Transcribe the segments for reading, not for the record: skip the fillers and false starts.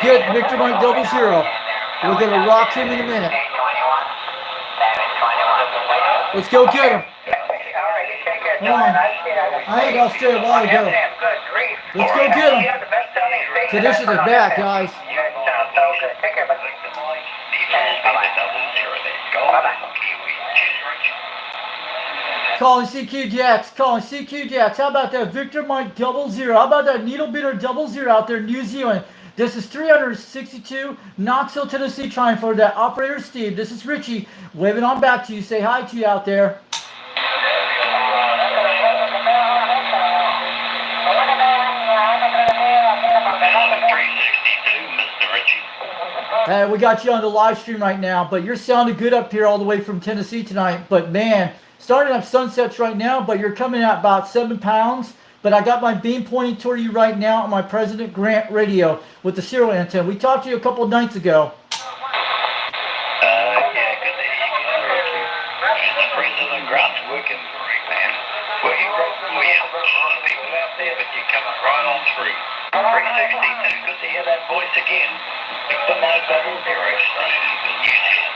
Get Victor Mike 00. We're going to rock him in a minute. Let's go get him. Come on. I ain't Australia a while ago. Let's go get him. Conditions are back, guys. Calling CQ Jacks. Calling CQ Jacks. How about that Victor Mike 00? How about that Needle Bitter 00 out there in New Zealand? This is 362 Knoxville, Tennessee, trying for that operator Steve. This is Richie waving on back to you. Say hi to you out there. Hey, we got you on the live stream right now, but you're sounding good up here all the way from Tennessee tonight. But man, starting up sunsets right now, but you're coming at about 7 pounds. But I got my beam pointing toward you right now on my President Grant radio with the serial antenna. We talked to you a couple of nights ago. Yeah, good to hear you. President Grant's working great, man. Working great. We have a lot of people out there, but you're coming right on through. 362, good to hear that voice again. Victor Mike 00, New Zealand.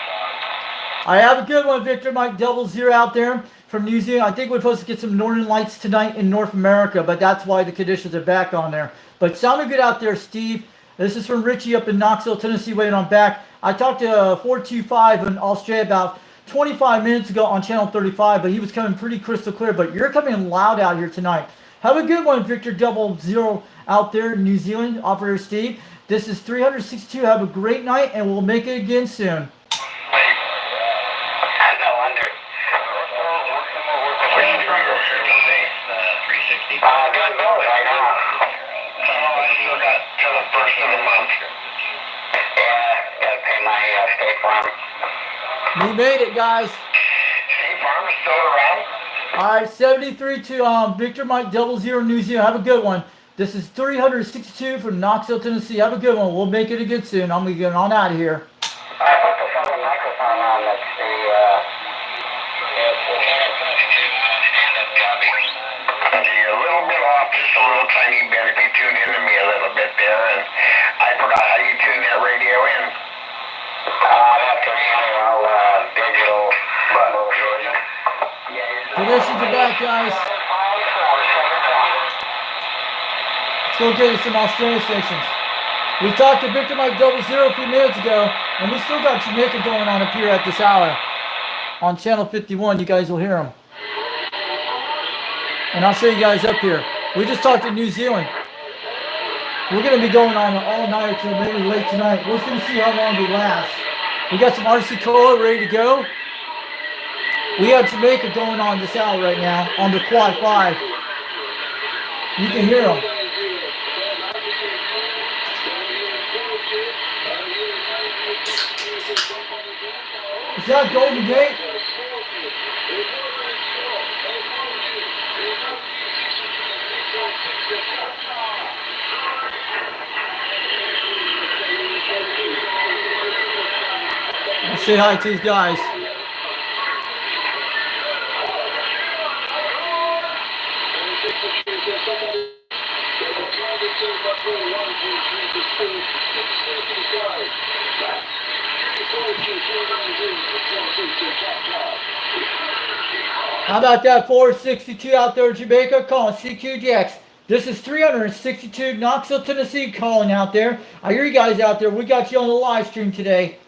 I have a good one, Victor Mike 00 out there from New Zealand. I think we're supposed to get some northern lights tonight in North America, but that's why the conditions are back on there. But sounded good out there, Steve. This is from Richie up in Knoxville, Tennessee, waiting on back. I talked to 425 in Australia about 25 minutes ago on channel 35, but he was coming pretty crystal clear. But you're coming loud out here tonight. Have a good one, Victor 00 out there in New Zealand, Operator Steve. This is 362. Have a great night, and we'll make it again soon. We made it, guys. State Farm is still around. All right, 73 to Victor Mike 00 New Zealand. Have a good one. This is 362 from Knoxville, Tennessee. Have a good one. We'll make it again soon. I'm going to get on out of here. I put the phone microphone on. Let's see. You're a little bit off, just a little tiny bit. If you tune in to me a little bit there, and I forgot how you tune that radio in. That's digital. Conditions are back, guys. Let's go get some Australian stations. We talked to Victor Mike 00 a few minutes ago, and we still got Jamaica going on up here at this hour. On channel 51, you guys will hear them. And I'll show you guys up here. We just talked to New Zealand. We're going to be going on all night till maybe late tonight. We're going to see how long we last. We got some RC Cola ready to go. We have Jamaica going on this hour right now on the Quad 5. You can hear them. Is that Golden Gate? Let's say hi to these guys. How about that 462 out there in Jamaica calling CQJX? This is 362 Knoxville, Tennessee calling out there. I hear you guys out there. We got you on the live stream today.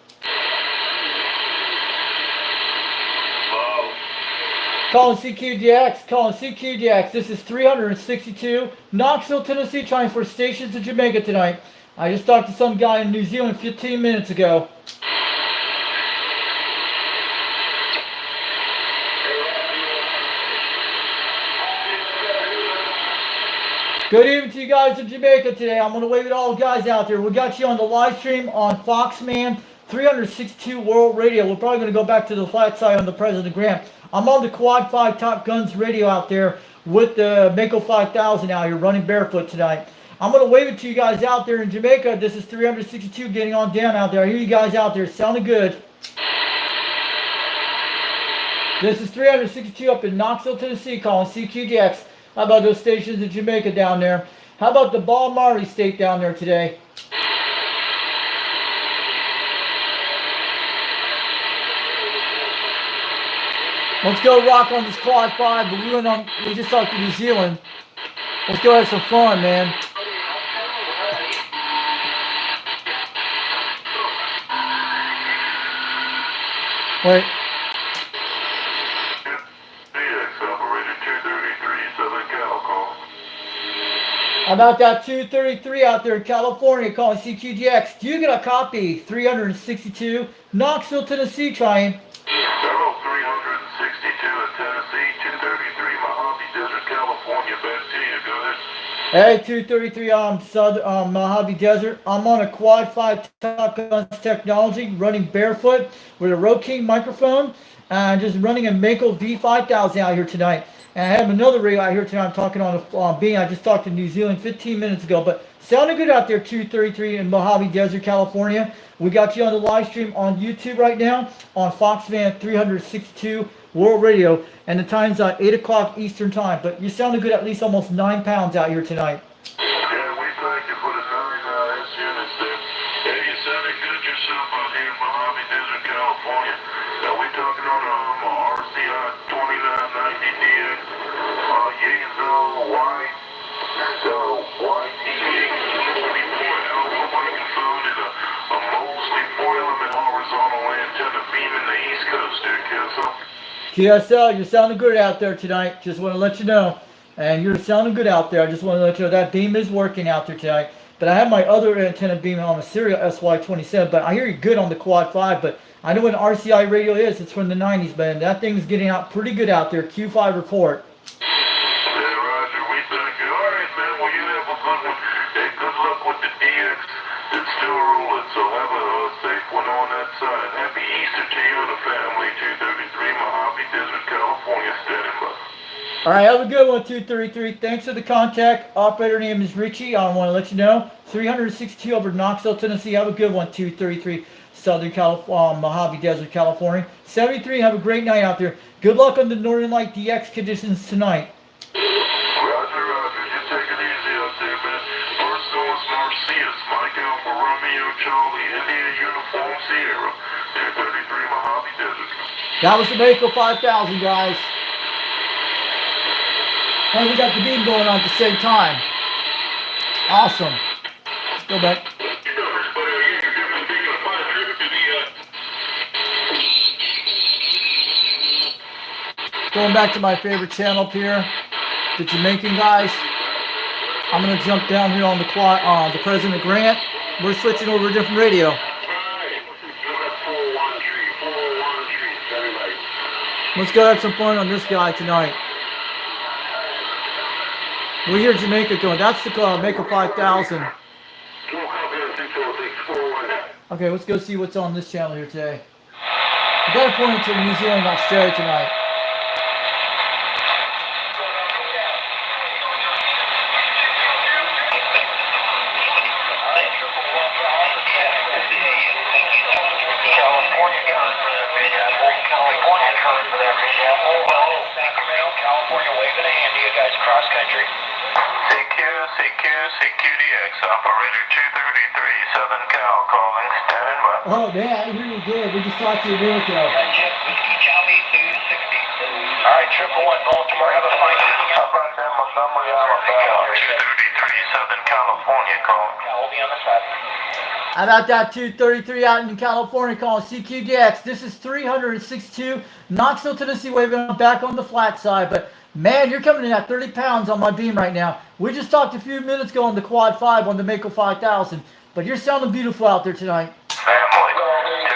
Calling CQJX, calling CQJX. This is 362 Knoxville, Tennessee, trying for stations in Jamaica tonight. I just talked to some guy in New Zealand 15 minutes ago. Good evening to you guys in Jamaica today. I'm going to wave at all guys out there. We got you on the live stream on Foxman 362 World Radio. We're probably going to go back to the flat side on the President Grant. I'm on the Quad 5 Top Guns radio out there with the Mako 5000 out here running barefoot tonight. I'm going to wave it to you guys out there in Jamaica. This is 362 getting on down out there. I hear you guys out there sounding good. This is 362 up in Knoxville, Tennessee calling CQDX. How about those stations in Jamaica down there? How about the Ball Marley State down there today? Let's go rock on this quad 5, but we just talked to New Zealand. Let's go have some fun, man. Wait. How about that 233 out there in California calling CQGX? Do you get a copy? 362, Knoxville, Tennessee, trying. Hello, 362 in Tennessee, 233 Mojave Desert, California. Back to you, go ahead. Hey, 233 Mojave Desert. I'm on a quad 5 Top Guns technology, running barefoot with a Road King microphone, and just running a Mako V5000 out here tonight. And I have another radio out here tonight. I'm talking on a beam. I just talked to New Zealand 15 minutes ago, but sounding good out there, 233 in Mojave Desert, California. We got you on the live stream on YouTube right now on Foxman 362 World Radio, and the time's 8 o'clock Eastern Time. But you sounded good, at least almost 9 pounds out here tonight. Yeah, we thank you for the 9 S units there. Hey, you sounded good yourself out here in Mojave Desert, California. Now we talking on RCI 2990DX, Yazo White, YT24 Alpha microphone, and a mostly 4-element horizontal antenna beaming the East Coast there, Kelso. QSL, you're sounding good out there tonight. Just want to let you know. And you're sounding good out there. I just want to let you know that beam is working out there tonight. But I have my other antenna beam on the serial SY27, but I hear you good on the quad 5, but I know what an RCI radio is. It's from the 90s, man. That thing's getting out pretty good out there. Q5 report. Yeah, Roger, we thank you. All right, man, well, you have a good one. Hey, good luck with the DX. It's still rolling, so have a safe one on that side. Happy Easter to you and the family. 233 Mojave Desert, California, standing by. All right, have a good one, 233. Thanks for the contact. Operator name is Richie. I want to let you know. 362 over Knoxville, Tennessee. Have a good one, 233. Southern California, Mojave Desert, California. 73, have a great night out there. Good luck on the Northern Light DX conditions tonight. Roger, just take it easy out there, man. First North Narcissus, Mike Alpha Romeo Charlie, India Uniform Sierra, 233 Mojave Desert. That was the Mako 5000, guys. And we got the beam going on at the same time. Awesome. Let's go back. Going back to my favorite channel up here, the Jamaican guys. I'm gonna jump down here on the quad, the President Grant. We're switching over to a different radio. Let's go have some fun on this guy tonight. We hear Jamaica going. That's the Mako 5000. Okay, let's go see what's on this channel here today. We got a point to New Zealand, Australia tonight. California waving a hand to you guys cross country. CQDX, operator 233, Southern Cal calling, standing by. Oh man, I hear you good. We just talked to you a minute ago. Whiskey Charlie 260. Alright, 111 Baltimore, have a fine evening. How about that Montgomery, Alabama? 233, Southern California calling. Yeah, we'll be on the side. How about that 233 out in California calling CQDX? This is 362 Knoxville, Tennessee, waving back on the flat side. But man, you're coming in at 30 pounds on my beam right now. We just talked a few minutes ago on the quad 5 on the Mako 5000. But you're sounding beautiful out there tonight. Family, 233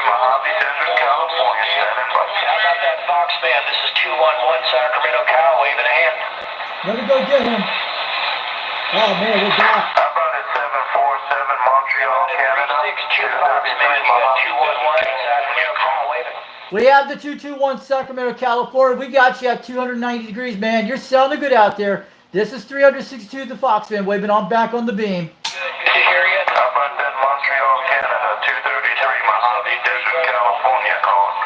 Mojave Desert, California, standing by. How about that Fox man? This is 211 Sacramento Cal waving a hand. Let me go get him. Oh man, we're back. How about at 747 Montreal, Canada? 362 Fox man, you got 211 Sacramento Cal waving. We have the 221 Sacramento, California. We got you at 290 degrees, man. You're sounding good out there. This is 362 the Foxman waving on back on the beam. Good to hear you. How about that Montreal, Canada? 233 Mojave Desert, California calling.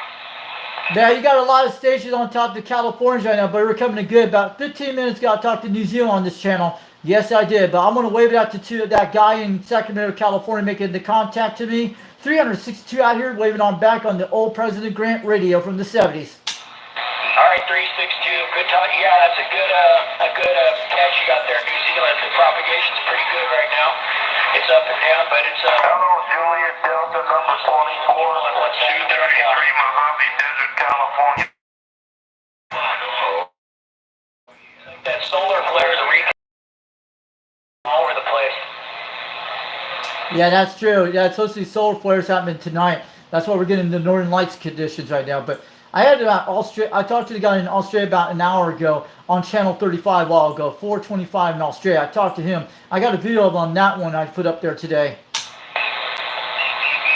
Man, you got a lot of stations on top of the Californians right now, but we're coming in good. About 15 minutes ago, I talked to New Zealand on this channel. Yes, I did, but I'm going to wave it out to that guy in Sacramento, California, making the contact to me. 362 out here, waving on back on the old President Grant radio from the 70s. All right, 362. Good talk. Yeah, that's a good catch you got there. New Zealand, the propagation's pretty good right now. It's up and down, but it's Hello, Juliet Delta number 24. Let's see. 233 Mojave Desert, California. That solar flare is all over the place. Yeah, that's true. Yeah, it's supposed to be solar flares happening tonight. That's why we're getting the northern lights conditions right now. But I had about Australia. I talked to the guy in Australia about an hour ago on channel 35 a while ago, 425 in Australia. I talked to him. I got a video on that one I put up there today.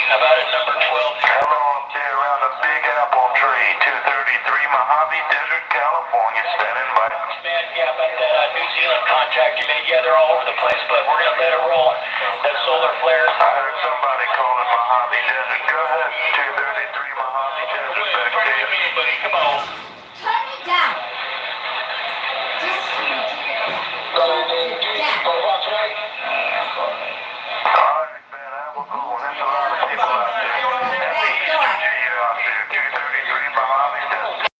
How about at number 12? Hello, I'm Jay around the Big Apple Tree, 233 Mojave Desert, California, standing by. Man, yeah, about that New Zealand contact you made. Yeah, they're all over the place, but we're going to let it roll. That solar flare. I heard somebody calling Mojave Desert. Go ahead, 233 Mojave Desert, back to you. Buddy, come on. Turn it down. Just turn it down. All right, man, have a good one. There's a lot of people out there. Happy Easter to you out there, 233 Mojave Desert.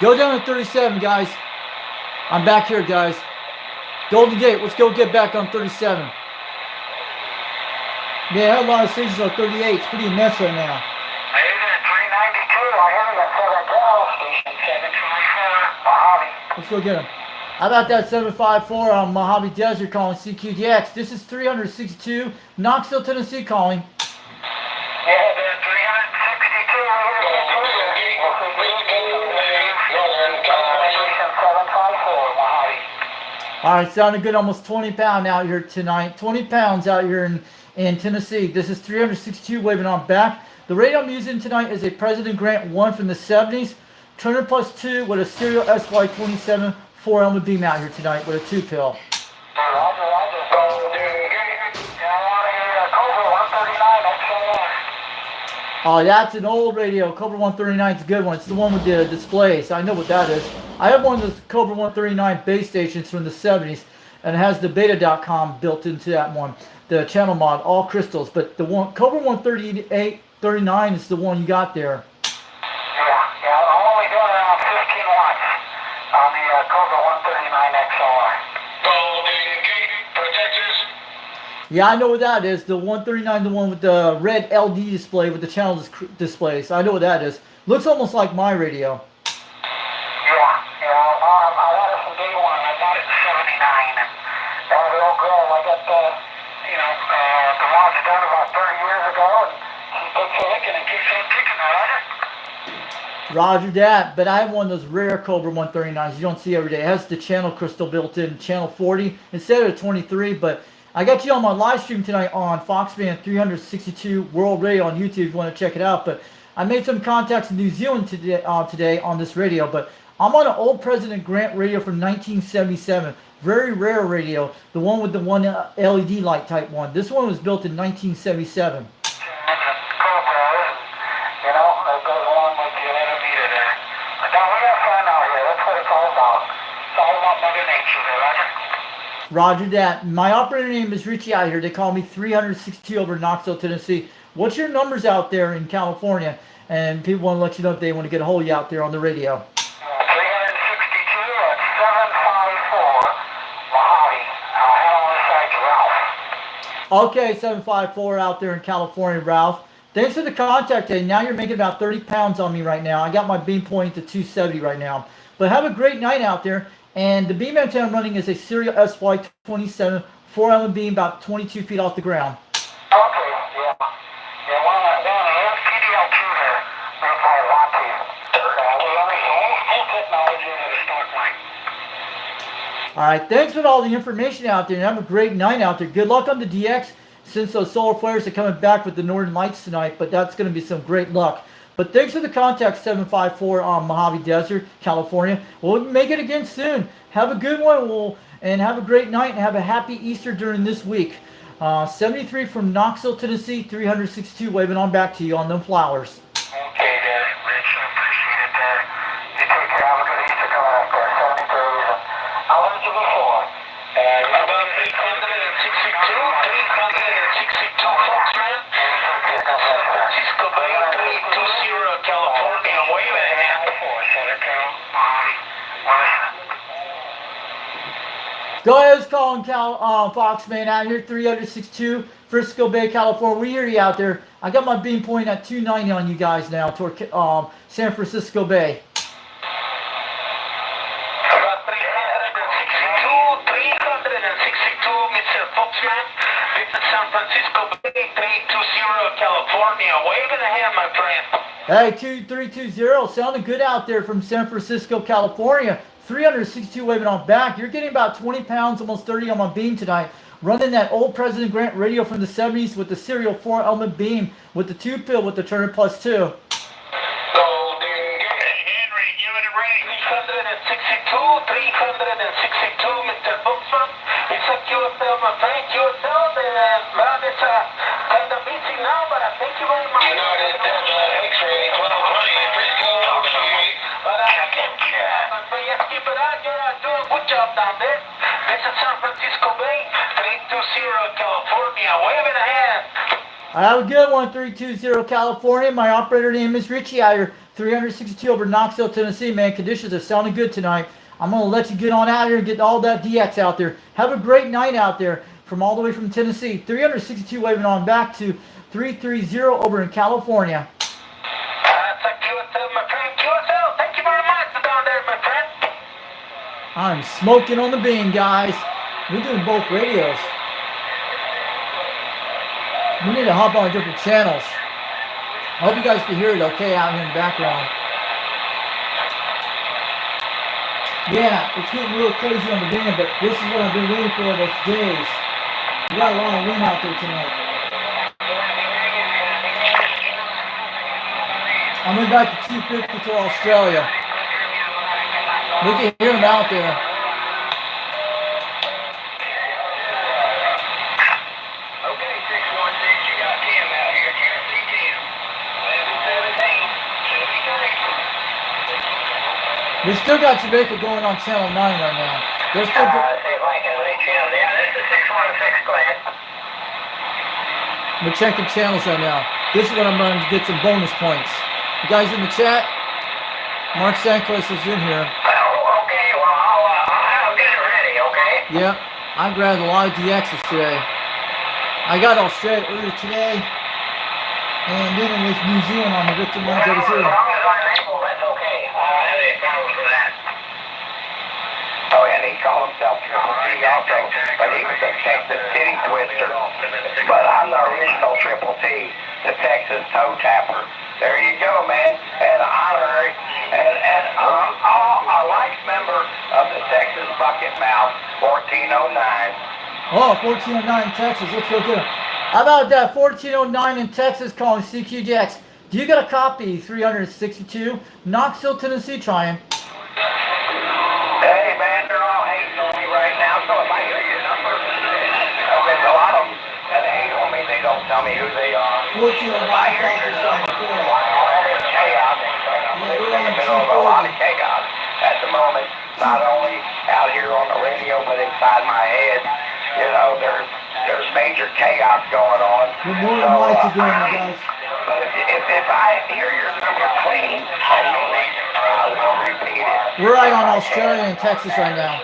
Go down to 37, guys. I'm back here, guys. Golden Gate, let's go get back on 37. Yeah, I had a lot of stations on 38. It's pretty immense right now. Hey, there, 392. I heard that Southern Cal station 724 Mojave. Let's go get him. How about that 754 on Mojave Desert calling CQDX? This is 362, Knoxville, Tennessee calling. Yeah, there, 362. I heard that All right, sounding good. Almost 20 pounds out here tonight. 20 pounds out here in Tennessee. This is 362 waving on back. The radio I'm using tonight is a President Grant 1 from the 70s. Turner plus 2 with a serial SY27 4-element beam out here tonight with a 2-pill. Oh, that's an old radio. Cobra 139 is a good one. It's the one with the displays. I know what that is. I have one of those Cobra 139 base stations from the 70s, and it has the beta.com built into that one. The channel mod, all crystals. But the one Cobra 138, 39 is the one you got there. Yeah, I'm only doing around 15 watts on the Cobra 139 XR. Golden Gate protectors. Yeah, I know what that is. The 139, the one with the red LD display with the channel displays. I know what that is. Looks almost like my radio. Yeah, I had it from day one. I bought it in 79, and that was real cool. I got the mod's done about 30 years ago, and she takes a licking and keeps on ticking, Roger. Roger that, but I have one of those rare Cobra 139s you don't see every day. It has the channel crystal built in, channel 40 instead of 23, but I got you on my live stream tonight on Foxband 362 World Radio on YouTube if you want to check it out. But I made some contacts in New Zealand today on this radio, but I'm on an old President Grant radio from 1977. Very rare radio, the one with the one LED light type one. This one was built in 1977. That goes along with the other meter there. But now we have fun out here. That's what it's all about. It's all about Mother Nature there, Roger. Roger that. My operator name is Richie out here. They call me 362 over in Knoxville, Tennessee. What's your numbers out there in California? And people want to let you know if they want to get a hold of you out there on the radio. 362 at 754 Mojave. Head on this side to Ralph. Okay, 754 out there in California, Ralph. Thanks for the contact today. Now you're making about 30 pounds on me right now. I got my beam pointing to 270 right now. But have a great night out there. And the beam antenna I'm running is a serial SY27 4-element beam about 22 feet off the ground. Okay, yeah. Yeah, one of the old PDL2 there. If I want to. We only full technology in the stock line. All right, thanks for all the information out there. And have a great night out there. Good luck on the DX. Since those solar flares are coming back with the northern lights tonight, but that's going to be some great luck. But thanks for the contact, 754 on Mojave Desert, California. We'll make it again soon. Have a good one, and have a great night, and have a happy Easter during this week. 73 from Knoxville, Tennessee, 362 waving on back to you on them flowers. Okay, there, Rich. I appreciate it there. You take care. Have a good Easter coming up there. 73. How much you before? About 362 folks, man. San Francisco Bay, 320 California, waving a hand. Go ahead, let's call him Foxman out here, 362, Frisco Bay, California. We hear you out there. I got my beam pointing at 290 on you guys now toward San Francisco Bay. About 362, Mr. Foxman. This is San Francisco Bay, 320 California, waving a hand, my friend. Hey, 2320, sounding good out there from San Francisco, California. 362 waving on back. You're getting about 20 pounds, almost 30 on my beam tonight. Running that old President Grant radio from the 70s with the serial 4-element beam with the 2-pill with the Turner Plus 2. Golden Gate. Henry, give it a rating. 362, Mr. Boxman. It's a QSL, my friend. QSL, man, it's kind of busy now, but I thank you very much. You know, that's X-ray 1220, Frisco. But yes, keep it out. You're doing a good job down there. This is San Francisco Bay, 320 California, waving a hand. Have a good one, 320 California. My operator name is Richie out here, 362 over Knoxville, Tennessee, man. Conditions are sounding good tonight. I'm going to let you get on out here and get all that DX out there. Have a great night out there from all the way from Tennessee. 362 waving on back to 330 over in California. That's a QSL, my friend. QSL, thank you very much down there, my friend. I'm smoking on the beam, guys. We're doing both radios. We need to hop on different channels. I hope you guys can hear it okay out here in the background. Yeah, it's getting real crazy on the beam, but this is what I've been waiting for those days. We got a lot of wind out there tonight. I'm going back to 250 to Australia. We can hear them out there. Okay, 616, you got Tim out here. Jersey Tim. 1117. We still got Jamaica going on channel 9 right now. They're still we're checking channels right now. This is what I'm running to get some bonus points. You guys in the chat? Mark Sanchez is in here. Okay, well, I'll get it ready, okay? Yep, I grabbed a lot of DXs today. I got Australia earlier today, and then it was New Zealand on the Victor Well, as long 132. as I'm able, that's okay. I don't have any problems with that. Oh, and he called himself Triple T also, but he was a Texas City Twister. But I'm the original Triple T, the Texas Toe Tapper. There you go, man. And honorary, and a life member of the Texas Bucket Mouth 1409. Oh, 1409 Texas. Let's go get them. How about that 1409 in Texas calling CQJX? Do you got a copy? 362 Knoxville, Tennessee trying. Hey, man, they're all hating on me right now, so if I hear your number, there's a lot of them that hate on me. They don't tell me who they are. 1409 If I hear your number, all this chaos, we're in the middle of a lot of chaos at the moment, not only out here on the radio, but inside my head. You know, there's major chaos going on. Good morning, lights again, you guys. But if I hear your number clean, I will repeat it. We're right on Australia and Texas right now.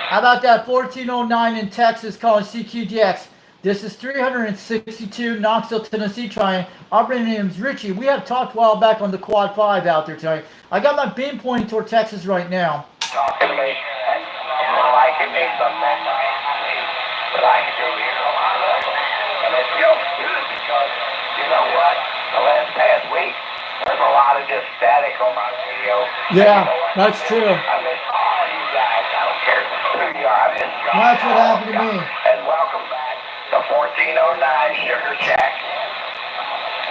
How about that 1409 in Texas calling CQDX? This is 362 Knoxville, Tennessee trying. Operating name is Richie. We had talked a while back on the Quad 5 out there tonight. I got my beam pointing toward Texas right now. Talking to me. Well, I can make some more money, but I can do here a lot of it. And it feels good because, you know what, the last past week, there's a lot of just static on my radio. Yeah, You know what? that's true. I miss all you guys. I don't care who you are. I miss you. That's what happened to me. And welcome back to 1409 Sugar Shack.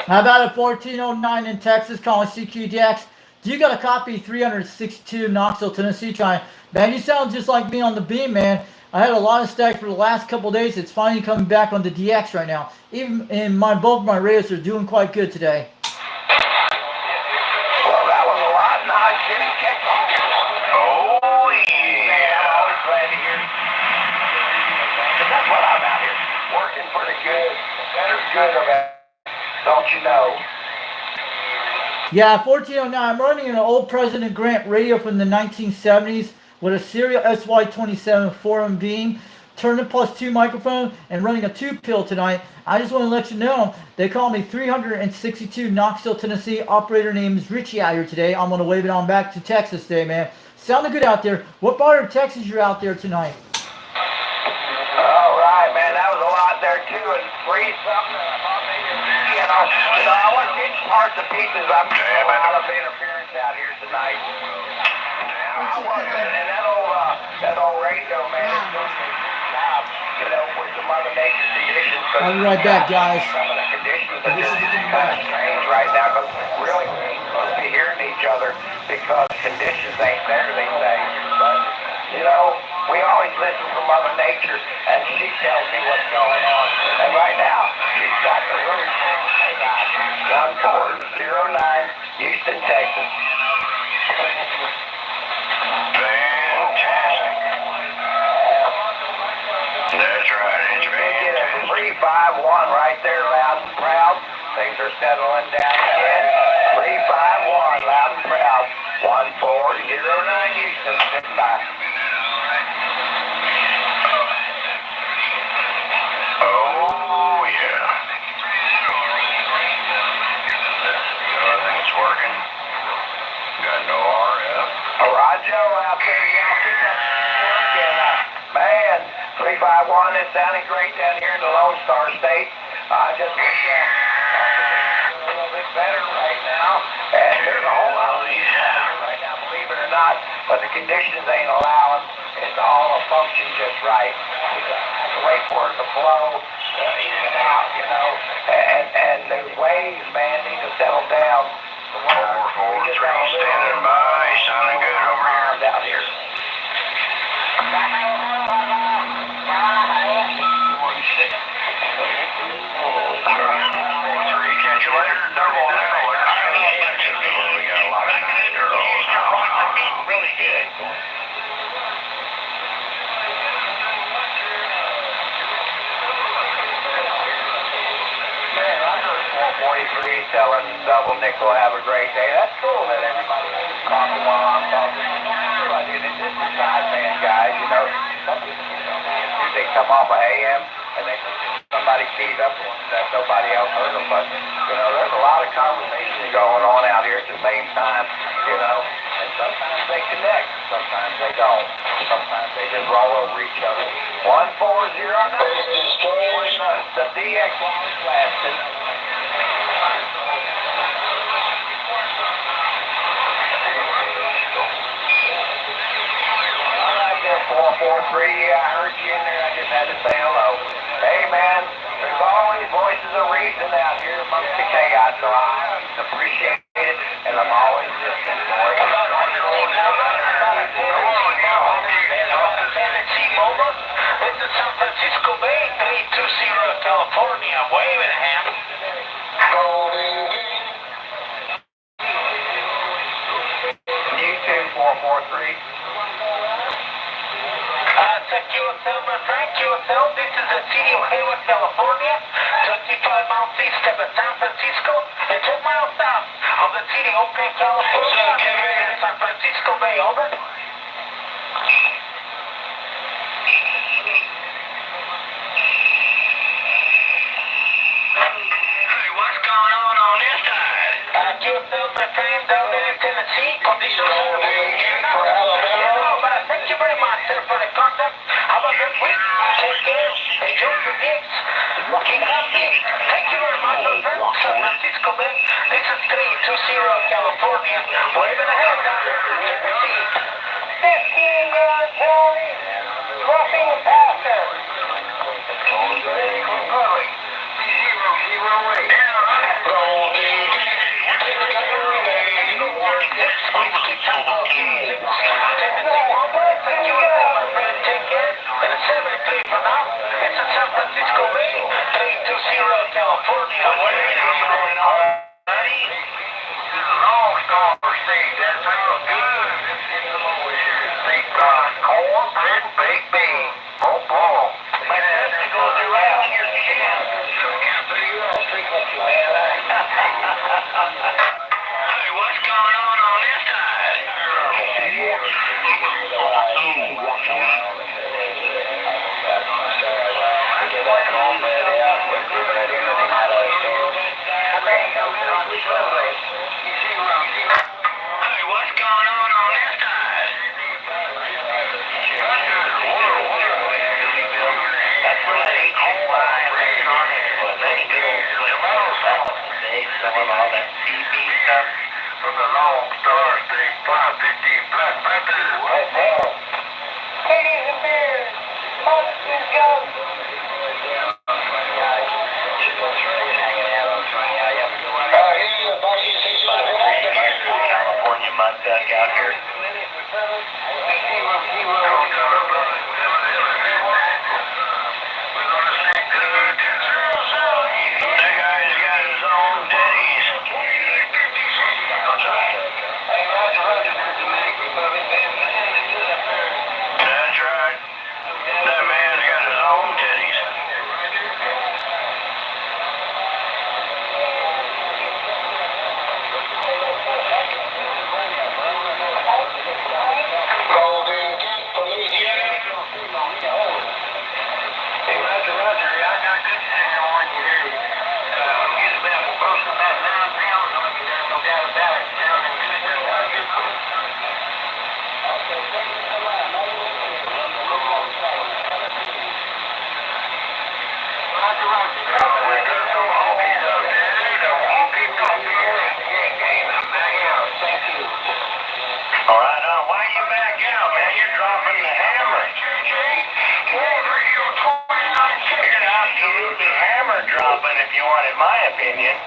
How about a 1409 in Texas calling CQDX? Do you got a copy 362 Knoxville, Tennessee trying? Man, you sound just like me on the beam, man. I had a lot of static for the last couple of days. It's finally coming back on the DX right now. Even in both my radios are doing quite good today. Well, that was a lot. Nice getting kicked off. Oh, yeah. I'm always glad to hear. But that's what I'm out here. Working for the good. Better good of it. Don't you know? Yeah, 1409. I'm running an old President Grant radio from the 1970s with a serial SY27 4M beam, turning +2 microphone, and running a 2-pill tonight. I just want to let you know, they call me 362 Knoxville, Tennessee. Operator name is Richie out here today. I'm going to wave it on back to Texas today, man. Sounding good out there. What part of Texas you're out there tonight? All right, man. That was a lot there, too. And free something. I thought maybe, I want to get parts and pieces. I'm a lot of interference out here tonight. And that old radio, man, is doing a good job, with the Mother Nature conditions. I'll be right back, guys. Some of the conditions are just kind of strange right now, because really we ain't supposed to be hearing each other because conditions ain't there, they say. But, we always listen to Mother Nature, and she tells me what's going on. And right now, she's got the really 1409 Houston, Texas. Fantastic. That's right, it's fantastic. 351 right there, loud and proud. Things are settling down again. 351, loud and proud. 1409 Houston, sit by. Oh, yeah. Everything's working. Got no RF. Roger out there, y'all pick up working. Man, 351 is sounding great down here in the Lone Star State. I just wish a little bit better right now. And there's a whole lot of these right now, believe it or not. But the conditions ain't allowing it to all function just right. We have to wait for it to flow in and out, And the waves, man, need to settle down. 443 standing by. Sounding good over here. Down here. 443, catch you later. Double nickel. We got a lot of nice girls. Really good. Man, I heard 443 telling Double Nickel have a great day. That's cool that everybody is talking while I'm talking. Everybody, this is side band guys, Some people, they come off of AM and they somebody keys up that nobody else heard them. But, there's a lot of conversation going on out here at the same time, And sometimes they connect, sometimes they don't. Sometimes they just roll over each other. 1409. The DX launch lasted. 443, I heard you in there. I just had to say hello. Hey, man, there's always voices of reason out here amongst the chaos, so I appreciate it, and I'm always listening for you. T-Mobile, this is San Francisco Bay, 320 California, waving a hand. YouTube 443. Thank you, yourself. This is the city of Hayward, California, 25 miles east of San Francisco, and 2 miles south of the city of Oakland, California, San Francisco Bay, over. Hey, what's going on this side? Yourself, my friend, down there in Tennessee, conditions are but I thank you very much, sir, for the contact. Have a good week. Take care. Enjoy your gigs. Keep happy. Thank you very much, my friend. San Francisco Bay. This is 320 California. Waving ahead down there. 15-yard penalty. Roughing the passer. 0-0. they selling all that CB stuff. From the Lone Star State 550 Black Panther. Right there. Ladies and beers, monsters go. California mud duck out here. That guy's got his own days. That's right. That man's got his own titties. Golden Gate Police. Hey, Roger, I got good signal on you here. I'm getting about close to about 9 pounds on you there, no doubt about it. Down in Clifton. All right, why are you back out, man? You're dropping the hammer. You're absolutely hammer dropping, if you wanted my opinion.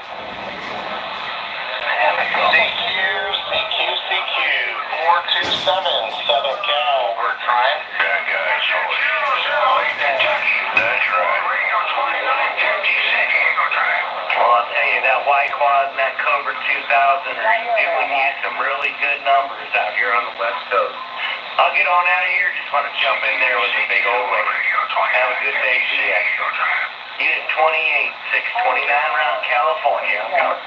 CQ, 427, Southern Cal, we're trying. That guy's That's right. Well, I'll tell you, that White Quad and that Cobra 2000 are doing you some really good numbers out here on the West Coast. I'll get on out of here. Just want to jump in there with a big old one. Have a good day, shit. Unit 28, 629 around California. I'm coming.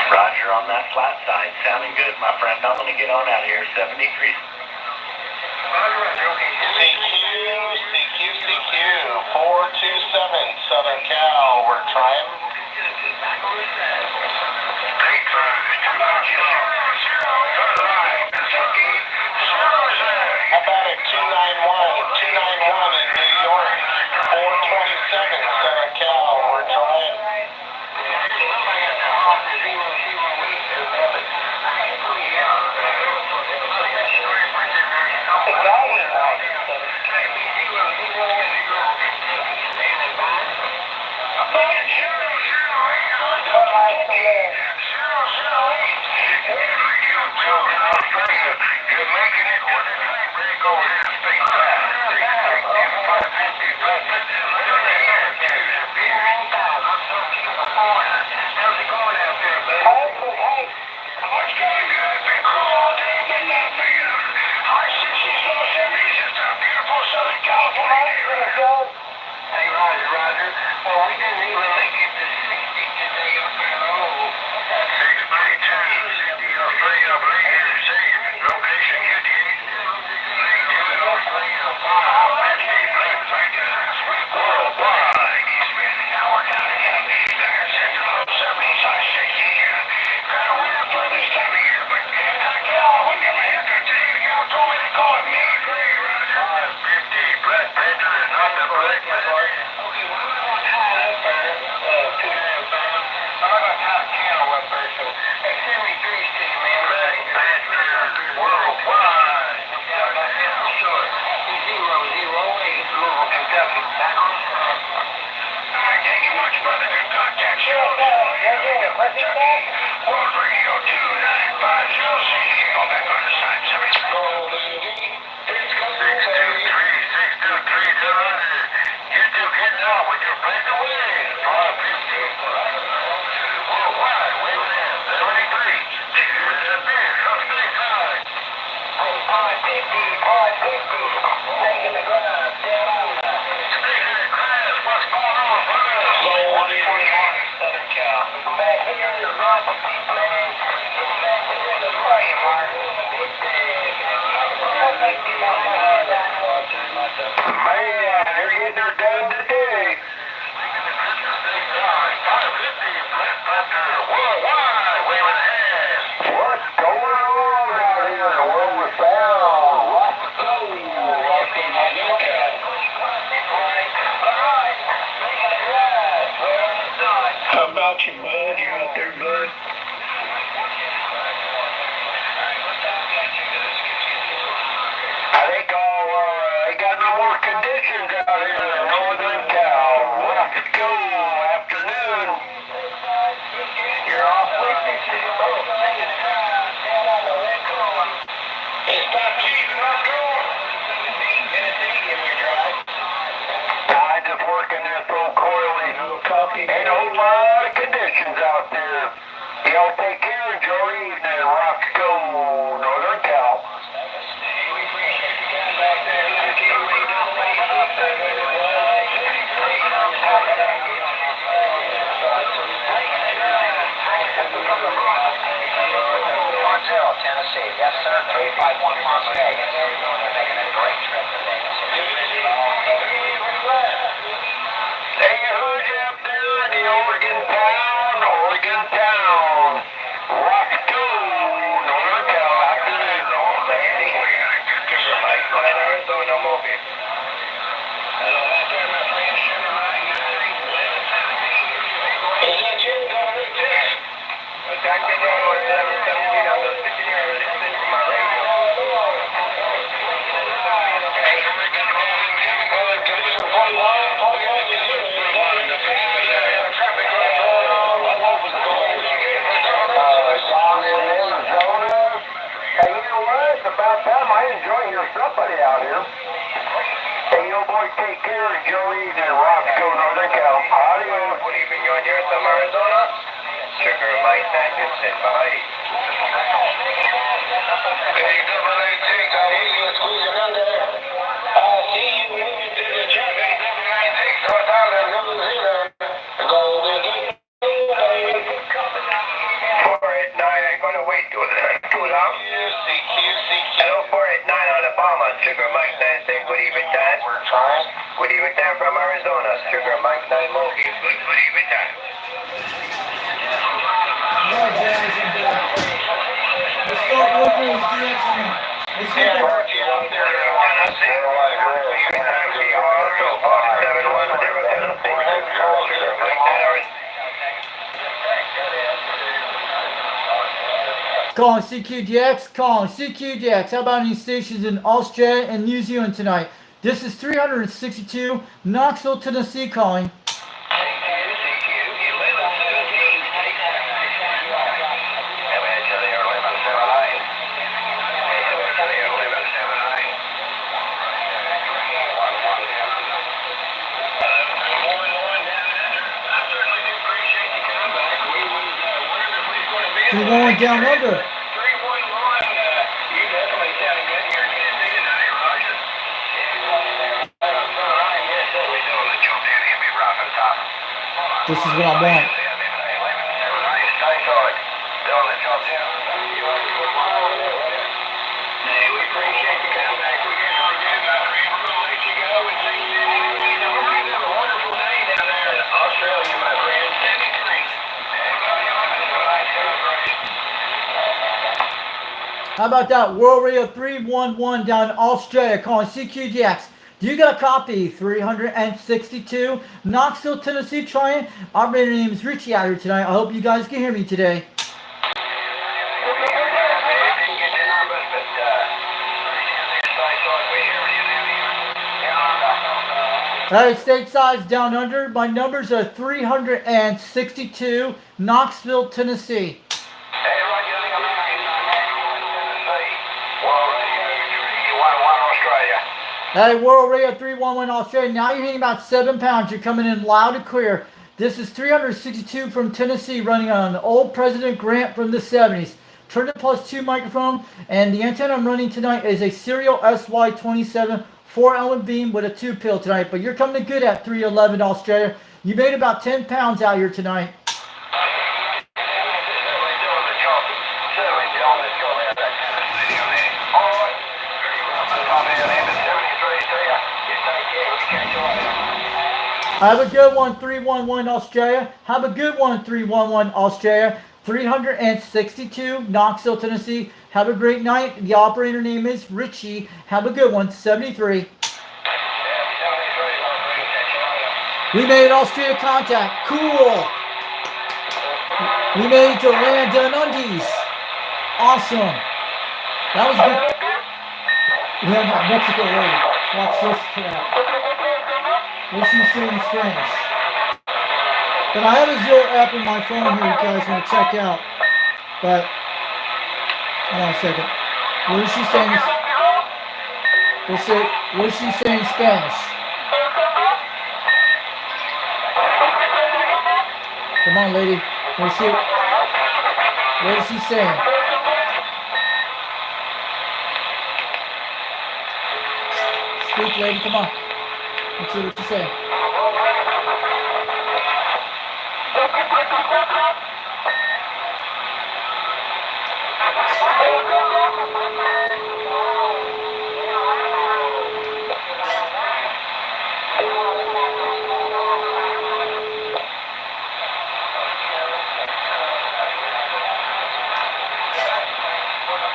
Roger on that flat side. Sounding good, my friend. I'm going to get on out of here. 73. CQ, 427, Southern Cal. We're trying. How about a 291 in New York? 427, Southern Cal. We're trying. Hey, Roger. Well, we didn't even make it to 60 today up there, though. 632, 60 up there, I believe. Location UTA. 32, 305, worldwide. Spending hour down again. There, Central 70s, I-60. Got a win for this time of year, but when you make it today, you told me to call it me. Roger. 50, Black Panther is not the Black Panther. Okay, well, we're going to tie it up there, 2.5 pounds. I'm not going to tie the channel up there, so, hey, 73 Steve, man. Black Panther, worldwide. Sure. 008, Louisville, Kentucky. I can't get much further than contact you. Kentucky, World Radio 2950. Go back on the side, 73. Golden Gate. 623, 200. You're still getting off with your plan to win. 550. Worldwide, wait a minute. 73. Here's a beer from stateside. 550. Taking the grass, down on that. Taking the grass, what's going on, brother? Low 141, Southern Cal. Back here in the rock, man. Back here in the frame, Mark. Man, you're getting her done today. Worldwide, waving a hand. What? you out there, bud? I think they got no more conditions out here in northern Cal. Rock and go, afternoon. You're off Lake City. It's not cheap, not cool. I just working there full coiling. Ain't a whole lot of conditions out there. Y'all take care, enjoy your evening. Rock and go, northern Cal. Tennessee. Yes, sir. 351 Las Vegas. You're making a great trip today. Hey, who's up there in the Oregon town? Oregon town. Rock and go, northern Cal. Afternoon. Arizona, Mobile. Hello, out there, my friend. Sugar Mike 9. Is that you, Governor Dick? I've been on 717. I'm just sitting here listening to my radio. Hey, we're going to go and condition one line. All you have to do is go in the traffic light. What was going on? Down in Arizona. Hey, you know what? It's about time I enjoy your somebody out here. Hey, you boys take care. Enjoy evening. Rock, go northern Cal. Adios. What evening you on here from Arizona? Sugar Mike Anderson, bye. Hey, double A Jake, I hear you squeezing under there. I see you moving through the traffic. Double A Jake, North Island, New Zealand. Go baby. 489, I'm going to wait till too long. Hello, 489 on the Obama. Sugar Mike 9 saying good evening time. We're trying. Good evening time from Arizona. Sugar Mike 9 Mogi. Good evening time. Alright, guys, let's start working with DX. Let's get Calling CQDX, calling CQDX. How about any stations in Australia and New Zealand tonight? This is 362, Knoxville, Tennessee calling. We're going down under. 311, you definitely sounded good here in Tennessee tonight, Roger. This is what I want. Hey, we appreciate you coming back. We're going to let you go and take you. Have a wonderful day down there in Australia, my friend. 73. How about that? World Radio 311 down in Australia calling CQDX. Do you got a copy? 362, Knoxville, Tennessee trying. Operator name is Richie out here tonight. I hope you guys can hear me today. United States size down under. My numbers are 362, Knoxville, Tennessee. Hey, World Radio 311 Australia. Now you're hitting about 7 pounds. You're coming in loud and clear. This is 362 from Tennessee running on an old President Grant from the 70s. Turn it +2 microphone. And the antenna I'm running tonight is a Serial SY27 4-element beam with a 2-pill tonight. But you're coming in good at 311 Australia. You made about 10 pounds out here tonight. Have a good one, 311 Australia. Have a good one, 311 Australia. 362, Knoxville, Tennessee. Have a great night. The operator name is Richie. Have a good one, 73. We made Australia contact. Cool. We made it to land down undies. Awesome. That was good. We have that Mexico lady. Watch this crap. What's she saying in Spanish? But I have a Zillow app on my phone here you guys want to check out. But, hold on a second. What is she saying? We'll see. What is she saying in Spanish? Come on, lady. Let's see. What is she saying? Speak, lady. Come on. Let's see what she's saying.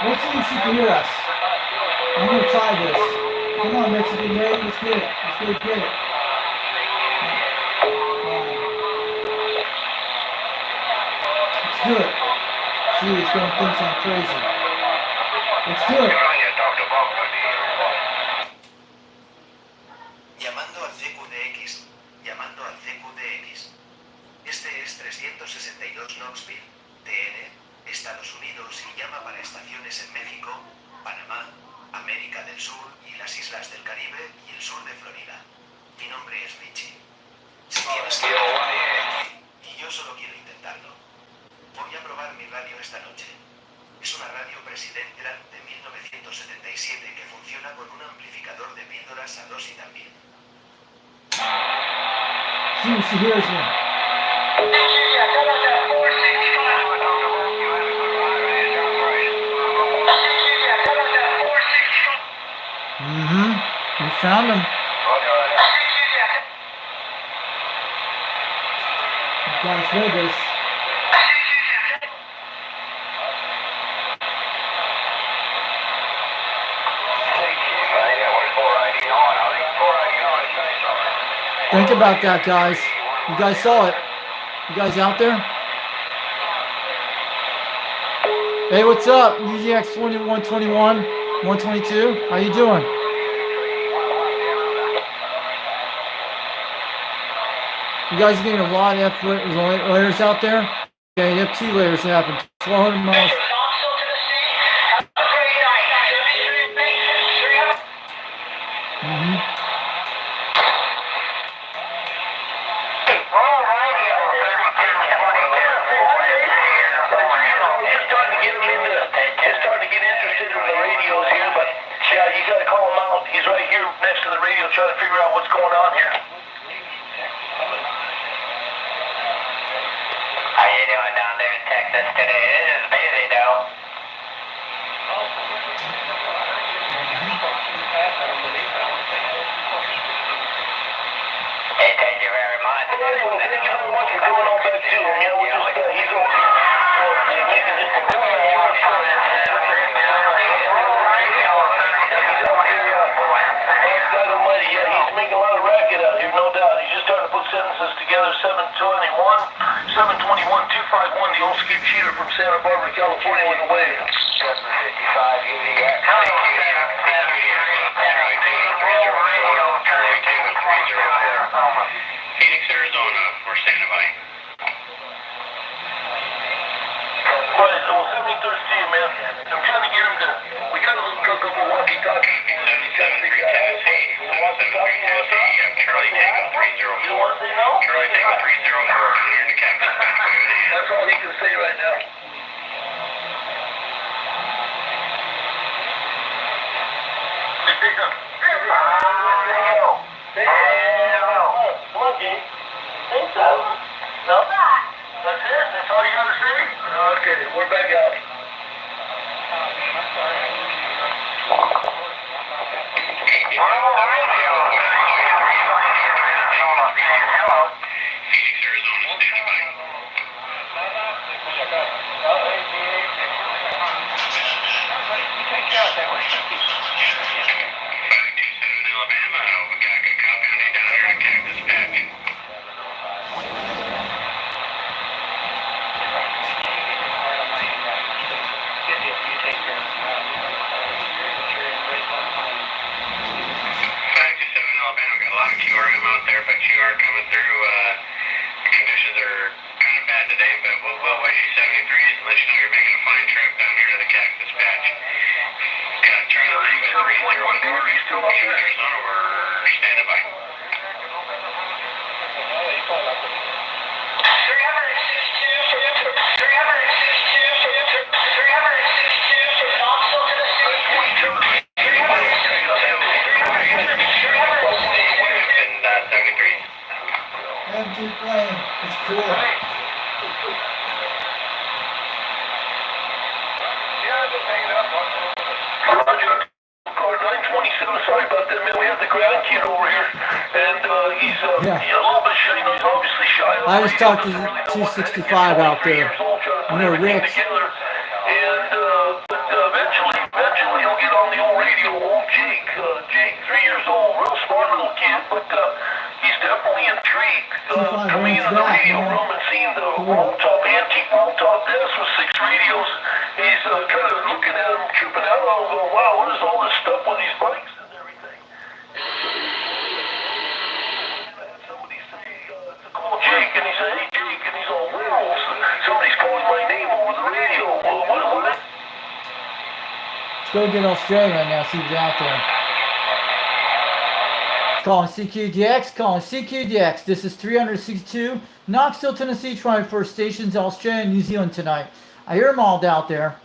Let's see if she can hear us. I'm gonna try this. Come on, Mexican lady, let's get it. Let's go get it. Let's do it. She is gonna think I'm crazy. Let's do it. Llamando al CQDX. Llamando al CQDX. Este es 362 Knoxville, TN, Estados Unidos y llama para estaciones en México, Panamá, América del Sur y las islas del Caribe y el sur de Florida. Mi nombre es Richie. Si tienes que y yo solo quiero intentarlo. Voy a probar mi radio esta noche. Es una radio Presidential de 1977 que funciona con un amplificador de píldoras a dosis también. See if she hears me. We found him. Las Vegas. Think about that, guys. You guys saw it. You guys out there? Hey, what's up? UZX 2121, 122. How you doing? You guys are getting a lot of F layers out there? Okay, you have 2 layers happening. 1,200 miles. Trying to figure out what's going on here. How you doing down there in Texas today? It is busy though. Hey, thank you very much. What's going on back to him? You know, he's making a lot of racket out here, no doubt. He's just starting to put sentences together. 721, 251, the old skip cheater from Santa Barbara, California, went away. 755 UVX. Phoenix, Arizona, we're standing by. Right, well, 73rd Steve, man. I'm trying to get him to, we got a little cook up a walkie-talkie. 773 Charlie Tango 304. You want to say no? Charlie Tango 304, here in the captain's back. That's all he can say right now. No? That's it? That's all you got to say? Okay, we're back out. Phoenix, Arizona, standing by. Alabama, we got a good copy on you down here in Cactus Patch. let you know you're making a fine trip down here to the Cactus Patch. Got turn the room at 304, Arizona, we're standing by. 73. Empty plane. It's cool. Roger. Car 927, sorry about that, man. We have the grandkid over here, and he's Yeah. a little bit shy. He's obviously shy. I just talked to the 265 out there. You know, Rick. But eventually he'll get on the old radio. Old Jake, 3 years old, real smart little kid, but he's definitely intrigued. Coming into the radio room and seeing the antique roll-top desk with 6 radios. He's kind of looking at him, tripping out on him, going, wow, what is all this stuff with these bikes and everything? Somebody say, call Jake, and he said, hey, Jake, and he's all, wow, somebody's calling my name over the radio. What? Let's go get Australia right now, see who's out there. Calling CQDX, calling CQDX. This is 362, Knoxville, Tennessee, trying for stations Australia and New Zealand tonight. I hear them all out there.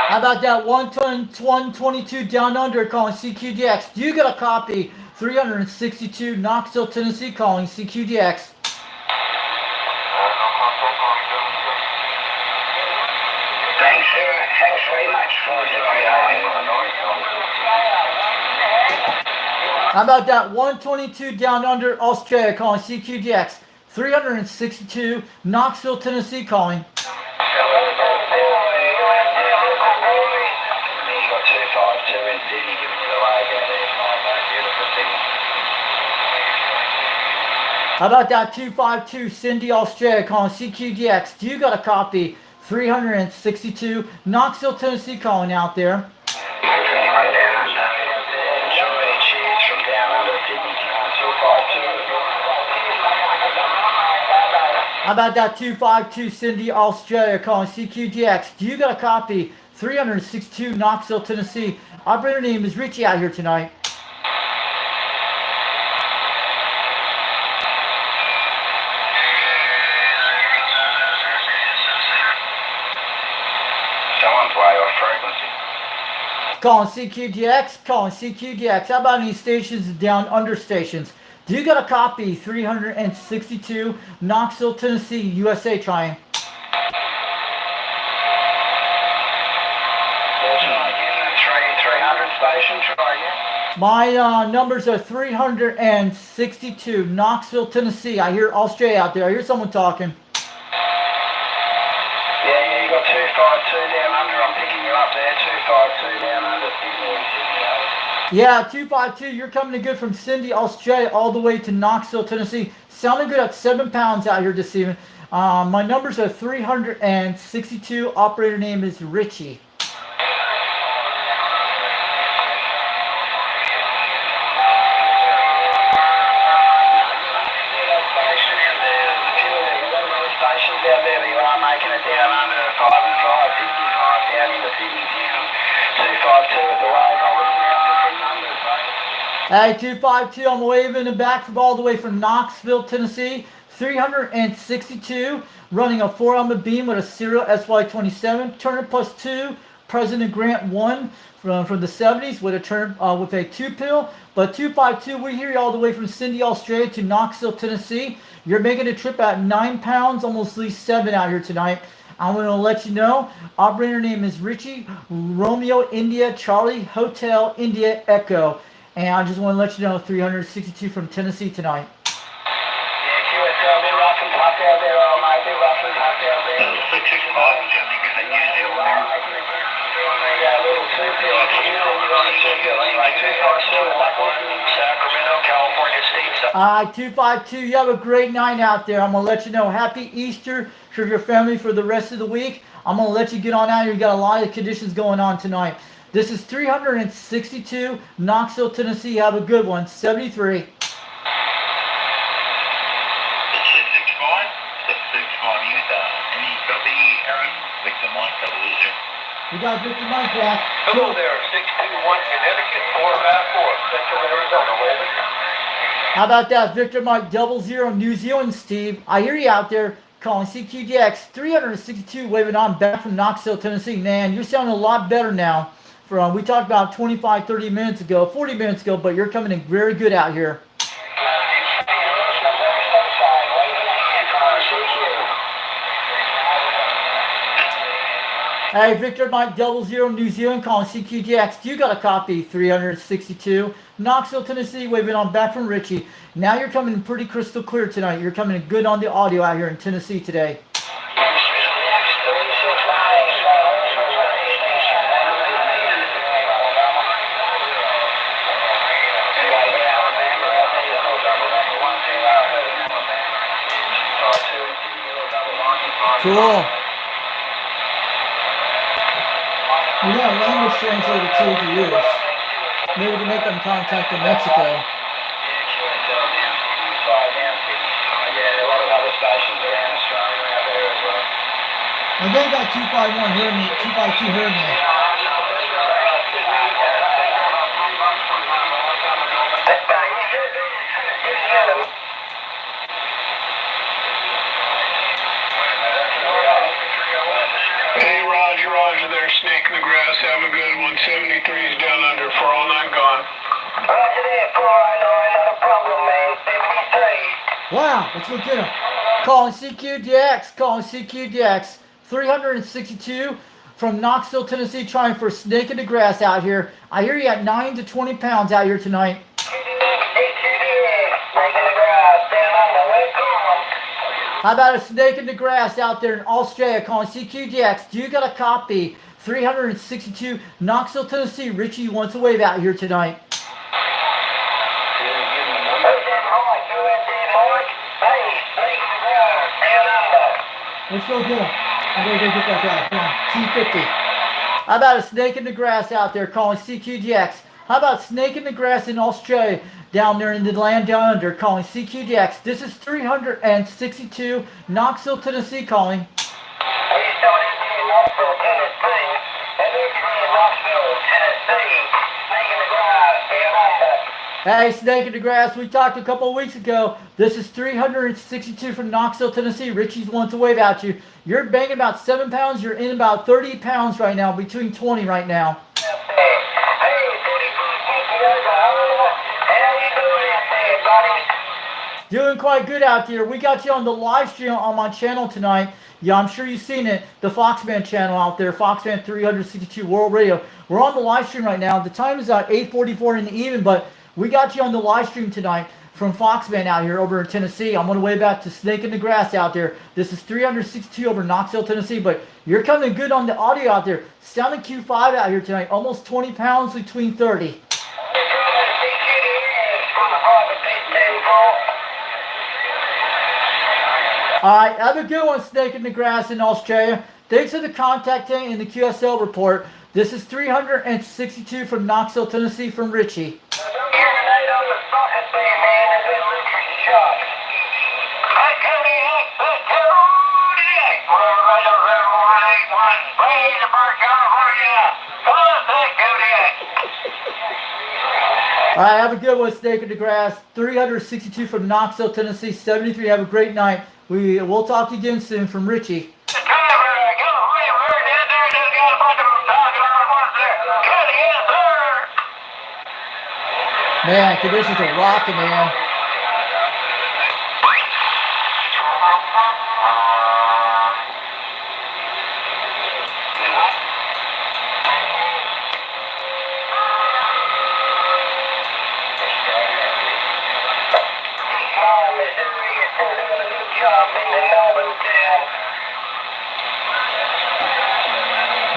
How about that 122 down under calling CQDX? Do you got a copy? 362 Knoxville, Tennessee calling CQDX. Thanks, sir. Thanks very much for How about that 122 down under Australia calling CQDX? 362 Knoxville, Tennessee calling. How about that 252 Cindy, Australia calling CQDX? Do you got a copy? 362 Knoxville, Tennessee calling out there. How about that 252 Cindy, Australia calling CQDX? Do you got a copy? 362 Knoxville, Tennessee. Operator name is Richie out here tonight. Calling CQDX, calling CQDX. How about any stations down under stations? Do you got a copy? 362 Knoxville, Tennessee, USA trying. My numbers are 362 Knoxville, Tennessee. I hear Australia out there. I hear someone talking. Yeah, you got 252 down under. I'm picking you up there. 252 down under. Yeah, 252, you're coming in good from Cindy, Australia, all the way to Knoxville, Tennessee. Sounding good at 7 pounds out here this evening. My numbers are 362. Operator name is Richie. Out there, you are making it down under 5 and 5, 55 down into Sydney town. 252 at the way. Hey, 252, I'm waving it back from all the way from Knoxville, Tennessee. 362, running a 4-element beam with a serial SY27. Turner plus 2, President Grant 1 from the 70s with a with a 2-pill. But 252, we hear you all the way from Cindy, Australia to Knoxville, Tennessee. You're making a trip at 9 pounds, almost at least 7 out here tonight. I'm going to let you know. Operator name is Richie, Romeo, India, Charlie, Hotel, India, Echo. And I just want to let you know, 362 from Tennessee tonight. QSL, been rocking, hot there, there all night, been rocking, hot there, there. 665, Johnny, good at New Zealand there. Yeah, a little Cynthia, like you know, you're on the Cynthia, like too far still, like one, Sacramento, California, Steve. All right, 252, you have a great night out there. I'm going to let you know, happy Easter for your family for the rest of the week. I'm going to let you get on out here. You got a lot of conditions going on tonight. This is 362, Knoxville, Tennessee. Have a good one. 73. 665, 665, Utah. Any copy, Aaron? Victor Mike, double loser. We got Victor Mike back. Hello there, 621 Connecticut, 454, Central Arizona, Raven. How about that, Victor Mike 00, New Zealand, Steve? I hear you out there calling CQDX 362, waving on back from Knoxville, Tennessee. Man, you're sounding a lot better now. We talked about 25, 30 minutes ago, 40 minutes ago, but you're coming in very good out here. Hey, Victor Mike 00, New Zealand, calling CQGX. You got a copy, 362. Knoxville, Tennessee, waving on back from Richie. Now you're coming in pretty crystal clear tonight. You're coming in good on the audio out here in Tennessee today. Cool. We got a language translator too to use. Maybe we can make them contact in Mexico. Yeah, a lot of other stations around Australia out there as well. And they got 251 hearing me, 252 hearing me. Hey, Roger, Roger there, Snake in the Grass. Have a good one. 73's down under, 409 gone. Roger that, 409, not a problem, man. 73. Wow, let's go get him. Calling CQDX, calling CQDX. 362 from Knoxville, Tennessee, trying for Snake in the Grass out here. I hear you at 9 to 20 pounds out here tonight. How about a Snake in the Grass out there in Australia calling CQDX? Do you got a copy? 362 Knoxville, Tennessee. Richie wants a wave out here tonight. Let's go get him. I'm going to go get that guy. Come on, 250. How about a Snake in the Grass out there calling CQDX? How about Snake in the Grass in Australia down there in the land down under calling CQDX? This is 362 Knoxville, Tennessee calling. Hey, Snake in the Grass, we talked a couple of weeks ago. This is 362 from Knoxville, Tennessee. Richie's wants to wave at you. You're banging about 7 pounds. You're in about 30 pounds right now, between 20 right now. Doing quite good out there. We got you on the live stream on my channel tonight. Yeah, I'm sure you've seen it. The Foxman channel out there, Foxman 362 World Radio. We're on the live stream right now. The time is 8:44 in the evening, but we got you on the live stream tonight from Foxman out here over in Tennessee. I'm going to way back to Snake in the Grass out there. This is 362 over Knoxville, Tennessee, but you're coming good on the audio out there. Sounding Q5 out here tonight, almost 20 pounds between 30. All right, have a good one, Snake in the Grass in Australia. Thanks for the contacting and the QSL report. This is 362 from Knoxville, Tennessee from Richie. All right, have a good one, Snake in the Grass. 362 from Knoxville, Tennessee, 73. Have a great night. We'll talk to you again soon from Richie. Man, conditions are rocking, man.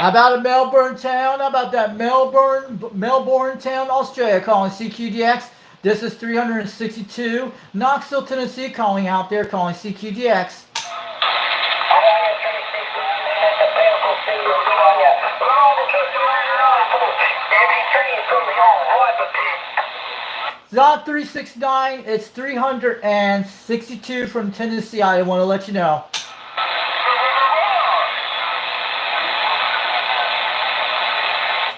How about a Melbourne town? How about that Melbourne town, Australia, calling CQDX. This is 362. Knoxville, Tennessee, calling out there, calling CQDX. It's not 369, it's 362 from Tennessee. I want to let you know.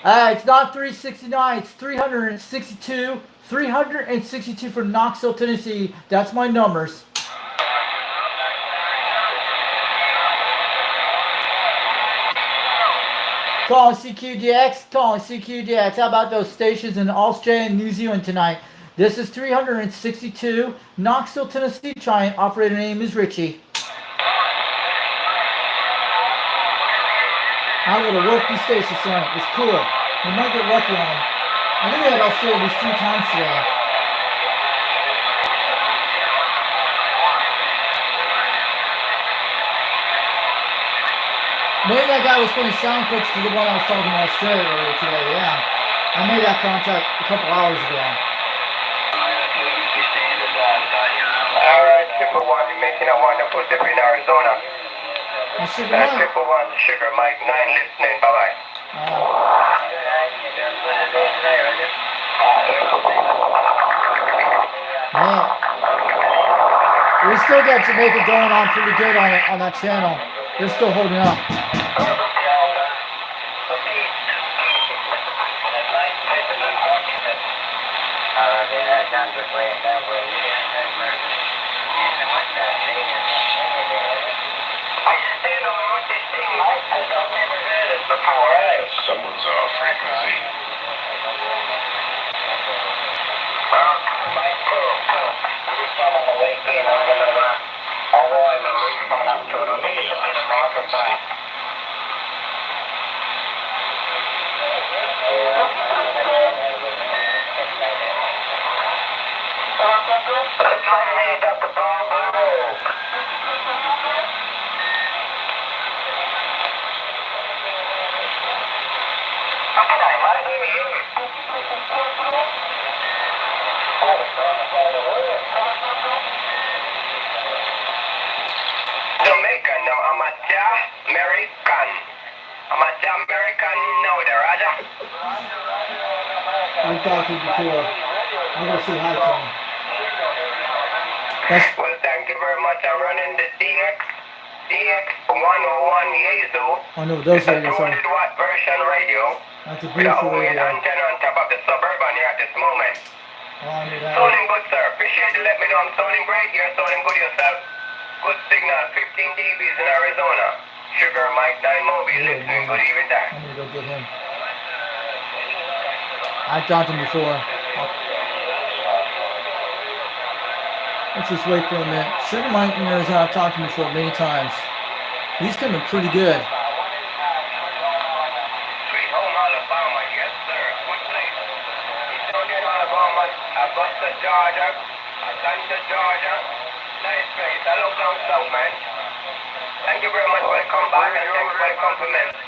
It's not 369, it's 362. 362 from Knoxville, Tennessee. That's my numbers. Calling CQDX, calling CQDX. How about those stations in Australia and New Zealand tonight? This is 362. Knoxville, Tennessee. Trying. Operator name is Richie. I'm going to work these stations tonight. It's cool. We might get lucky on them. I think we had Australia at least 3 times today. Maybe that guy was putting sound clips to the one I was talking about Australia earlier today, yeah. I made that contact a couple hours ago. Alright, Triple One, you're making a wonderful trip in Arizona. That's Sugar Mike. Triple One, Sugar Mike 9 listening, bye-bye. Man. We still got Jamaica going on pretty good on that channel. They're still holding up. Someone's off frequency. Jamaican now, I'm a American. I'm a American now, the Raja. I've talked to you before. I'm going to say hi to him. Well, thank you very much. I'm running the DX 101 Yezo. I know those It's a radios are. 200 watt version radio. That's a With a beautiful OEM radio. antenna on top of the Suburban here at this moment. Oh, I knew that. Sounding good, sir. Appreciate you letting me know I'm sounding great. You're sounding good yourself. Good signal, 15 dBs in Arizona. Sugar Mike 9 Mobile listening. Good evening, there. I'm going to go get him. I've talked to him before. Let's just wait for a minute. Sugar Mike in Arizona, I've talked to him before many times. He's coming pretty good. Sweet home Alabama, yes sir. Good place. He's down there in Alabama, Augusta, Georgia, Atlanta, Georgia. Nice place. I love down south, man. Thank you very much for the comeback and thanks for the compliment.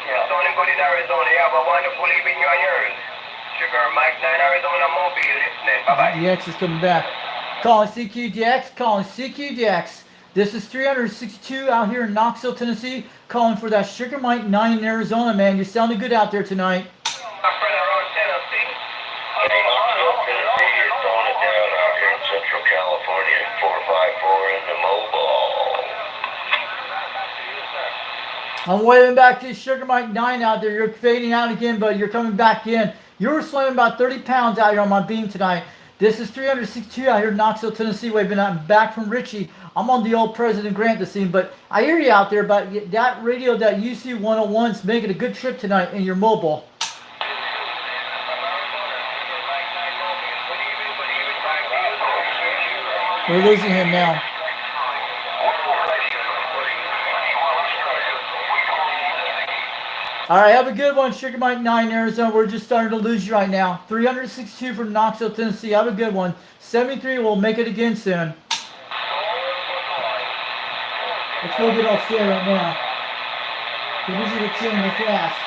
You're sounding good in Arizona. You have a wonderful evening, you and yours. Sugar Mike 9 Arizona Mobile listening. Bye-bye. DX is coming back. Calling CQDX, calling CQDX. This is 362 out here in Knoxville, Tennessee. Calling for that Sugar Mike 9 in Arizona, man. You're sounding good out there tonight. My friend around Tennessee. Tennessee, you're throwing it down out here in Central California. 454 in the mobile. I'm waving back to Sugar Mike 9 out there. You're fading out again, but you're coming back in. You were slamming about 30 pounds out here on my beam tonight. This is 362 out here in Knoxville, Tennessee. Waving out back from Richie. I'm on the old President Grant the scene, but I hear you out there. But that radio, that UC 101's making a good trip tonight in your mobile. We're losing him now. All right, have a good one, Sugar Mike 9, Arizona. We're just starting to lose you right now. 362 from Knoxville, Tennessee. Have a good one. 73, we'll make it again soon. Let's go get Australia right now. Conditions are chilling the fast.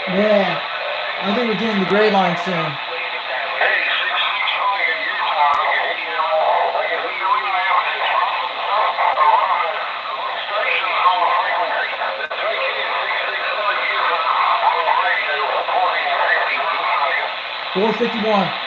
Yeah, I think we're getting the gray line soon. $451.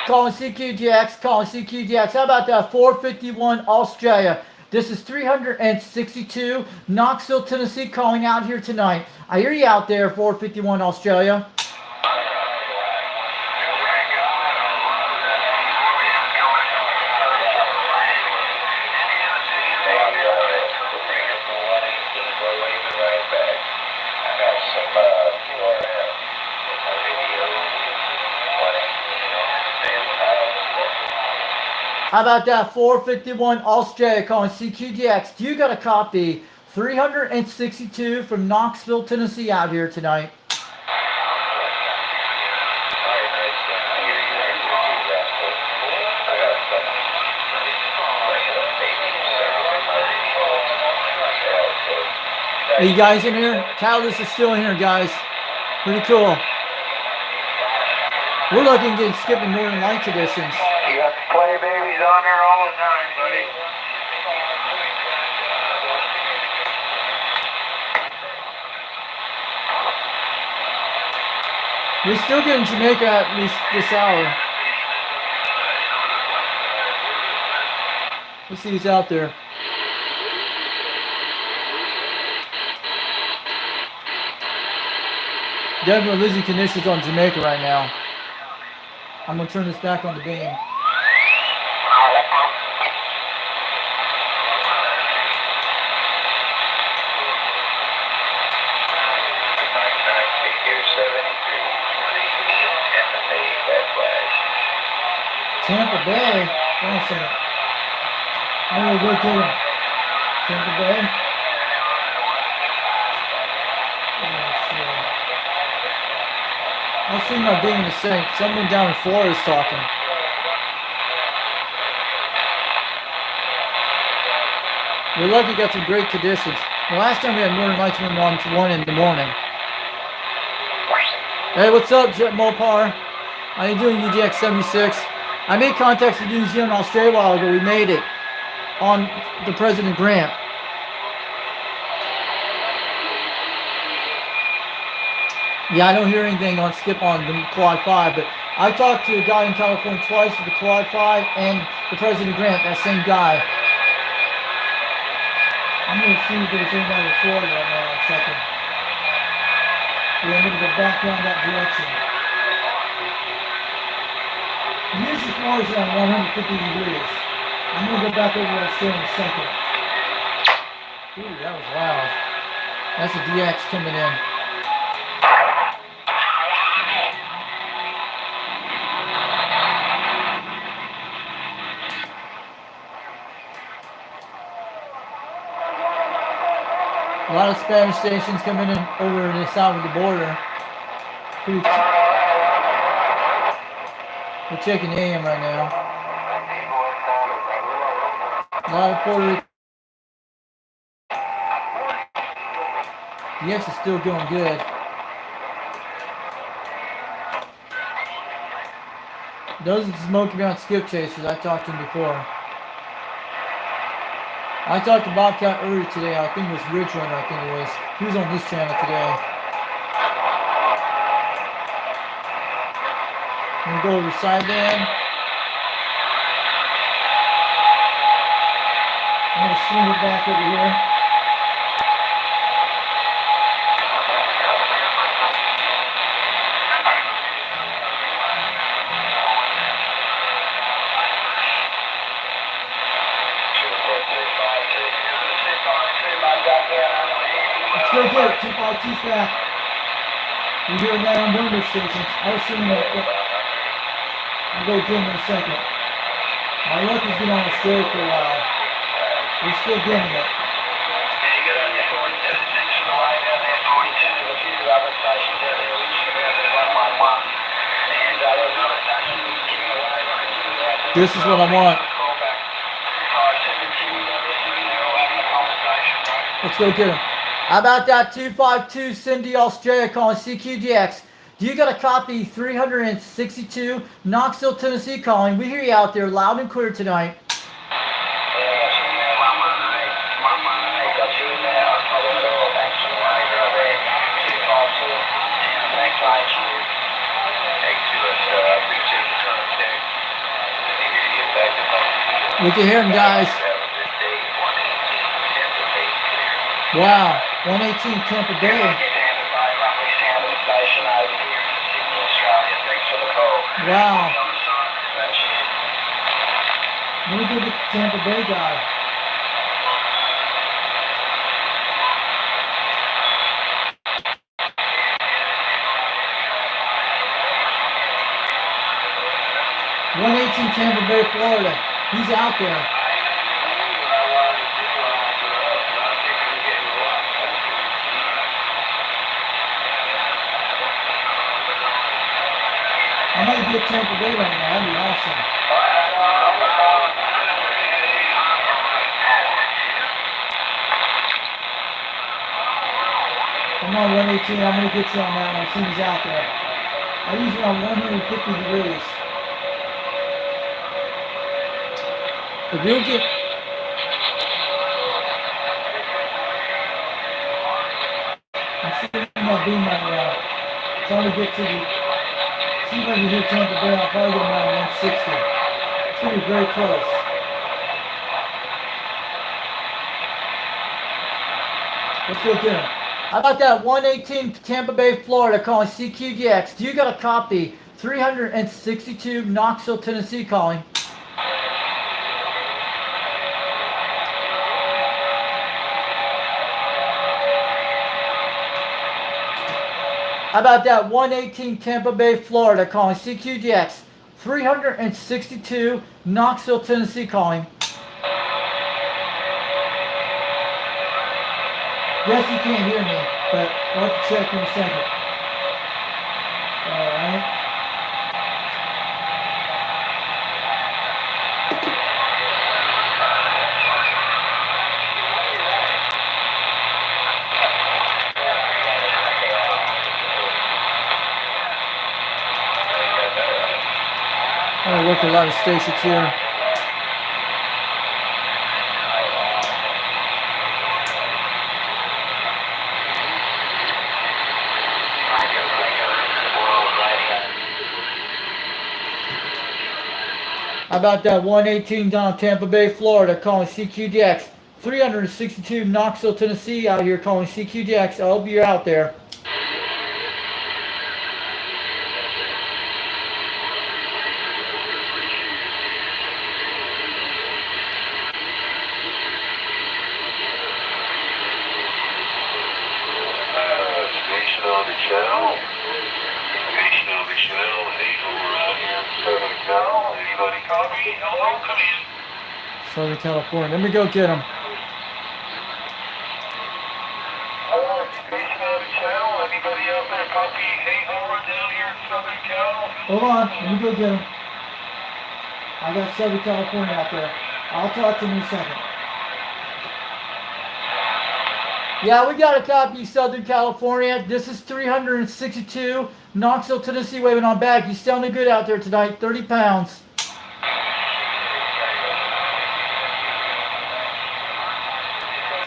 Calling CQGX, calling CQGX. How about that? 451 Australia. This is 362 Knoxville, Tennessee, calling out here tonight. I hear you out there, 451 Australia. How about that? 451 Australia calling CQGX. You got a copy. 362 from Knoxville, Tennessee out here tonight. Are you guys in here? Catalyst is still in here, guys. Pretty cool. We're looking at skipping Northern Lights editions. You got the play babies on there all the time, buddy. We're still getting Jamaica at least this hour. Let's see who's out there. Definitely losing conditions on Jamaica right now. I'm going to turn this back on the beam. Tampa Bay. Hold on a second. I'm going to go to Tampa Bay. I'll see my being in the sink. Someone down in Florida is talking. We're lucky we got some great conditions. The last time we had Northern Lights went on to 1 in the morning. Hey, what's up, Jet Mopar? How you doing, UDX 76? I made contact with New Zealand, Australia a while ago. We made it on the President Grant. Yeah, I don't hear anything on skip on the Quad 5, but I talked to a guy in California twice with the Quad 5 and the President Grant, that same guy. I'm going to see if there's anybody in Florida right now in a second. Yeah, I'm going to go back down that direction. Usually Florida's around 150 degrees. I'm going to go back over that show in a second. Ooh, that was loud. That's a DX coming in. A lot of Spanish stations coming in over the south of the border. We're checking AM right now. A lot of Puerto Rico. The X is still going good. Those are the Smoky Mountain Skip Chasers. I talked to him before. I talked to Bobcat earlier today. I think it was Richland, I think it was. He was on this channel today. I'm going to go over sideband. I'm going to swing it back over here. Let's go get it. 252's back. You hear that on number stations. I was seeing that. I'll go get him in a second. My luck has been on Australia for a while. We're still getting it. This is what I want. Let's go get him. How about that 252 Cindy Australia calling CQDX? Do you got a copy 362 Knoxville, Tennessee calling? We hear you out there loud and clear tonight. We can hear him, guys. Wow, 118 Tampa Bay. Wow. Let me go get the Tampa Bay guy. Tampa Bay, Florida. He's out there. I'm gonna get Tampa Bay right now. That'd be awesome. Come on, 118. I'm gonna get you on that one as soon as he's out there. I usually on 150 degrees. If you'll get I'm sitting in my beam right now. Trying to get to the see if I can hit Tampa Bay. I'll probably get around 160. It's gonna be very close. Let's go get him. How about that 118 Tampa Bay, Florida calling CQDX? Do you got a copy? 362 Knoxville, Tennessee calling. How about that 118 Tampa Bay, Florida calling CQDX? 362 Knoxville, Tennessee calling. Guess you can't hear me, but I'll have to check in a second. Alright. I'm gonna work a lot of stations here. How about that 118 down Tampa Bay, Florida calling CQDX? 362 Knoxville, Tennessee out here calling CQDX. I hope you're out there. Station on the channel. Station on the channel. Hazel around here in Southern Cal. Anybody copy? Hello, come in. Southern California. Let me go get him. Hello, station on the channel. Anybody out there copy? Hazel down here in Southern Cal. Hold on. Let me go get him. I got Southern California out there. I'll talk to him in a second. Yeah, we got a copy, Southern California. This is 362 Knoxville, Tennessee, waving on back. You sounding good out there tonight. 30 pounds.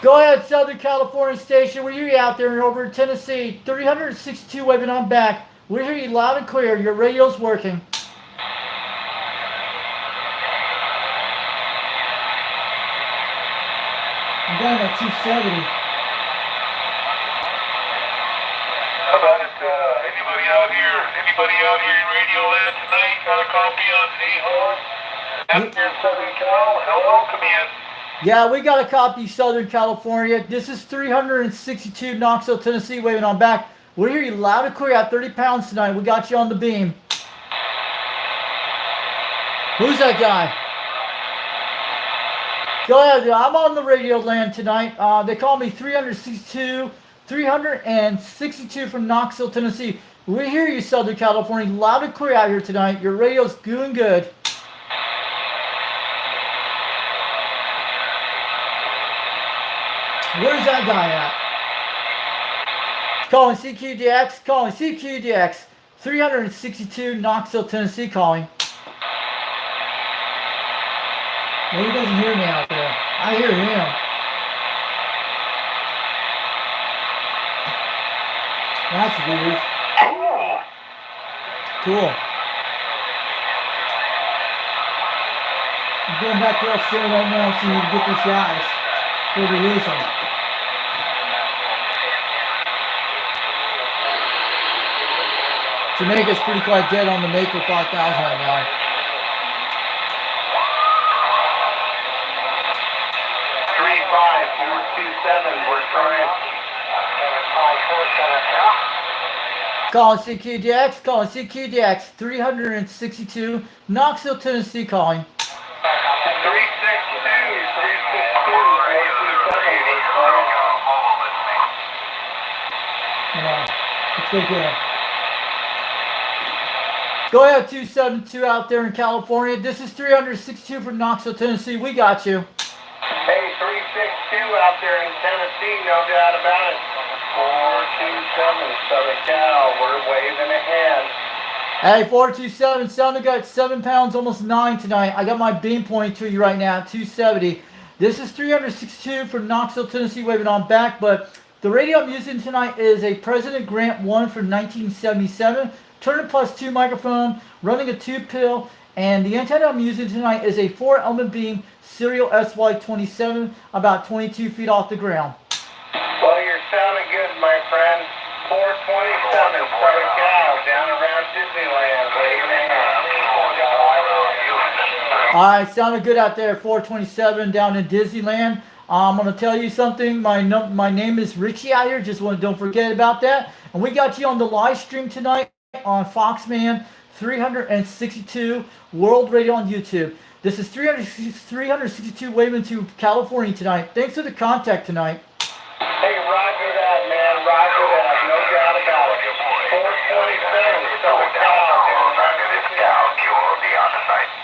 Go ahead, Southern California station. We hear you out there over in Tennessee. 362 waving on back. We hear you loud and clear. Your radio's working. I'm down at 270. How about it? Anybody out here in Radio Land tonight got a copy on Hazel? Out here in Southern Cal. Hello, come in. Yeah, we got a copy, Southern California. This is 362 Knoxville, Tennessee, waving on back. We hear you loud and clear at 30 pounds tonight. We got you on the beam. Who's that guy? Go ahead. I'm on the radio land tonight. They call me 362 from Knoxville, Tennessee. We hear you, Southern California, loud and clear out here tonight. Your radio's doing good. Where's that guy at? Calling CQDX, calling CQDX. 362 Knoxville, Tennessee calling. Well, he doesn't hear me out there. I hear him. That's weird. Cool. I'm going back to Australia right now so you can get these guys. Where we lose them. Jamaica's pretty quite dead on the Maker 5000 right now. Calling CQDX, calling CQDX, 362, Knoxville, Tennessee calling. 362, let's go again. Go ahead, 272 out there in California. This is 362 from Knoxville, Tennessee. We got you. Hey, 362 out there in Tennessee, no doubt about it. 427 Southern Cal, we're waving ahead. Hey, 427, sounded got 7 pounds, almost 9 tonight. I got my beam pointing to you right now at 270. This is 362 from Knoxville, Tennessee, waving on back. But the radio I'm using tonight is a President Grant 1 from 1977. Turner plus 2 microphone, running a 2-pill. And the antenna I'm using tonight is a 4-element beam, serial SY27, about 22 feet off the ground. Well, you're sounding good, my friend. 427 Southern Cal, down around Disneyland, waving ahead. All right, sounded good out there, 427 down in Disneyland. I'm going to tell you something. My name is Richie out here. Don't forget about that. And we got you on the live stream tonight on Foxman 362 World Radio on YouTube. This is 362 waving to California tonight. Thanks for the contact tonight. Hey, roger that, man. Roger that. No doubt about it. 427 Southern Cal, down around Disneyland.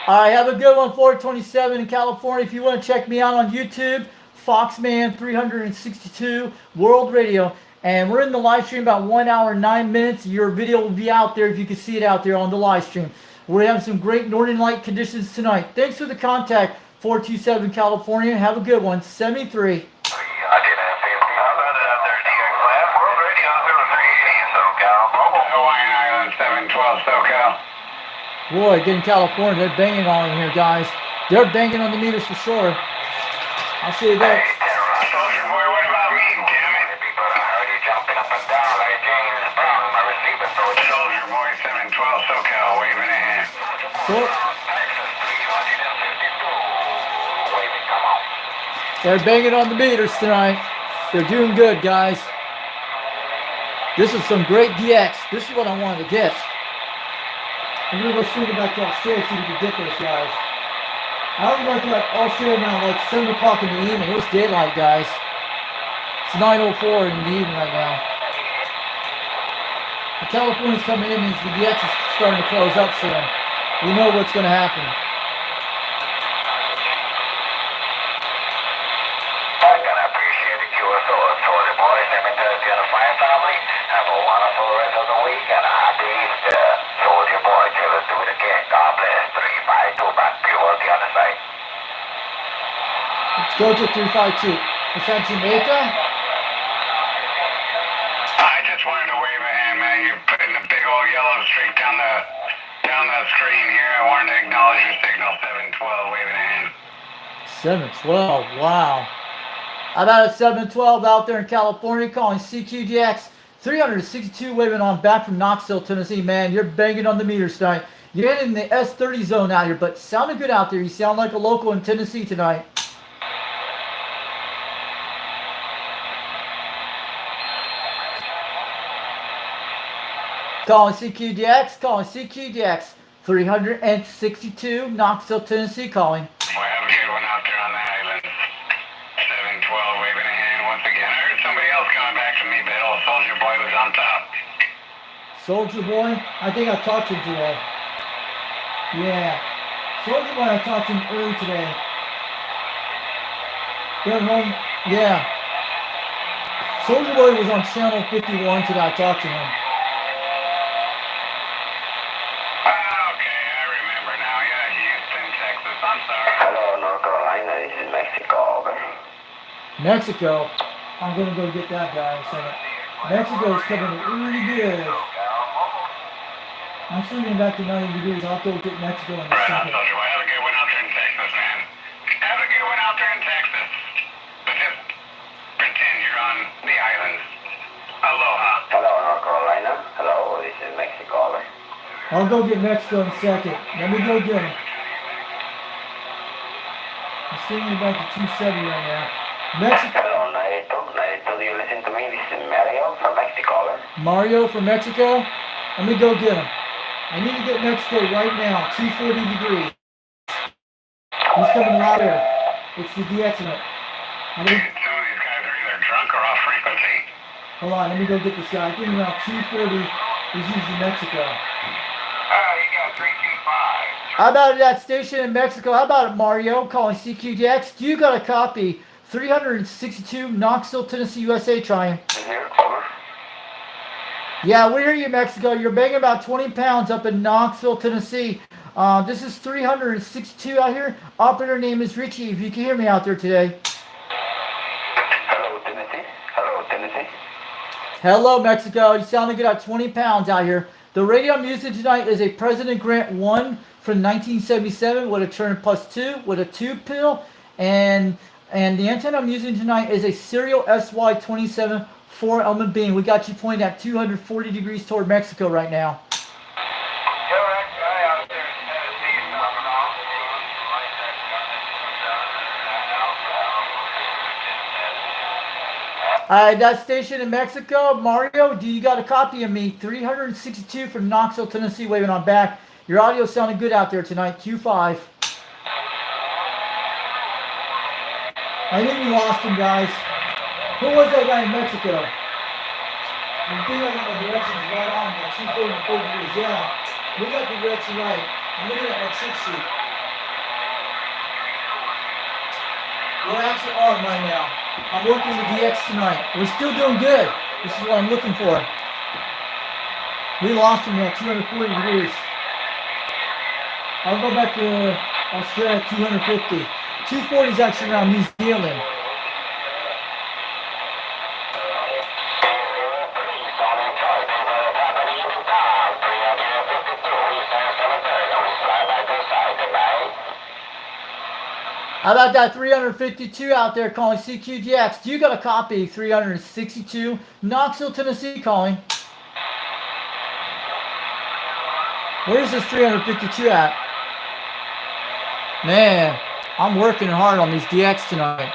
All right, have a good one, 427 in California. If you want to check me out on YouTube, Foxman 362 World Radio. And we're in the live stream about 1 hour, 9 minutes. Your video will be out there if you can see it out there on the live stream. We're having some great northern light conditions tonight. Thanks for the contact, 427 California. Have a good one, 73. Boy, getting California, they're banging on in here, guys. They're banging on the meters for sure. I'll show you that. Soldier boy, what about me, damn it? I heard you jumping up and down like James Brown. I received a Soldier boy, 712 SoCal, waving ahead. Cool. Texas 352, waving, come on. They're banging on the meters tonight. They're doing good, guys. This is some great DX. This is what I wanted to get. I'm going to go shoot it back to Australia so we can get this, guys. I was like that Australia now, like 7 o'clock in the evening. It was daylight, guys. It's 9:04 in the evening right now. The California's coming in means the DX is starting to close up soon. You know what's going to happen. I'm going to appreciate it, QSO, Soldier boy, 730 on the fire family. Have a wonderful rest of the week and a happy Easter. Soldier boy, till us do it again. God bless. 352 back pure the other side. Let's go to 352. Is that Jamaica? I just wanted to wave a hand, man. You're putting a big old yellow streak down the screen here. I wanted to acknowledge your signal. 712, waving a hand. 712. Wow. How about a 712 out there in California calling CQDX 362 waving on back from Knoxville, Tennessee. Man, you're banging on the meters tonight. You're in the S30 zone out here, but sounding good out there. You sound like a local in Tennessee tonight. Calling CQDX, calling CQDX 362 Knoxville, Tennessee calling. Well, have a good one out there on the island. 712 waving a hand once again. I heard somebody else coming back to me, but old Soldier boy was on top. Soldier Boy? I think I talked to him today. Yeah. Soldier Boy, I talked to him early today. Yeah. Soldier Boy was on channel 51 today. I talked to him. Okay, I remember now. Yeah, Houston, Texas. I'm sorry. Hello, North Carolina. This is Mexico. Over. Mexico. I'm gonna go get that guy in a second. Mexico's coming really good. I'm swinging back to 90 degrees. I'll go get Mexico in a Right on, second. Soldier Boy. Have a good one out there in Texas, man. Have a good one out there in Texas. But just pretend you're on the island. Aloha. Hello, North Carolina. Hello, this is Mexico. Over. I'll go get Mexico in a second. Let me go get him. I'm swinging back to 270 right now. Mexico. Hello, 92. 92, do you listen to me? This is Mario from Mexico. Over. Mario from Mexico. Let me go get him. I need to get Mexico right now. 240 degrees. He's coming out there. It's the DX in it. Some of these guys are either drunk or off frequency. Hold on, let me go get this guy. I think around 240 is usually Mexico. You got 325. How about that station in Mexico? How about it, Mario? Calling CQDX. You got a copy. 362 Knoxville, Tennessee, USA trying. Here, over. Yeah, we hear you, Mexico. You're banging about 20 pounds up in Knoxville, Tennessee. This is 362 out here. Operator name is Richie. If you can hear me out there today. Hello, Tennessee. Hello, Tennessee. Hello, Mexico. You sounding good at 20 pounds out here. The radio I'm using tonight is a President Grant 1 from 1977 with a turn +2 with a tube pill. And the antenna I'm using tonight is a Serial SY27 4-element beam. We got you pointed at 240 degrees toward Mexico right now. That station in Mexico, Mario, do you got a copy of me? 362 from Knoxville, Tennessee, waving on back. Your audio sounding good out there tonight, Q5. I think we lost him, guys. Who was that guy in Mexico? I think I got the directions right on the 240 degrees. Yeah, we got the direction right. I'm looking at my cheat sheet. We're actually on right now. I'm working with DX tonight. We're still doing good. This is what I'm looking for. We lost him at 240 degrees. I'll go back to Australia at 250. 240 is actually around New Zealand. How about that 352 out there calling CQGX? Do you got a copy? 362 Knoxville, Tennessee calling. Where's this 352 at? Man, I'm working hard on these DX tonight.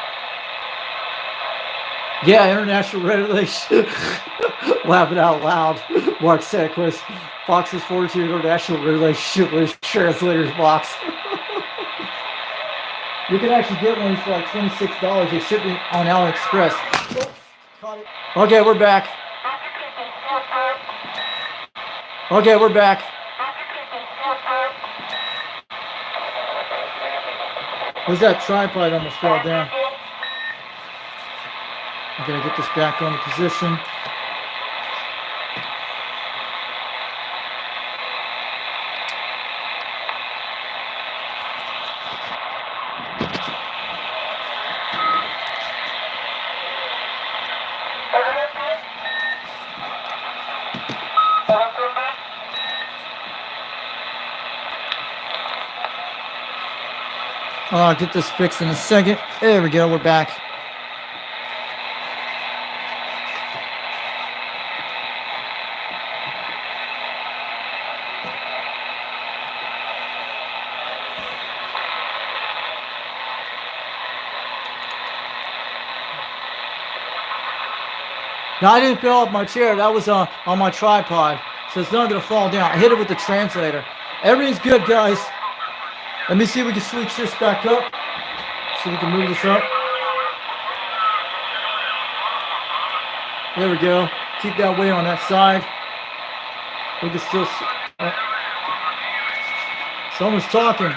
Yeah, international relations. Laughing out loud. Mark Sequist, Fox's Fortitude International Relationship with Translators Box. You can actually get one for like $26. They ship me on AliExpress. Okay, we're back. Okay, we're back. Where's that tripod almost fell down? I'm gonna get this back on the position. I'll get this fixed in a second. There we go, we're back. No, I didn't fill up my chair. That was on my tripod. So it's not going to fall down. I hit it with the translator. Everything's good, guys. Let me see if we can switch this back up. See if we can move this up. There we go. Keep that weight on that side. We can still see. Someone's talking.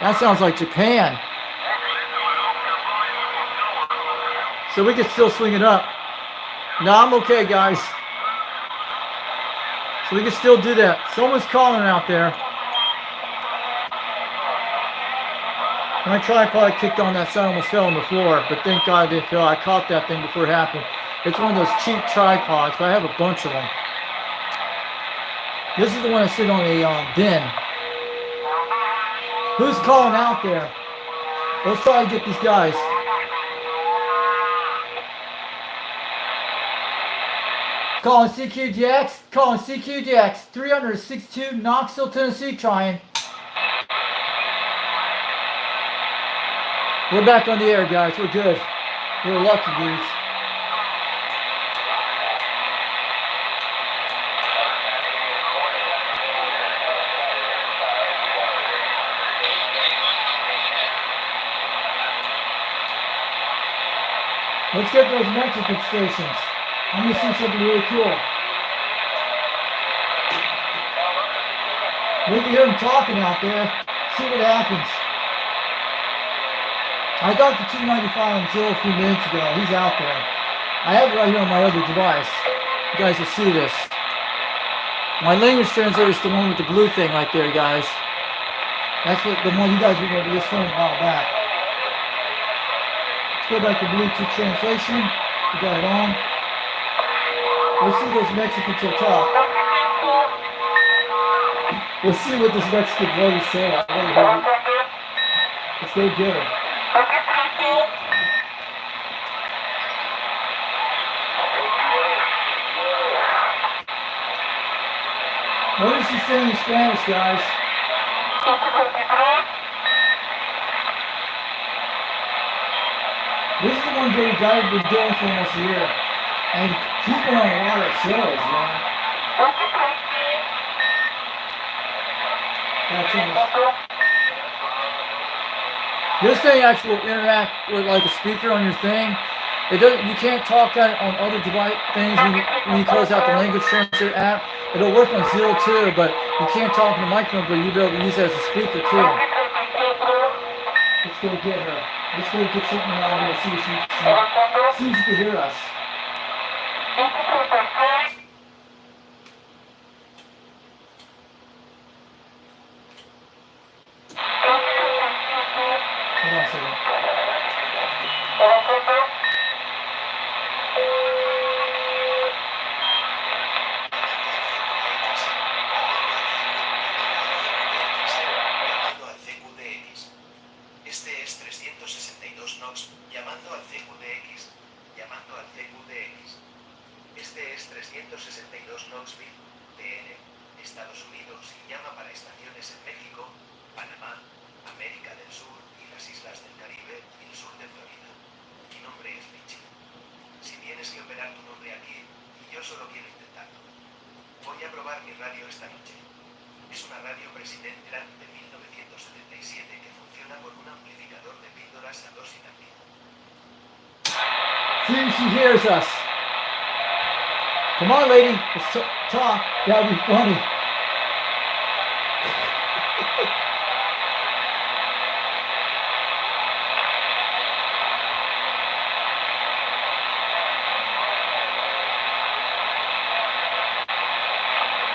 That sounds like Japan. So we can still swing it up. No, I'm okay, guys. So we can still do that. Someone's calling out there. My tripod kicked on that side, almost fell on the floor, but thank God it didn't fell. I caught that thing before it happened. It's one of those cheap tripods, but I have a bunch of them. This is the one I sit on a bin. Who's calling out there? Let's try to get these guys. Calling CQDX, calling CQDX, 362 Knoxville, Tennessee, trying. We're back on the air, guys. We're good. We're lucky, dudes. Let's get those Mexican stations. I'm gonna see something really cool. We can hear them talking out there. See what happens. I got the 295 on Jill a few minutes ago. He's out there. I have it right here on my other device. You guys will see this. My language translator is the one with the blue thing right there, guys. That's what the one you guys were going to just phone a while back. Let's go back to Bluetooth translation. We got it on. We'll see those Mexicans will talk. We'll see what this Mexican lady said. Let's go get her. What is she saying in Spanish, guys? This is the one Dave Guy has been doing for almost a year. And he's been on a lot of shows, man. This thing actually will interact with like a speaker on your thing. It doesn't. You can't talk on other device things when you close out the language translator app. It'll work on Zillow too, but you can't talk in the microphone. But you'll be able to use it as a speaker too. Let's go get her. Let's go get something out of here. See if she can hear us. Hold on a second. Llamando al CQDX. Este es 362 Knox. Llamando al CQDX. Llamando al CQDX. Este es 362 Knoxville, TN, Estados Unidos y llama para estaciones en México, Panamá, América del Sur y las islas del Caribe y el sur de Florida. Mi nombre es Richie. Si tienes que operar tu nombre aquí, y yo solo quiero intentarlo. Voy a probar mi radio esta noche. Es una radio President Grant de 1977 que funciona con un amplificador de píldoras a 2 y también. See if she hears us. Come on, lady. Let's talk. That'd be funny.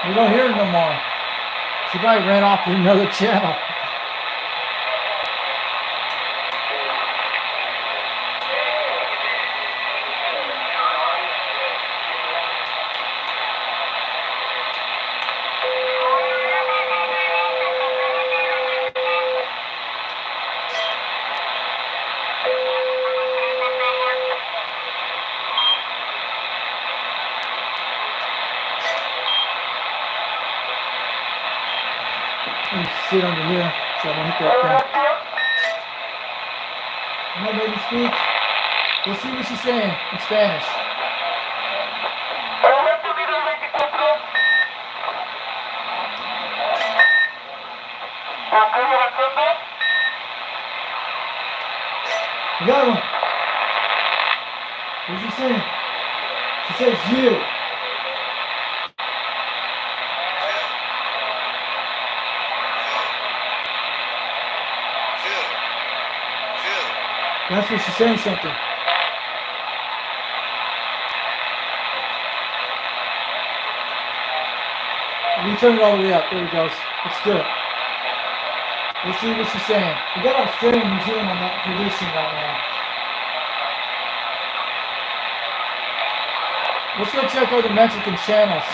We don't hear her no more. She probably ran off to another channel. Let me sit under here so I don't hit that thing. Come on, baby, speak. Let's see what she's saying in Spanish. You got one. What's she saying? She says you. That's what she's saying something. We turn it all the way up. There we go. Let's do it. Let's see what she's saying. We got Australia and New Zealand on that tradition right now. Let's go check out the Mexican channels.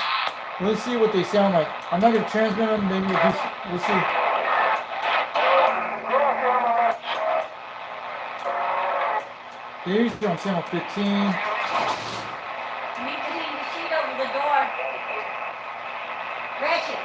Let's see what they sound like. I'm not going to transmit them. Maybe we'll see. They're usually on channel 15. You need to hang the sheet over the door. Ratchet.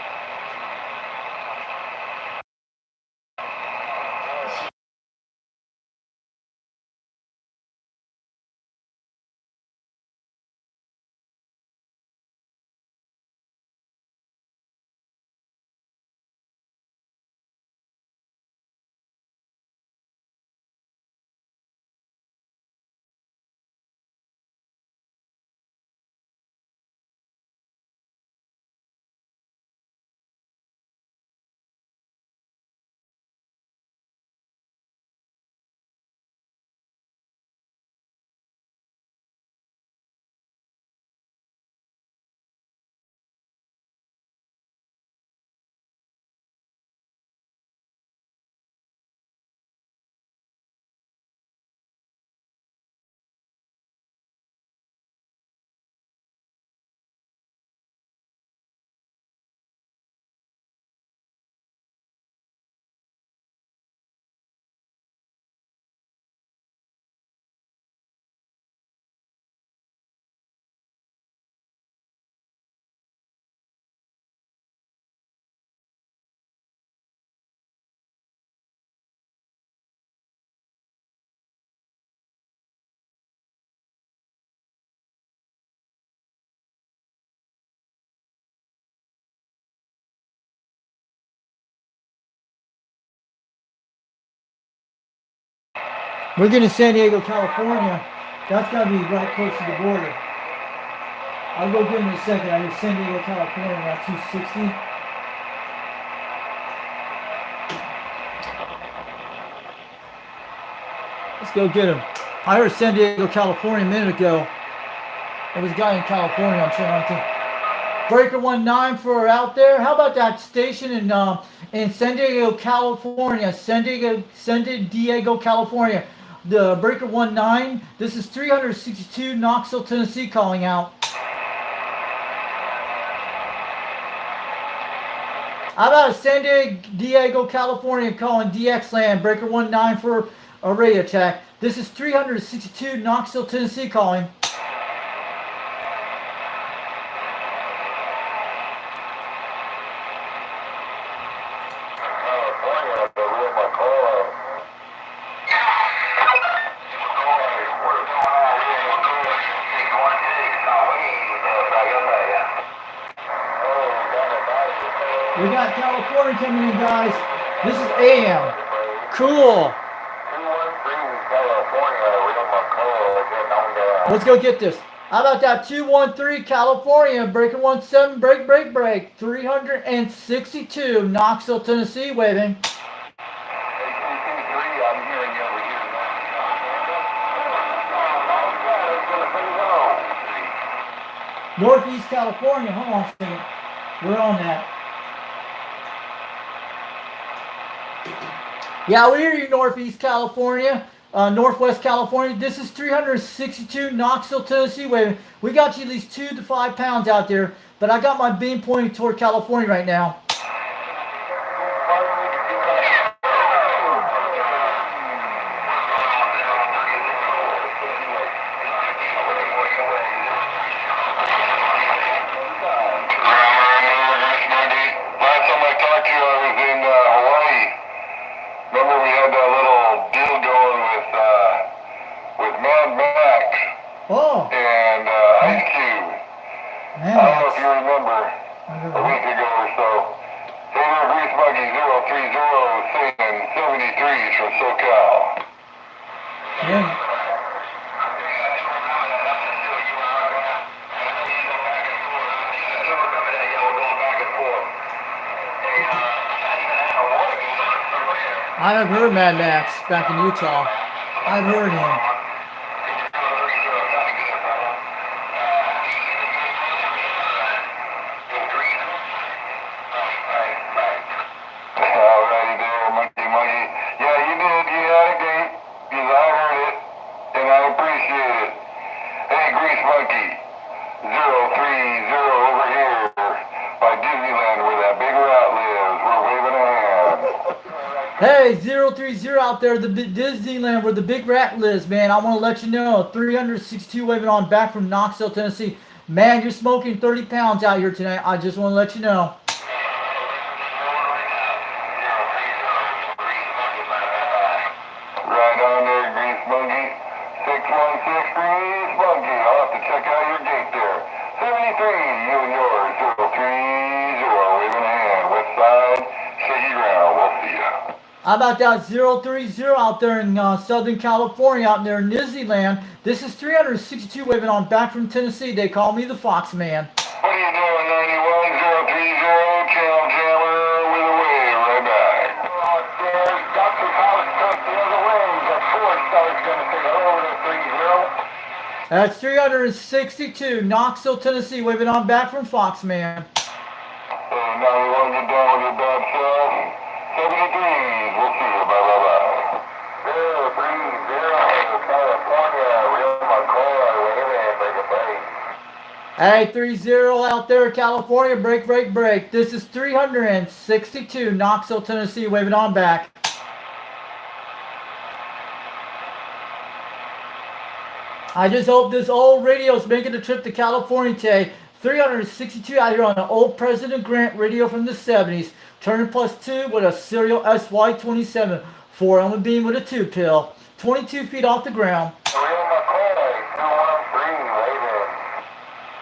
We're getting San Diego, California. That's got to be right close to the border. I'll go get them in a second. I hear San Diego, California, about 260. Let's go get him. I heard San Diego, California a minute ago. There was a guy in California on channel 19. Breaker 19 for out there. How about that station in San Diego, California? San Diego, California. The Breaker 19. This is 362 Knoxville, Tennessee calling out. How about San Diego, California calling DX land? Breaker 19 for a radio attack. This is 362 Knoxville, Tennessee calling. We got California coming in, guys. This is AM. Cool. Let's go get this. How about that 213 California, breaker 17, break. 362 Knoxville, Tennessee, waving. Northeast California, hold on a second. We're on that. Yeah, we hear you, Northeast California, Northwest California. This is 362 Knoxville, Tennessee waving. We got you at least 2 to 5 pounds out there, but I got my beam pointing toward California right now. Oh. And Ice Cube. Man, I don't know if you remember a week ago or so. Hey there, Grease Monkey 030 saying 73s from SoCal. yeah. I have heard Mad Max back in Utah. I've heard him. appreciate it. Hey, Grease Monkey, 030 over here by Disneyland where that big rat lives. We're waving a hand. Hey, 030 out there, the Disneyland where the big rat lives, man. I want to let you know, 362 waving on back from Knoxville, Tennessee. Man, you're smoking 30 pounds out here tonight. I just want to let you know. Right on there, Grease Monkey. 616 Grease Monkey. I'll have to check out your gate there. 73, you and yours, 030, waving a hand. West side, shaky ground. We'll see ya. How about that 030 out there in Southern California, out there in Disneyland? This is 362 waving on back from Tennessee. They call me the Fox Man. What are you doing, 91030, channel jammer with a wave right back. There's Dr. College took the other way. The fourth star's going to take it over to 30. That's 362, Knoxville, Tennessee, waving on back from Fox Man. Hey, 91, get down with your bad self. 73s, we'll see you, bye. 030, California, real McCoy, waving, break a break. Hey, 30 out there, California, break. This is 362, Knoxville, Tennessee, waving on back. I just hope this old radio's making the trip to California today. 362 out here on an old President Grant radio from the 70s. Turning +2 with a serial SY27. 4 on the beam with a 2-pill. 22 feet off the ground. Real McCoy, 213,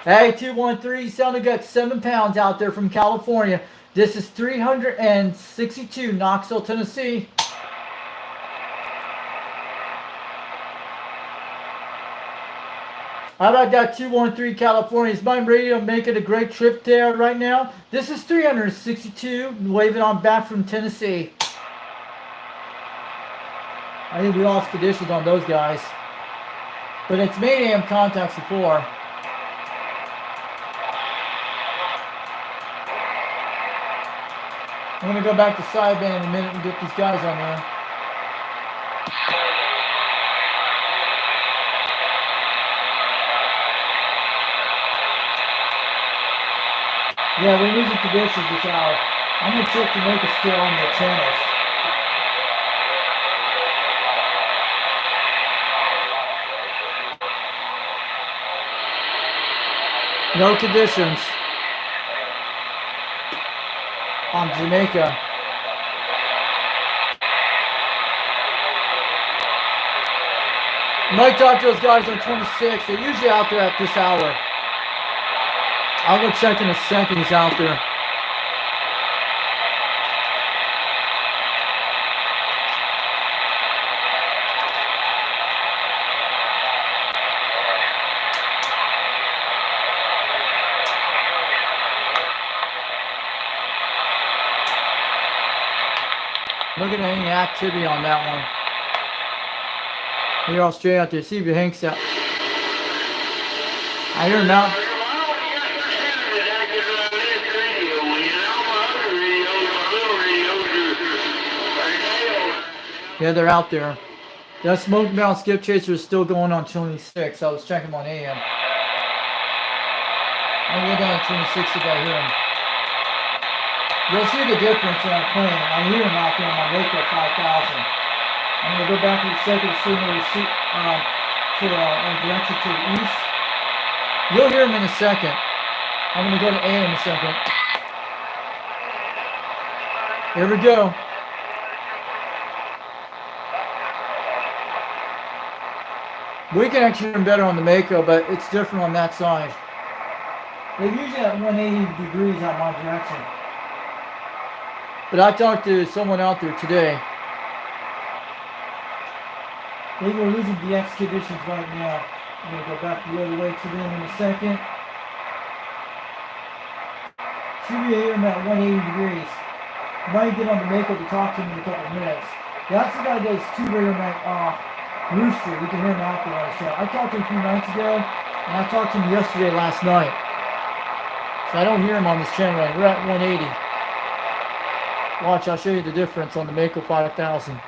waving. Hey, 213, sounded got 7 pounds out there from California. This is 362, Knoxville, Tennessee. How about that 213 California? Is my radio making a great trip there right now? This is 362, waving on back from Tennessee. I think we lost conditions on those guys. But it's main AM contacts before. I'm going to go back to sideband in a minute and get these guys on there. Yeah, we're losing conditions this hour. I'm going to check to make a still on the channels. No conditions on Jamaica. Might talk to those guys on 26. They're usually out there at this hour. I'll go check in a second. He's out there. Looking at any activity on that one. Here, I'll straight out there. See if Hank's out. I hear him out. Yeah, they're out there. That smoke bound skip chaser is still going on 26. I was checking on AM. I'll go down to 26 if I hear him. You'll see the difference when I'm playing. I hear him out there on my Waco 5000. I'm going to go back to the second signal to direction to the east. You'll hear him in a second. I'm going to go to AM in a second. Here we go. We can actually hear him better on the Mako, but it's different on that side. They're usually at 180 degrees out my direction. But I talked to someone out there today. They were losing DX conditions right now. I'm going to go back the other way to them in a second. Should be here about 180 degrees. Might get on the Mako to talk to him in a couple of minutes. That's the guy that does 2 radio night off. Rooster, we can hear him out there on the show. I talked to him a few nights ago, and I talked to him yesterday, last night. So I don't hear him on this channel right. We're at 180. Watch, I'll show you the difference on the Mako 5000.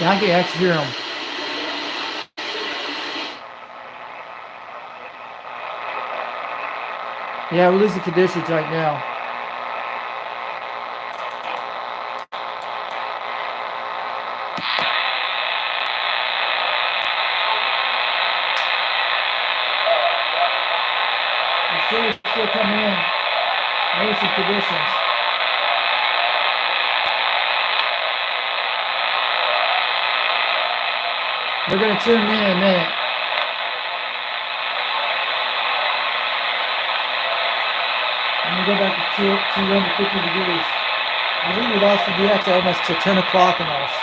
Yeah, I can actually hear him. Yeah, we're losing conditions right now. We're still coming in. Losing conditions. We're going to tune in a minute. I'm going to go back to 250 degrees. I think we lost the DX almost to 10 o'clock almost.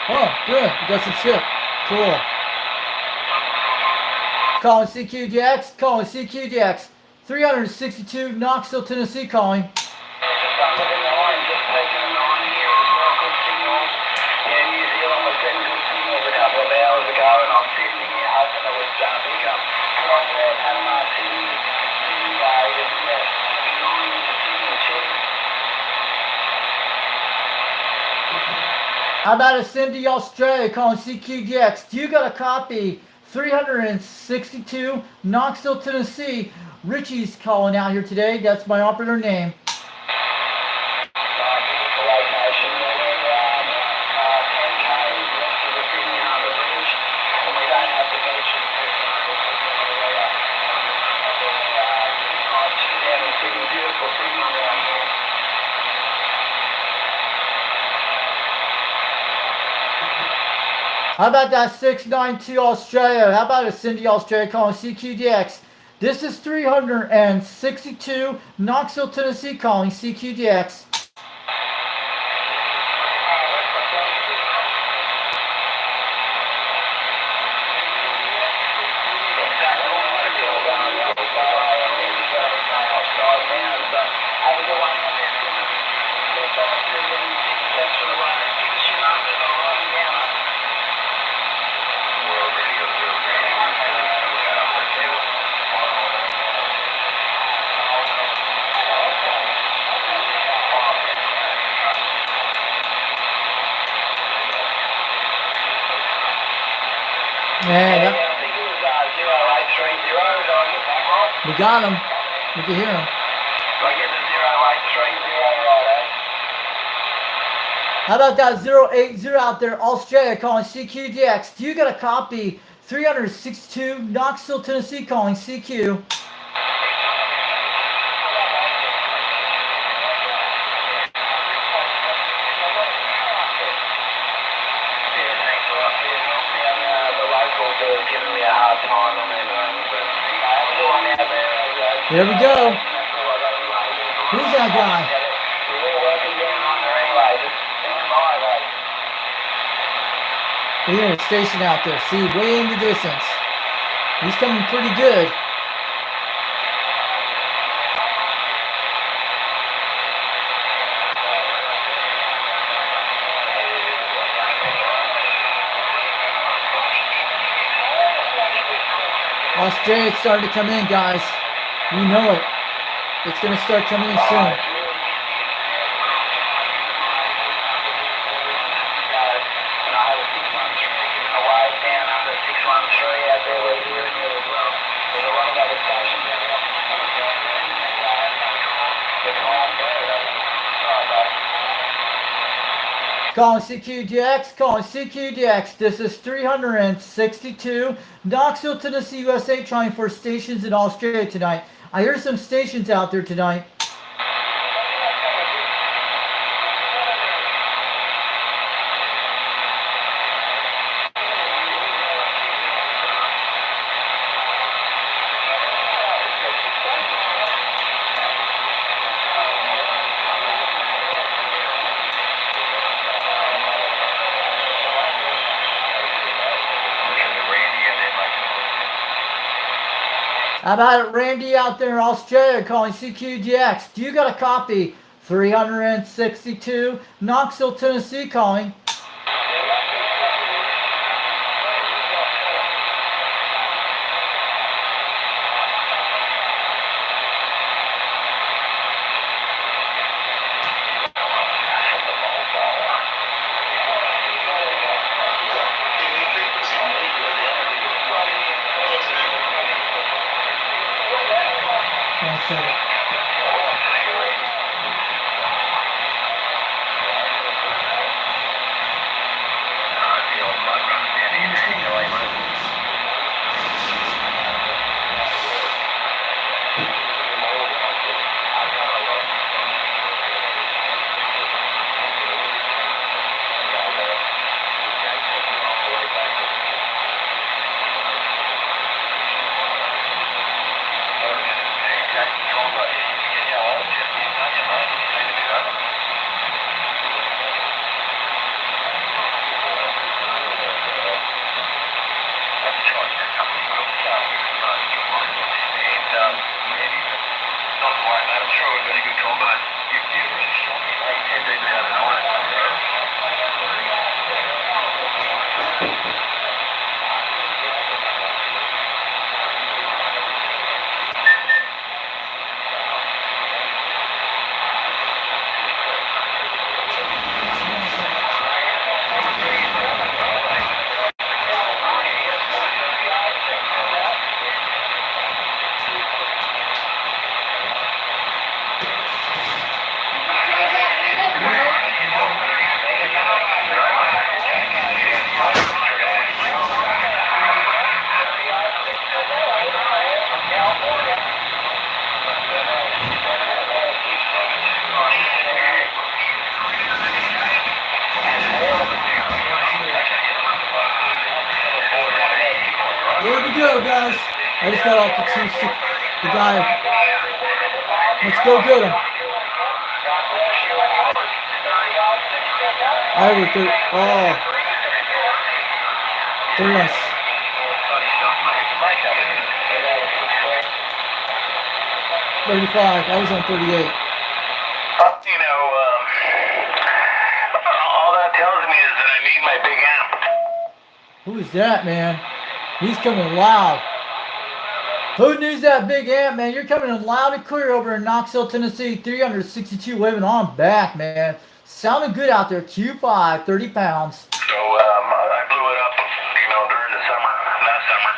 Oh, good. We got some shit. Cool. Calling CQDX. Calling CQDX. 362 Knoxville, Tennessee calling. How about a Cindy, Australia, calling CQDX? Do you got a copy? 362 Knoxville, Tennessee. Richie's calling out here today. That's my operator name. How about that 692 Australia? How about a Cindy, Australia, calling CQDX? This is 362 Knoxville, Tennessee, calling CQDX. Yeah, we got him. We can hear him. How about that 080 out there, Australia, calling CQDX? Do you got a copy? 362 Knoxville, Tennessee, calling CQ. There we go. Who's that guy? We hear a station out there. See, way in the distance. He's coming pretty good. Australia's starting to come in, guys. You know it. It's going to start coming in soon. Calling CQDX, calling CQDX. This is 362 Knoxville, Tennessee, USA, trying for stations in Australia tonight. I hear some stations out there tonight. How about it, Randy out there in Australia calling CQDX? Do you got a copy? 362 Knoxville, Tennessee, calling. So, there we go, guys. I just got off the guy. Let's go get him. I would think, oh. Very nice. $35. I was on 38. All that tells me is that I need my big amp. Who is that, man? He's coming loud. Who needs that big amp, man? You're coming in loud and clear over in Knoxville, Tennessee. 362 waving on back, man. Sounding good out there. Q5, 30 pounds. So I blew it up, during the summer, last summer,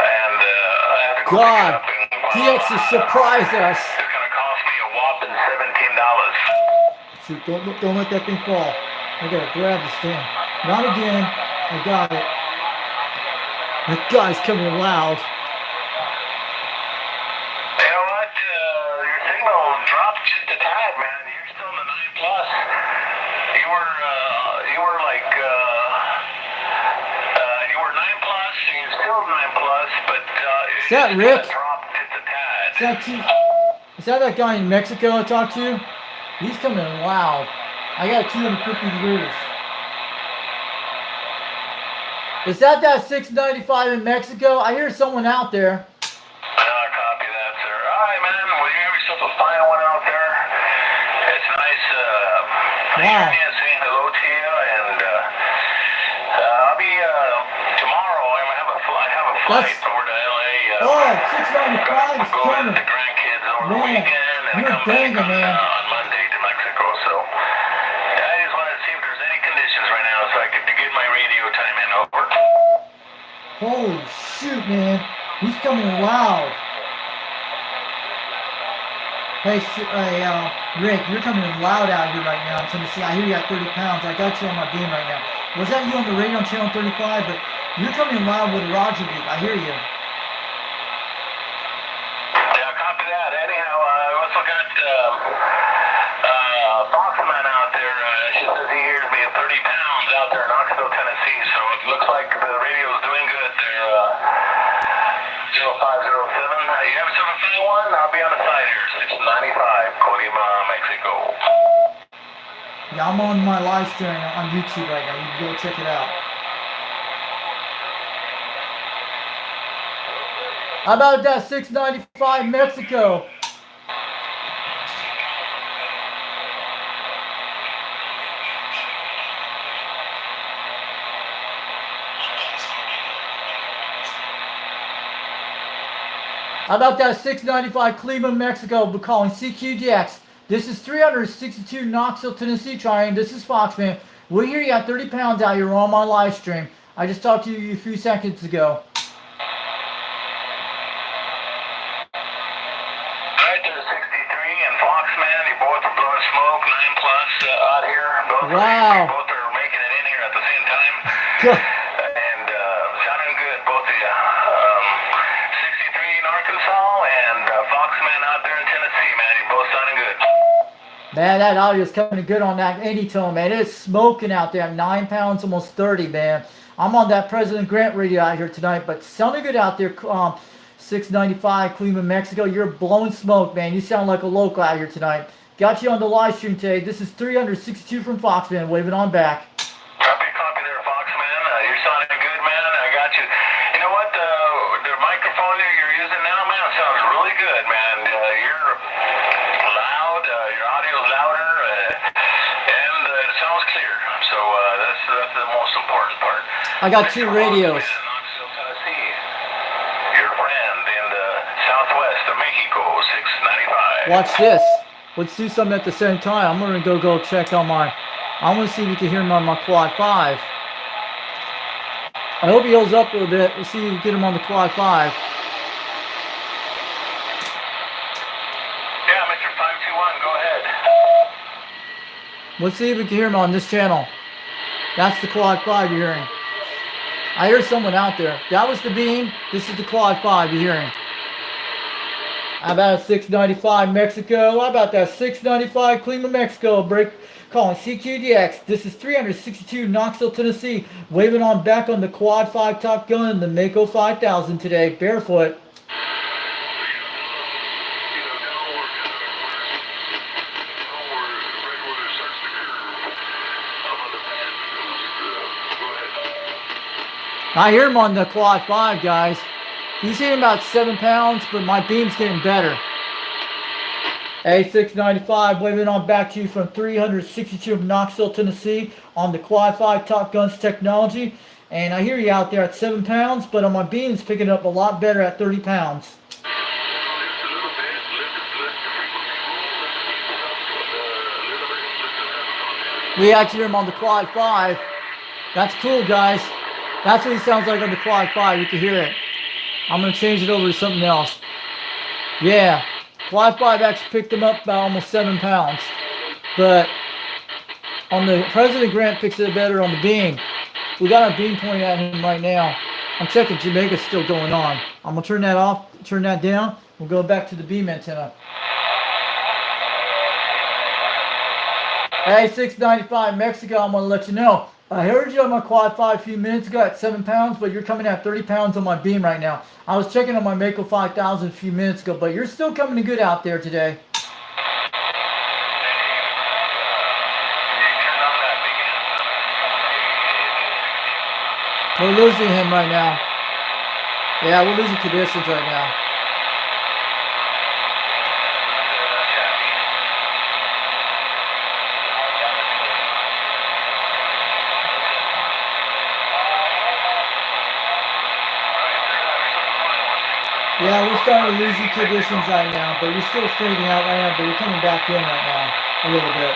and I had to go God, pick it up. DX has surprised us. It's gonna cost me a whopping $17. Shoot, don't let that thing fall. I gotta grab this thing. Not again. I got it. That guy's coming loud. You know what? Your signal dropped just a tad, man. You're still in the 9 plus. You were like, you were 9 plus, and you're still 9 plus, but Is that Rick? Dropped just a tad. Is that guy in Mexico I talked to? He's coming in loud. I got 250 degrees. Is that 695 in Mexico? I hear someone out there. Copy that, sir. All right, man. Well, you have yourself a fine one out there. It's nice Wow. saying hello to you, and I'll be tomorrow. I have a flight That's- over to LA. Oh, 695 is Go coming. with the grandkids over the Man, weekend, and you're come banging, back man. on Monday to Mexico. So I just wanted to see if there's any conditions right now, so I could get my radio time in. Over. Holy shoot, man. He's coming loud. Hey, Rick, you're coming in loud out here right now in Tennessee. I hear you got 30 pounds. I got you on my beam right now. Was that you on the radio on channel 35? But you're coming in loud with a Roger beat. I hear you. Yeah, copy that. Anyhow, I also got Foxman out there. She says he hears me at 30 pounds out there in Knoxville, Tennessee. So it looks like the radio's doing good there. 0507. You have yourself a fine one? I'll be on the side here. 695, Colima, Mexico. Yeah, I'm on my live stream on YouTube right now. You can go check it out. How about that 695 Mexico? How about that 695 Cleveland, Mexico? We're calling CQDX. This is 362 Knoxville, Tennessee trying. This is Foxman. We hear you at 30 pounds out here on my live stream. I just talked to you a few seconds ago. right there, 63 and Fox, man. You both are blowing smoke, 9 plus out here. Wow. Both are making it in here at the same time. Good. And sounding good, both of you. 63 in Arkansas and Foxman out there in Tennessee, man. You both sounding good. Man, that audio's coming good on that 80 tone, man. It's smoking out there. 9 pounds, almost 30, man. I'm on that President Grant radio out here tonight, but sounding good out there. 695 Cleveland, Mexico. You're blowing smoke, man. You sound like a local out here tonight. Got you on the live stream today. This is 362 from Foxman, waving on back. Copy there, Foxman. You're sounding good, man. I got you. You know what? The microphone you're using now, man, sounds really good, man. You're loud. Your audio's louder, and it sounds clear. So that's the most important part. I got 2 radios. Knoxville, Tennessee. Your friend in the southwest of Mexico, 695. Watch this. Let's do something at the same time. I'm gonna go check on my. I want to see if you can hear him on my quad 5. I hope he holds up a little bit. We'll see if we can get him on the quad 5. Yeah, Mr. 521, go ahead. Let's see if we can hear him on this channel. That's the quad 5 you're hearing. I hear someone out there. That was the beam. This is the quad 5 you're hearing. How about a 695 Mexico? How about that 695 Cleveland, Mexico? Break calling CQDX. This is 362 Knoxville, Tennessee. Waving on back on the quad 5 Top Gun, the Mako 5000 today. Barefoot. I hear him on the quad 5, guys. He's hitting about 7 pounds, but my beam's getting better. A695, waving on back to you from 362 of Knoxville, Tennessee on the quad 5 Top Guns technology. And I hear you out there at 7 pounds, but on my beam's picking up a lot better at 30 pounds. We actually hear him on the quad 5. That's cool, guys. That's what he sounds like on the quad 5. You can hear it. I'm going to change it over to something else. Yeah. Quad 5 actually picked him up about almost 7 pounds. But on the President Grant picks it better on the beam. We got our beam pointing at him right now. I'm checking Jamaica's still going on. I'm going to turn that off, turn that down. We'll go back to the beam antenna. Hey, 695 Mexico, I'm going to let you know. I heard you on my quad 5 a few minutes ago at 7 pounds, but you're coming at 30 pounds on my beam right now. I was checking on my Mako 5000 a few minutes ago, but you're still coming in good out there today. We're losing him right now. Yeah, we're losing conditions right now. Yeah, we're starting to lose the conditions right now, but you're still fading out right now, but you're coming back in right now a little bit.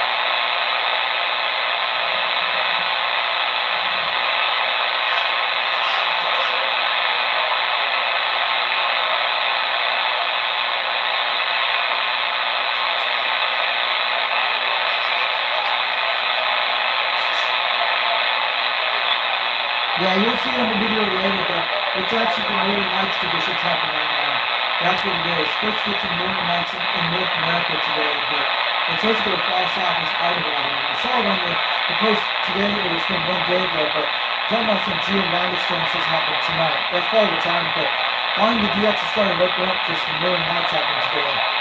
Yeah, you'll see on the video later, but it's actually the northern lights conditions happening right now. That's what it is. Supposed to get some northern lights in North America today, but it's supposed to go far south as Idaho. I saw it on the post today, it was from 1 day ago, but talking about some geomagnetic storms that's happening tonight. That's part of the time, but finally the DX is starting to open up for some northern lights happening today.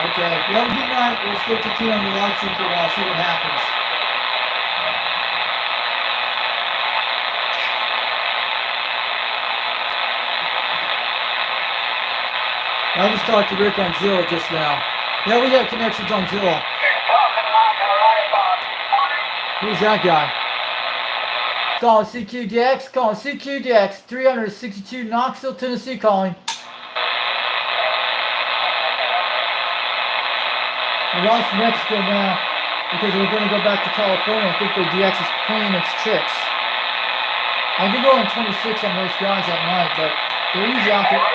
Okay, you have a good night. We'll still continue on the live stream for a while, see what happens. I just talked to Rick on Zillow just now. Yeah, we have connections on Zillow. Who's that guy? Calling CQDX, calling CQDX, 362 Knoxville, Tennessee calling. I lost Mexico now because we're going to go back to California. I think the DX is playing its tricks. I did go on 26 on those guys that night, but they're usually out there.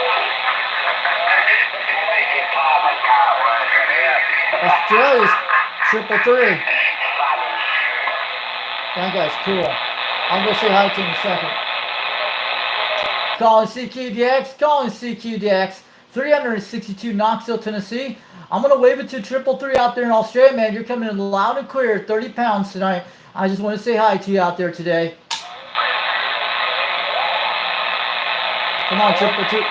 Australia's 333. That guy's cool. I'll go say hi to him in a second. Calling CQDX, calling CQDX, 362 Knoxville, Tennessee. I'm going to wave it to 333 out there in Australia, man. You're coming in loud and clear, 30 pounds tonight. I just want to say hi to you out there today. Come on, 333.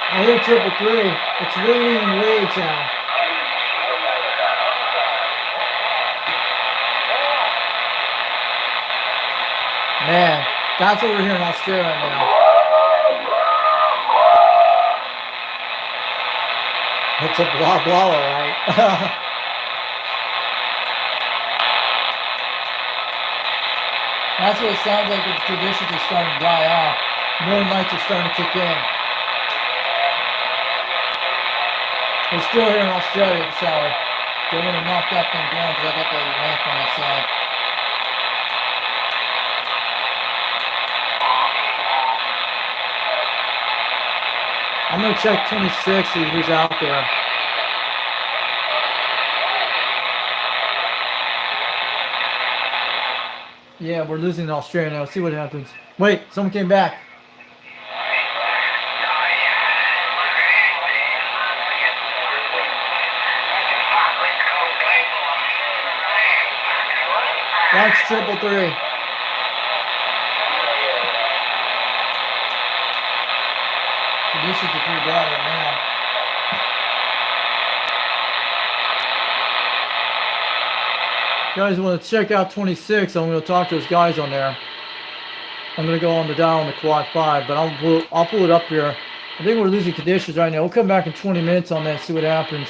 I hear 333. It's raining in waves now. Man, that's what we're here in Australia right now. It's a blah blah, all right. That's what it sounds like. The conditions are starting to die off. Northern lights are starting to kick in. We're still here in Australia, so don't want to knock that thing down because I got that lamp on that side. I'm going to check 26, see who's out there. Yeah, we're losing to Australia now. Let's see what happens. Wait, someone came back. That's 333. Conditions are pretty bad right now. Guys, want to check out 26. I'm going to talk to those guys on there. I'm going to go on the dial on the quad 5, but I'll pull it up here. I think we're losing conditions right now. We'll come back in 20 minutes on that, see what happens.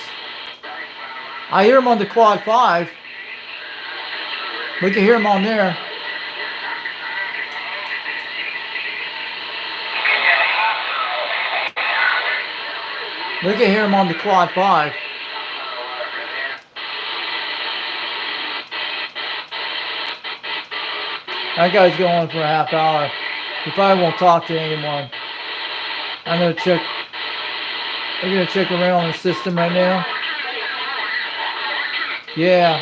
I hear them on the quad 5. We can hear them on there. We can hear him on the quad 5. That guy's going for a half hour. He probably won't talk to anyone. I'm gonna check. We're gonna check around the system right now. Yeah,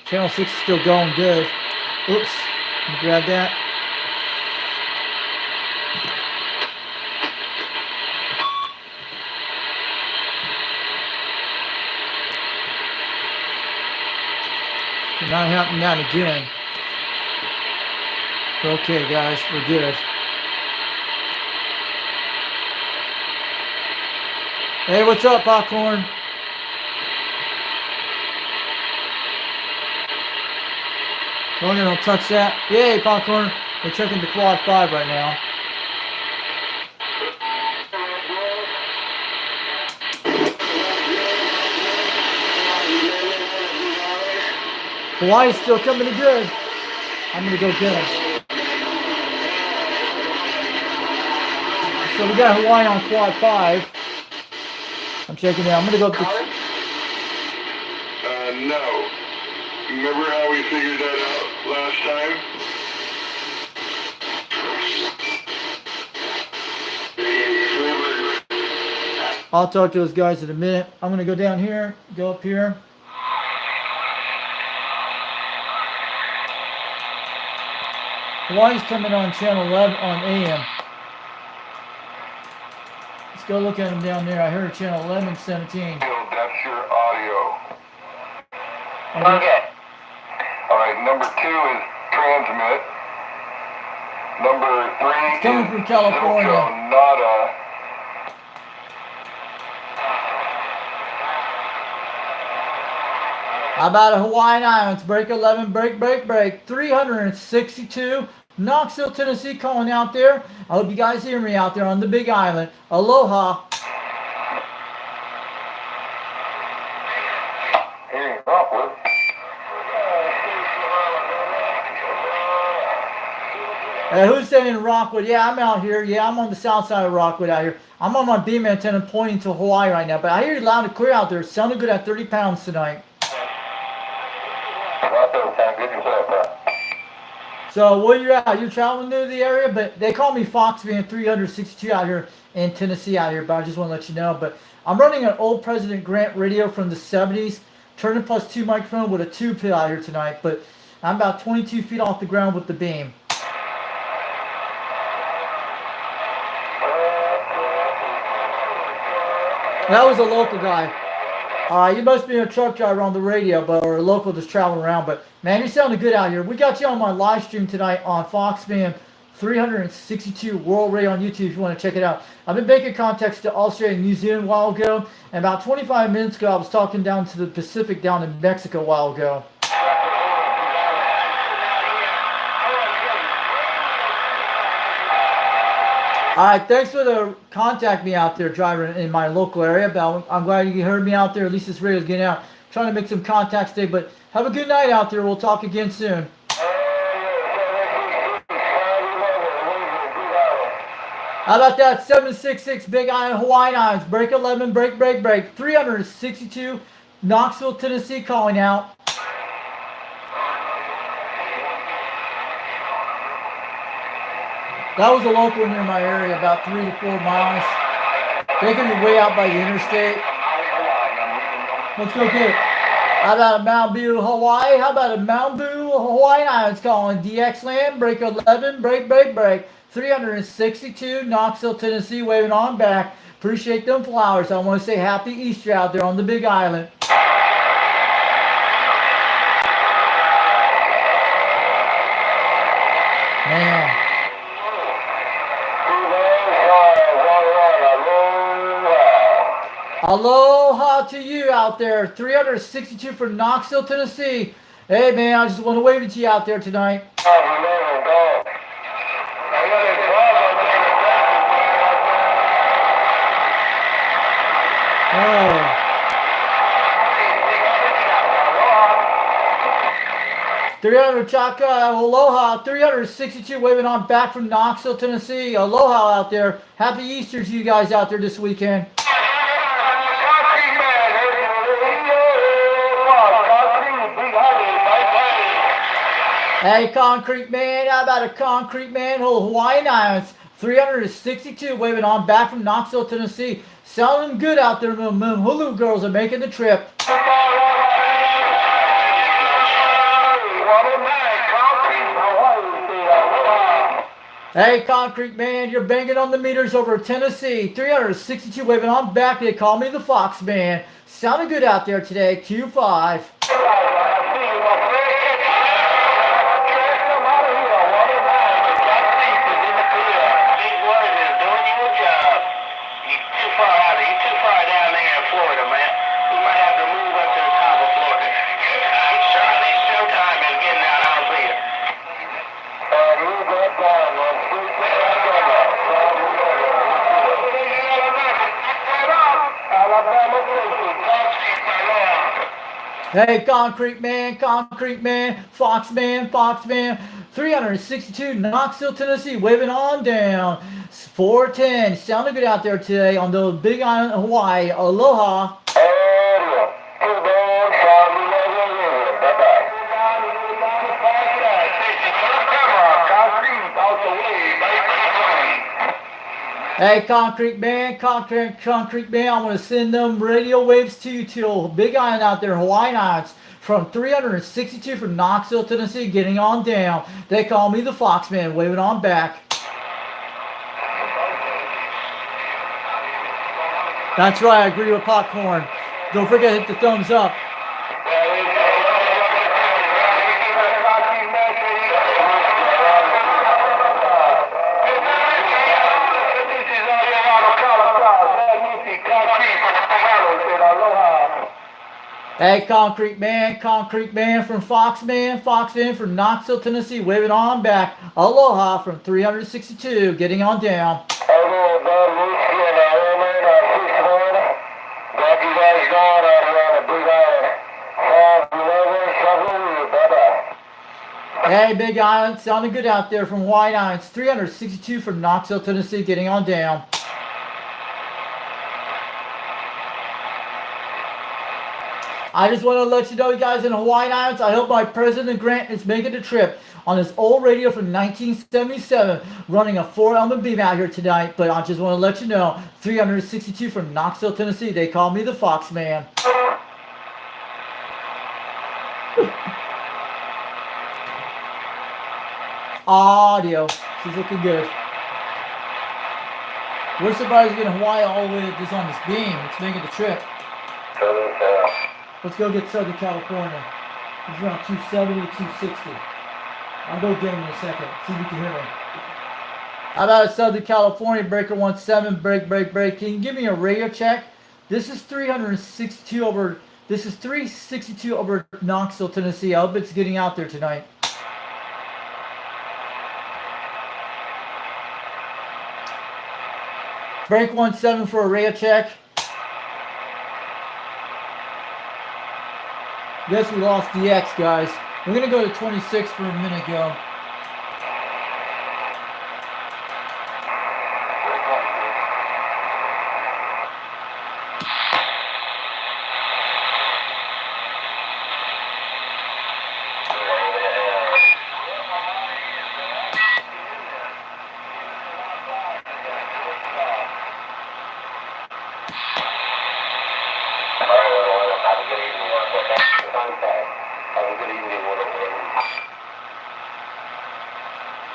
channel 6 is still going good. Oops, let me grab that. Not happening that again. Okay, guys, we're good. Hey, what's up, Popcorn? Don't touch that. Yay, Popcorn. We're checking the quad 5 right now. Hawaii's still coming in good. I'm going to go get him. So we got Hawaii on quad 5. I'm checking it out. I'm going to go up to... No. Remember how we figured that out last time? I'll talk to those guys in a minute. I'm going to go down here, go up here. Hawaii's coming on channel 11 on AM. Let's go look at him down there. I heard channel 11, 17. That's your audio. Okay. Alright, number 2 is transmit. Number 3 It's coming from California. Zilcho, nada. How about a Hawaiian Islands? Break 11, break. 362. Knoxville, Tennessee calling out there. I hope you guys hear me out there on the Big Island. Aloha. Rockwood. Who's saying Rockwood? Yeah, I'm out here. Yeah, I'm on the south side of Rockwood out here. I'm on my beam antenna pointing to Hawaii right now, but I hear you loud and clear out there. It's sounding good at 30 pounds tonight. Right there, sound good yourself, huh? So where you at? You're traveling near the area, but they call me Fox being 362 out here in Tennessee out here, but I just want to let you know. But I'm running an old President Grant radio from the 70s, turning +2 microphone with a tube pit out here tonight, but I'm about 22 feet off the ground with the beam. That was a local guy. You must be a truck driver on the radio, but or a local just traveling around. But man, you sounded good out here. We got you on my live stream tonight on Fox Band 362 World Radio on YouTube if you want to check it out. I've been making contacts to Australia and New Zealand a while ago, and about 25 minutes ago I was talking down to the Pacific down in Mexico a while ago. All right, thanks for the contact me out there, driver in my local area. But I'm glad you heard me out there. At least this radio's getting out. Trying to make some contacts today. But have a good night out there. We'll talk again soon. How about that? 766 Big Island, Hawaiian Islands. Break 11, break. 362 Knoxville, Tennessee calling out. That was a local near my area, about 3 to 4 miles. They can be way out by the interstate. Let's go get it. How about a Malibu, Hawaii? How about a Malibu, Hawaiian Islands calling? DX Land, break 11, break. 362 Knoxville, Tennessee, waving on back. Appreciate them flowers. I want to say happy Easter out there on the Big Island. Man. Aloha to you out there. 362 for Knoxville, Tennessee. Hey, man, I just want to wave at you out there tonight. Oh. Chaka, aloha. 362 waving on back from Knoxville, Tennessee. Aloha out there. Happy Easter to you guys out there this weekend. Hey, Concrete Man, how about a Concrete Man? Hawaiian Islands, 362, waving on back from Knoxville, Tennessee. Sounding good out there, Hulu girls are making the trip. Hey, Concrete Man, you're banging on the meters over Tennessee. 362, waving on back. They call me the Fox Man. Sounding good out there today, Q5. Hey, Concrete Man, Fox Man, 362 Knoxville, Tennessee, waving on down. 410, sounding good out there today on the Big Island of Hawaii. Aloha. Hey, Concrete Man, I want to send them radio waves to you to Big Island out there, Hawaiian Islands, from 362 from Knoxville, Tennessee, getting on down. They call me the Fox Man, waving on back. That's right, I agree with Popcorn. Don't forget to hit the thumbs up. Hey, Concrete Man from Fox Man from Knoxville, Tennessee, waving on back. Aloha from 362, getting on down. Glad you guys going out here on the Big Island. Hey, Big Island, sounding good out there from White Islands. 362 from Knoxville, Tennessee, getting on down. I just want to let you know, you guys in Hawaiian Islands, I hope my President Grant is making the trip on his old radio from 1977, running a 4-element beam out here tonight. But I just want to let you know, 362 from Knoxville, Tennessee. They call me the Fox Man. Audio. She's looking good. Wish somebody's getting Hawaii all the way just on this beam. It's making the trip. Let's go get Southern California. It's around 270 to 260. I'll go get him in a second. See if you can hear me. How about Southern California, breaker 17, break. Can you give me a radio check? This is 362 over, this is 362 over Knoxville, Tennessee. I hope it's getting out there tonight. Break 17 for a radio check. Guess we lost DX, guys. We're going to go to 26 for a minute, go.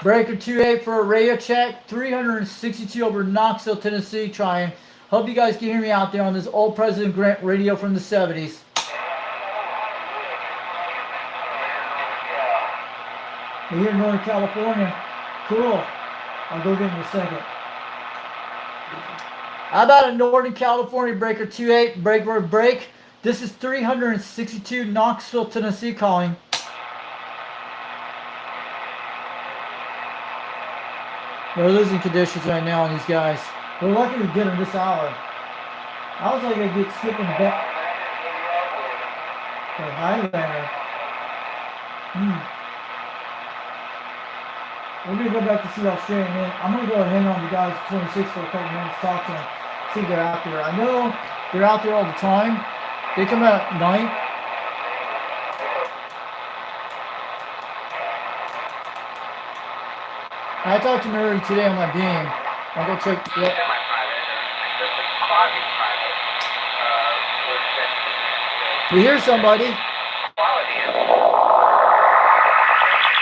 Breaker 28 for a radio check. 362 over Knoxville, Tennessee. Trying. Hope you guys can hear me out there on this old President Grant radio from the 70s. We're here in Northern California. Cool. I'll go get him in a second. How about a Northern California breaker 28? Break. This is 362 Knoxville, Tennessee calling. They're losing conditions right now on these guys. We're lucky to get them this hour. I was like, I get skipping back. Okay, Highlander. We're going to go back to see Australia, man. I'm going to go and hang on to guys 26 for a couple minutes, talk to them, see if they're out there. I know they're out there all the time. They come out at night. I talked to Mary today on my beam. I'll go check. Yeah. We hear somebody.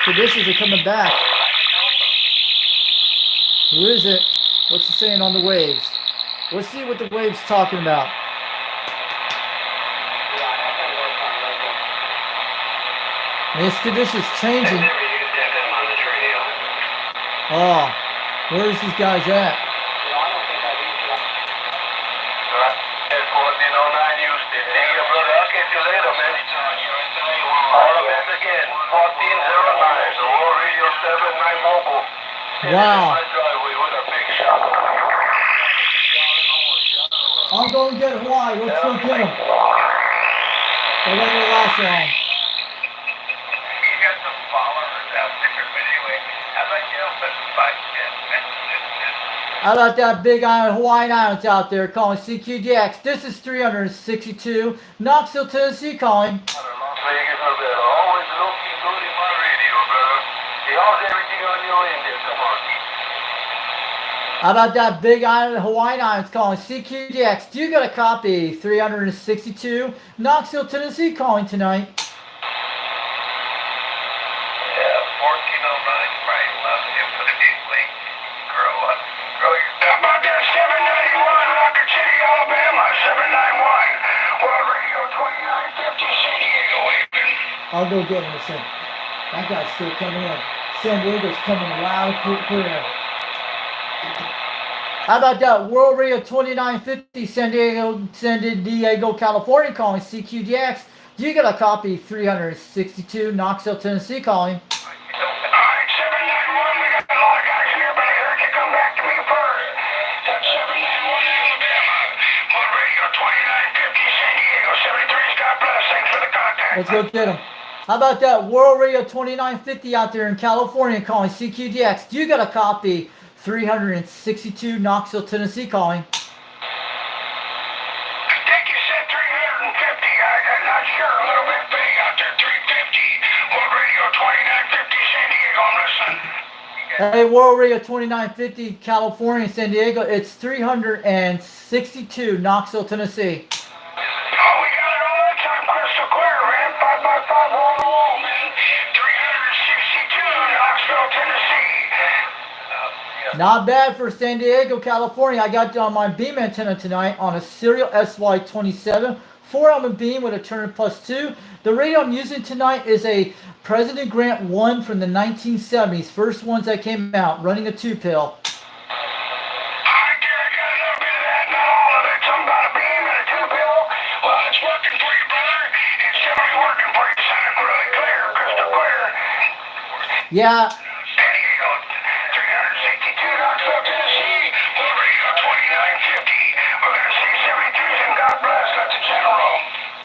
Conditions are coming back. Who is it? What's it saying on the waves? Let's see what the wave's talking about. This condition's changing. Oh, where is these guys at? Wow. I'm going to get Hawaii. Let's go get them. They're going to last long. How about that Big Island, Hawaiian Islands out there calling CQDX? This is 362. Knoxville, Tennessee calling. How about that Big Island, Hawaiian Islands calling CQDX? Do you got a copy? 362. Knoxville, Tennessee calling tonight. I'll go get him in a second. That guy's still coming in. San Diego's coming loud, clear. How about that World Radio 2950, San Diego, California calling CQDX? Do you got a copy? 362, Knoxville, Tennessee calling. Alright, 791, we got a lot of guys here, but I heard you come back to me first. That's 791 Alabama. World Radio 2950, San Diego, 73's God bless. Thanks for the contact. Let's go get him. How about that World Radio 2950 out there in California calling CQDX? Do you got a copy? 362 Knoxville, Tennessee calling. I think you said 350. I'm not sure. A little bit big out there. 350. World Radio 2950 San Diego. I'm listening. Hey, World Radio 2950 California, San Diego. It's 362 Knoxville, Tennessee. Oh, we got it all the time. Crystal clear, man. 5x5 wall to wall, man. 362 Knoxville, Tennessee. Not bad for San Diego, California. I got on my beam antenna tonight on a serial SY27 4-element beam with a turner +2. The radio I'm using tonight is a President Grant 1 from the 1970s. First ones that came out, running a 2-pill. I got a little bit of that, not all of it. Something about a beam and a 2-pill. Well, it's working for you, brother. It's definitely working for you. Sounding really clear, crystal clear. Yeah, San Diego, 362 Knoxville, Tennessee. World Radio 2950. We're going to see 73s and God bless. Let the channel roll.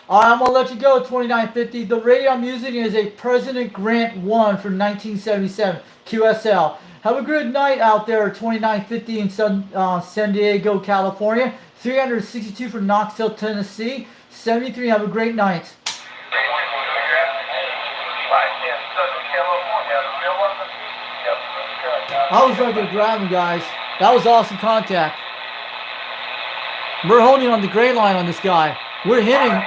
all right, I'm going to let you go, 2950. The radio I'm using is a President Grant 1 from 1977, QSL. Have a good night out there, 2950 in San Diego, California. 362 from Knoxville, Tennessee. 73, have a great night. I was right there driving, guys. That was awesome contact. We're holding on the gray line on this guy. We're hitting.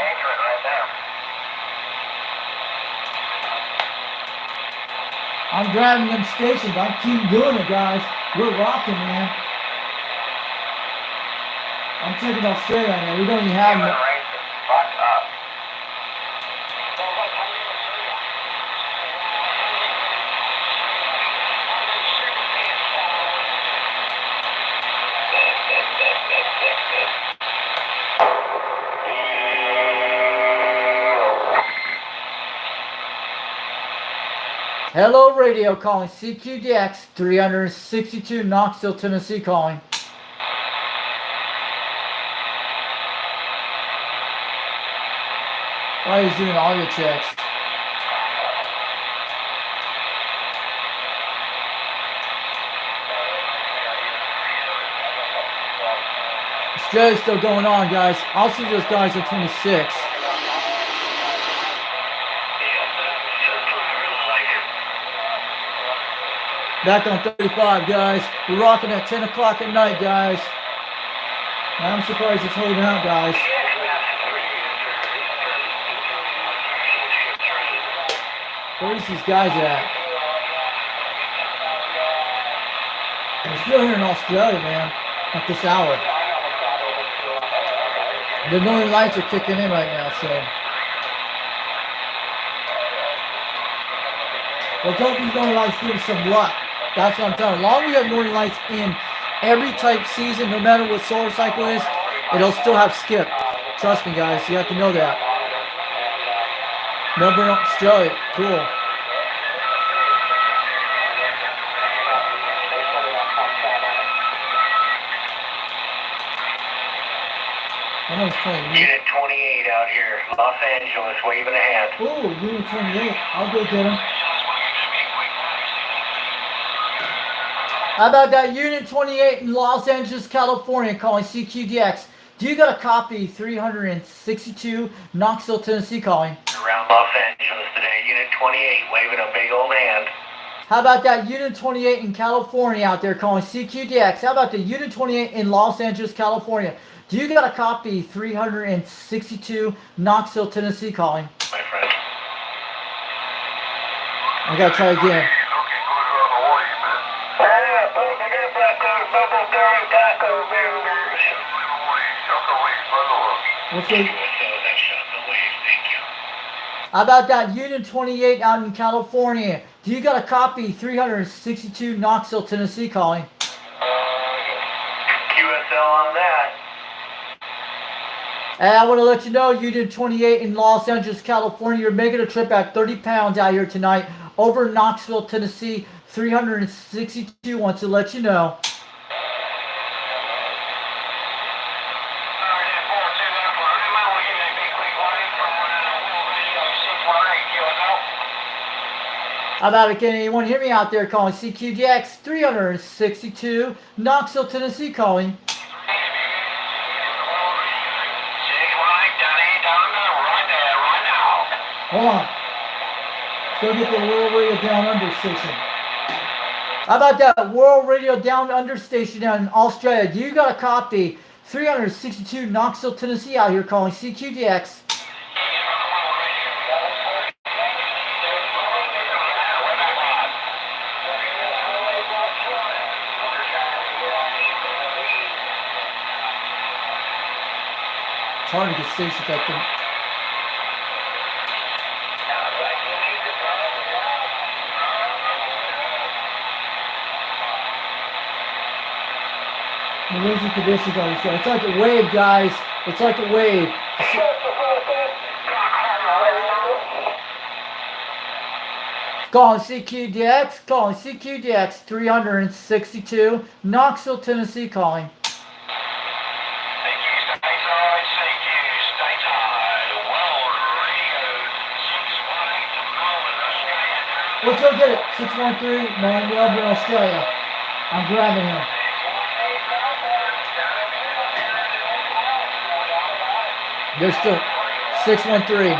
I'm driving them stations. I keep doing it, guys. We're rocking, man. I'm checking Australia right now. We don't even have them. Hello Radio calling CQDX 362 Knoxville, Tennessee calling. Why he's doing audio checks. Australia's still going on, guys. I'll see those guys at 26. Back on 35, guys. We're rocking at 10 o'clock at night, guys. I'm surprised it's holding out, guys. Where's these guys at? I'm still here in Australia, man. At this hour. The northern lights are kicking in right now, so. Let's hope these northern lights give us some luck. That's what I'm telling you. As long as we have northern lights in every type season, no matter what solar cycle is, it'll still have skip. Trust me, guys. You have to know that. Melbourne, Australia. Cool. Unit 28 out here, Los Angeles, waving a hand. Ooh, Unit 28. I'll go get him. How about that Unit 28 in Los Angeles, California, calling CQDX? Do you got a copy? 362 Knoxville, Tennessee, calling. Around Los Angeles today, Unit 28, waving a big old hand. How about that Unit 28 in California out there calling CQDX? How about the Unit 28 in Los Angeles, California? Do you got a copy? 362 Knoxville, Tennessee, calling. My friend. I gotta try again. What's the? How about that Unit 28 out in California? Do you got a copy? 362 Knoxville, Tennessee, calling. QSL on that. And I want to let you know, Unit 28 in Los Angeles, California, you're making a trip at 30 pounds out here tonight over Knoxville, Tennessee. 362 wants to let you know. How about it? Can anyone hear me out there calling CQDX 362, Knoxville, Tennessee calling? Hold on. Let's go get the World Radio Down Under station. How about that World Radio Down Under station down in Australia? Do you got a copy? 362 Knoxville, Tennessee out here calling CQDX. It's hard to get stations like that. The winds and conditions on the show. It's like a wave, guys. It's like a wave. Calling CQDX 362, Knoxville, Tennessee calling. Let's go get it. 613, Melbourne, Australia. I'm grabbing him. There's still 613.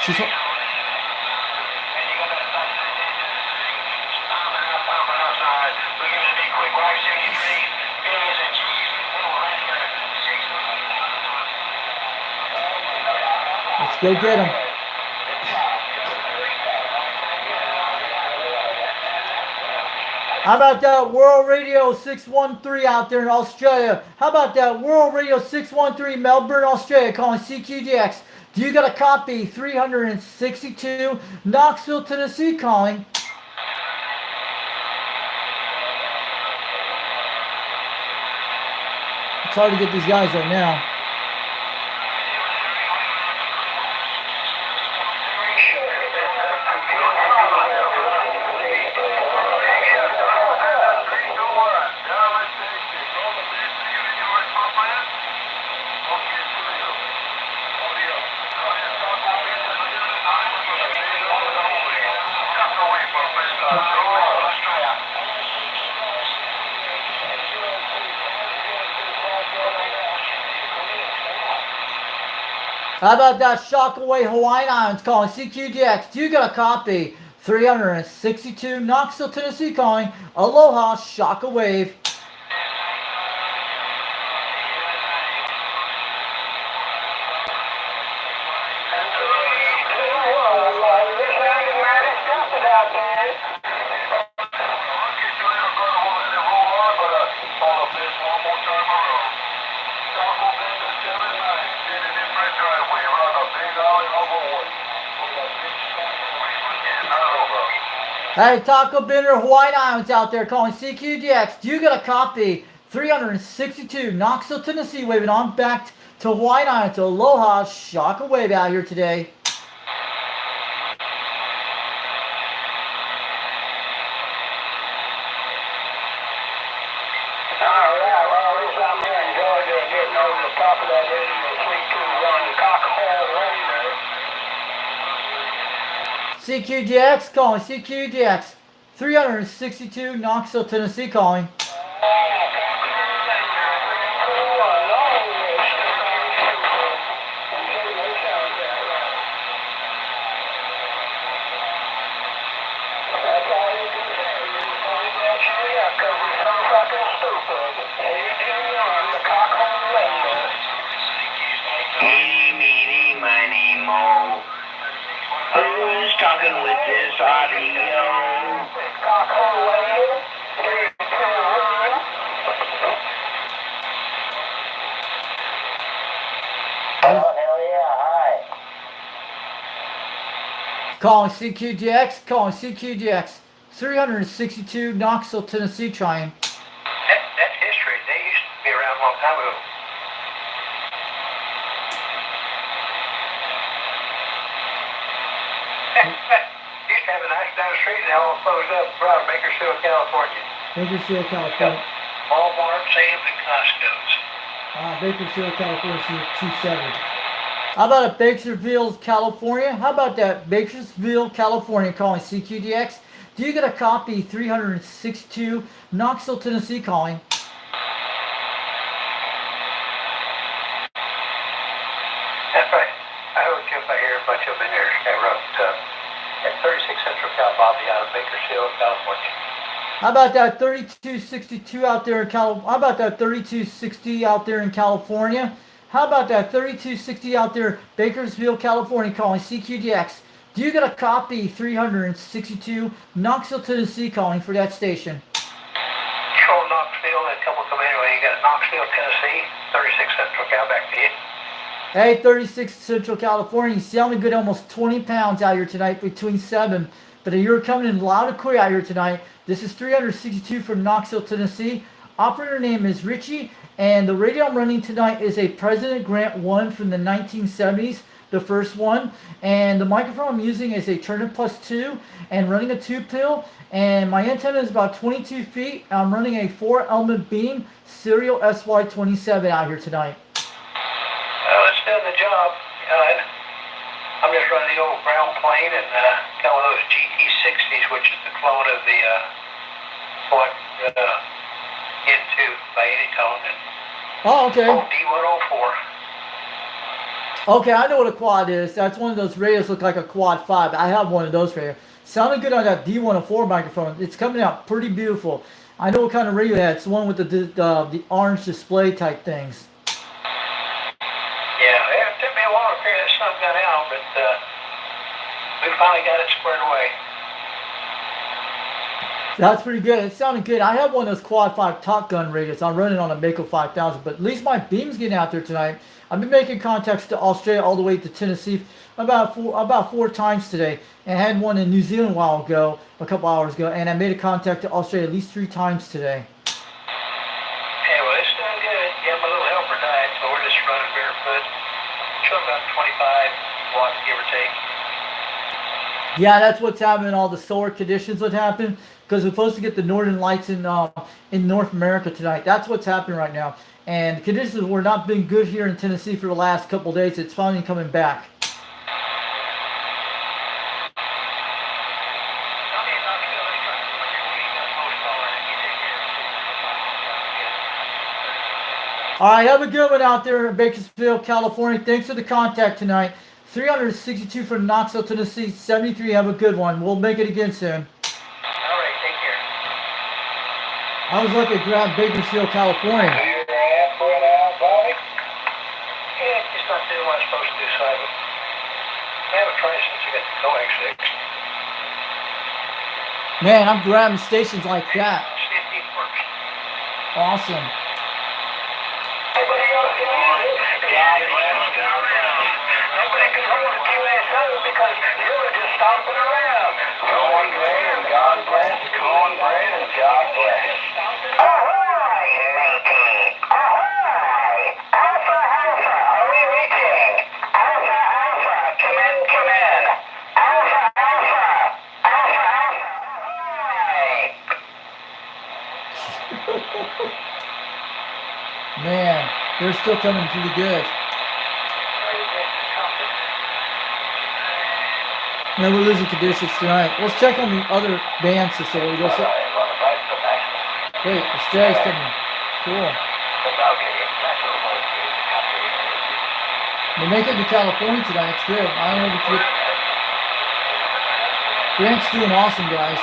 She's Let's go get him. How about that World Radio 613 out there in Australia? How about that World Radio 613 Melbourne, Australia calling CQDX? Do you got a copy? 362 Knoxville, Tennessee calling. It's hard to get these guys right now. How about that Shockaway Hawaiian Islands calling CQDX? Do you got a copy? 362 Knoxville, Tennessee calling. Aloha Shockawave. Hey, Taco Bender Hawaiian Islands out there calling CQDX. Do you got a copy? 362 Knoxville, Tennessee, waving on back to Hawaiian Islands. Aloha Shockawave out here today. CQDX calling CQDX 362 Knoxville, Tennessee calling. Meeny, miny, mo. Who's talking with this audio? Hell yeah, hi. Calling CQDX 362 Knoxville, Tennessee trying. That's history. They used to be around a long time ago. Used to have a nice down the street and they all closed up around Bakersfield, California. Bakersfield, California. All Walmart, Sam's, and Costco's. Bakersfield, California, 270. How about at Bakersfield, California? How about that? Bakersfield, California, calling CQDX. Do you get a copy? 362, Knoxville, Tennessee, calling. That's right. I heard you. I hear a bunch of them in there. I wrote at 36 Central Cal Bobby out of Bakersfield, California. How about that 3262 out there in How about that 3260 out there in California? How about that 3260 out there, Bakersfield, California, calling CQDX? Do you get a copy? 362, Knoxville, Tennessee, calling for that station. Control Knoxville, a couple come anyway. You got Knoxville, Tennessee, 36 Central Cal, back to you. Hey, 36 Central California, you sounded good, almost 20 pounds out here tonight between 7. But you're coming in loud and clear out here tonight. This is 362 from Knoxville, Tennessee. Operator name is Richie, and the radio I'm running tonight is a President Grant 1 from the 1970s, the first one. And the microphone I'm using is a Turner Plus 2 and running a 2-pill. And my antenna is about 22 feet. I'm running a 4-element beam, serial SY27 out here tonight. Well, it's doing the job. I'm just running the old ground plane and got one of those GT60s, which is the clone of the N2 by any tone, and Oh, okay. D104. Okay, I know what a quad is. That's one of those radios look like a quad 5. I have one of those radios. Sounded good on that D104 microphone. It's coming out pretty beautiful. I know what kind of radio it had. It's the one with the orange display type things. Yeah, it took me a while to figure that stuff got out, but we finally got it squared away. That's pretty good. It sounded good. I have one of those quad 5 Top Gun radios. I'm running on a Mako 5000, but at least my beam's getting out there tonight. I've been making contacts to Australia all the way to Tennessee about four times today. And I had one in New Zealand a couple hours ago, and I made a contact to Australia at least 3 times today. Yeah, well, it's doing good. Yeah, my little helper died, so we're just running barefoot. Showing about 25 watts, give or take. Yeah, that's what's happening. All the solar conditions would happen because we're supposed to get the northern lights in North America tonight. That's what's happening right now. And the conditions were not been good here in Tennessee for the last couple of days. It's finally coming back. All right, have a good one out there in Bakersfield, California. Thanks for the contact tonight. 362 from Knoxville, Tennessee, 73. Have a good one. We'll make it again soon. All right, take care. I was lucky to grab Bakersfield, California. Yeah, just not doing what I'm supposed to do, Simon. I haven't tried since you got the coax fixed. Man, I'm grabbing stations like that. See if it works. Awesome. Nobody else can use it. Nobody can hold the QSO because you were just stomping around. Cornbread and God bless. Cornbread and God bless. Ahoy, matey. Ahoy. Alpha, Alpha. Are we reaching? Alpha, Alpha. Come in, come in. Alpha, Alpha. Alpha, Alpha. Ahoy. Man, they're still coming pretty good. Yeah, we're losing conditions tonight. Let's check on the other band system. Wait, the Jay's coming. Cool. We're making it to California tonight. It's good. I don't know if we can get... Grant's doing awesome, guys.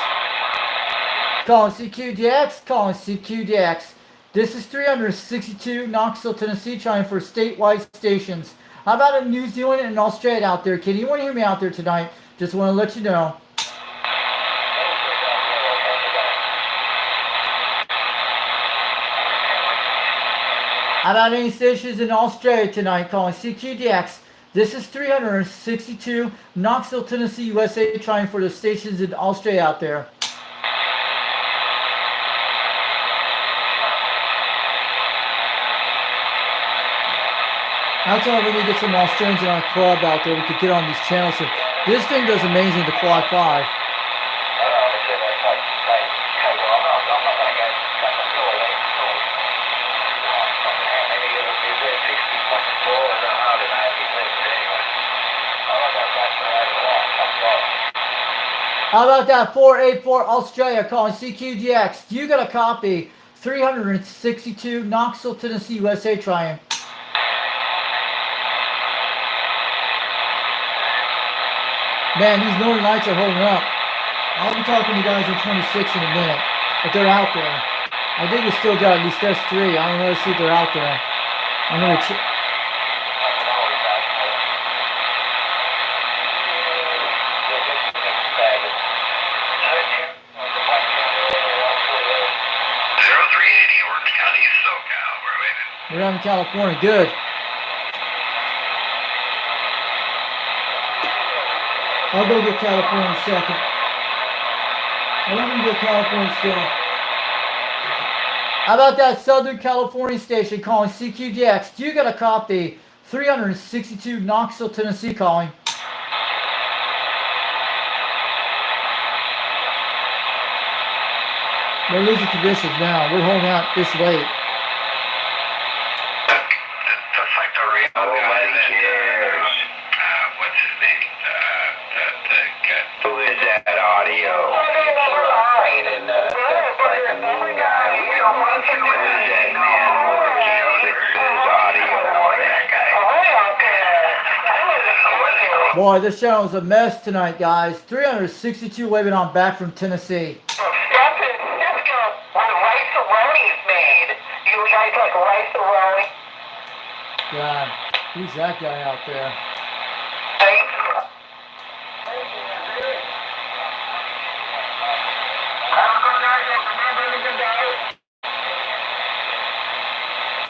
Calling CQDX. Calling CQDX. This is 362 Knoxville, Tennessee, trying for statewide stations. How about in New Zealand and Australia out there? Can anyone hear me out there tonight? Just want to let you know. How about any stations in Australia tonight? Calling CQDX. This is 362 Knoxville, Tennessee, USA, trying for the stations in Australia out there. That's why we need to get some Australians in our club out there. We could get on these channels. And this thing does amazing, the Quad 5. How about that 484 Australia calling CQDX? You got a copy. 362 Knoxville, Tennessee, USA trying. Man, these Northern Lights are holding up. I'll be talking to you guys in 26 in a minute. But they're out there. I think we still got at least S3. I don't know to see if they're out there. I'm going to check. We're down in California. Good. I'll go get California in a second. I'm going to get California still. How about that Southern California station calling CQDX? You got a copy. 362 Knoxville, Tennessee calling. We're losing conditions now. We're holding out this late. What's his name? Who is that audio? Boy, this channel is a mess tonight, guys. 362 waving on back from Tennessee. San Francisco, when rice-a-roni is made. You guys like rice-a-roni? God, who's that guy out there?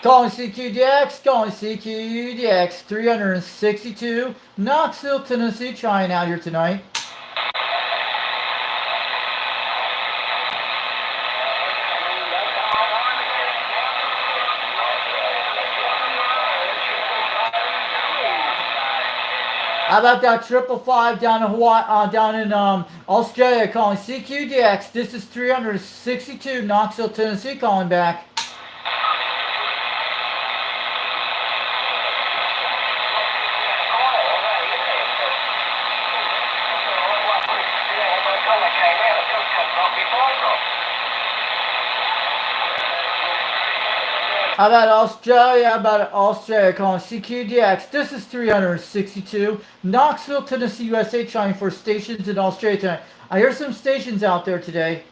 Calling CQDX, calling CQDX, 362, Knoxville, Tennessee, trying out here tonight. How about that 555 down in Hawaii, down in Australia, calling CQDX. This is 362, Knoxville, Tennessee, calling back. How about Australia? How about Australia calling CQDX? This is 362. Knoxville, Tennessee, USA trying for stations in Australia tonight. I hear some stations out there today.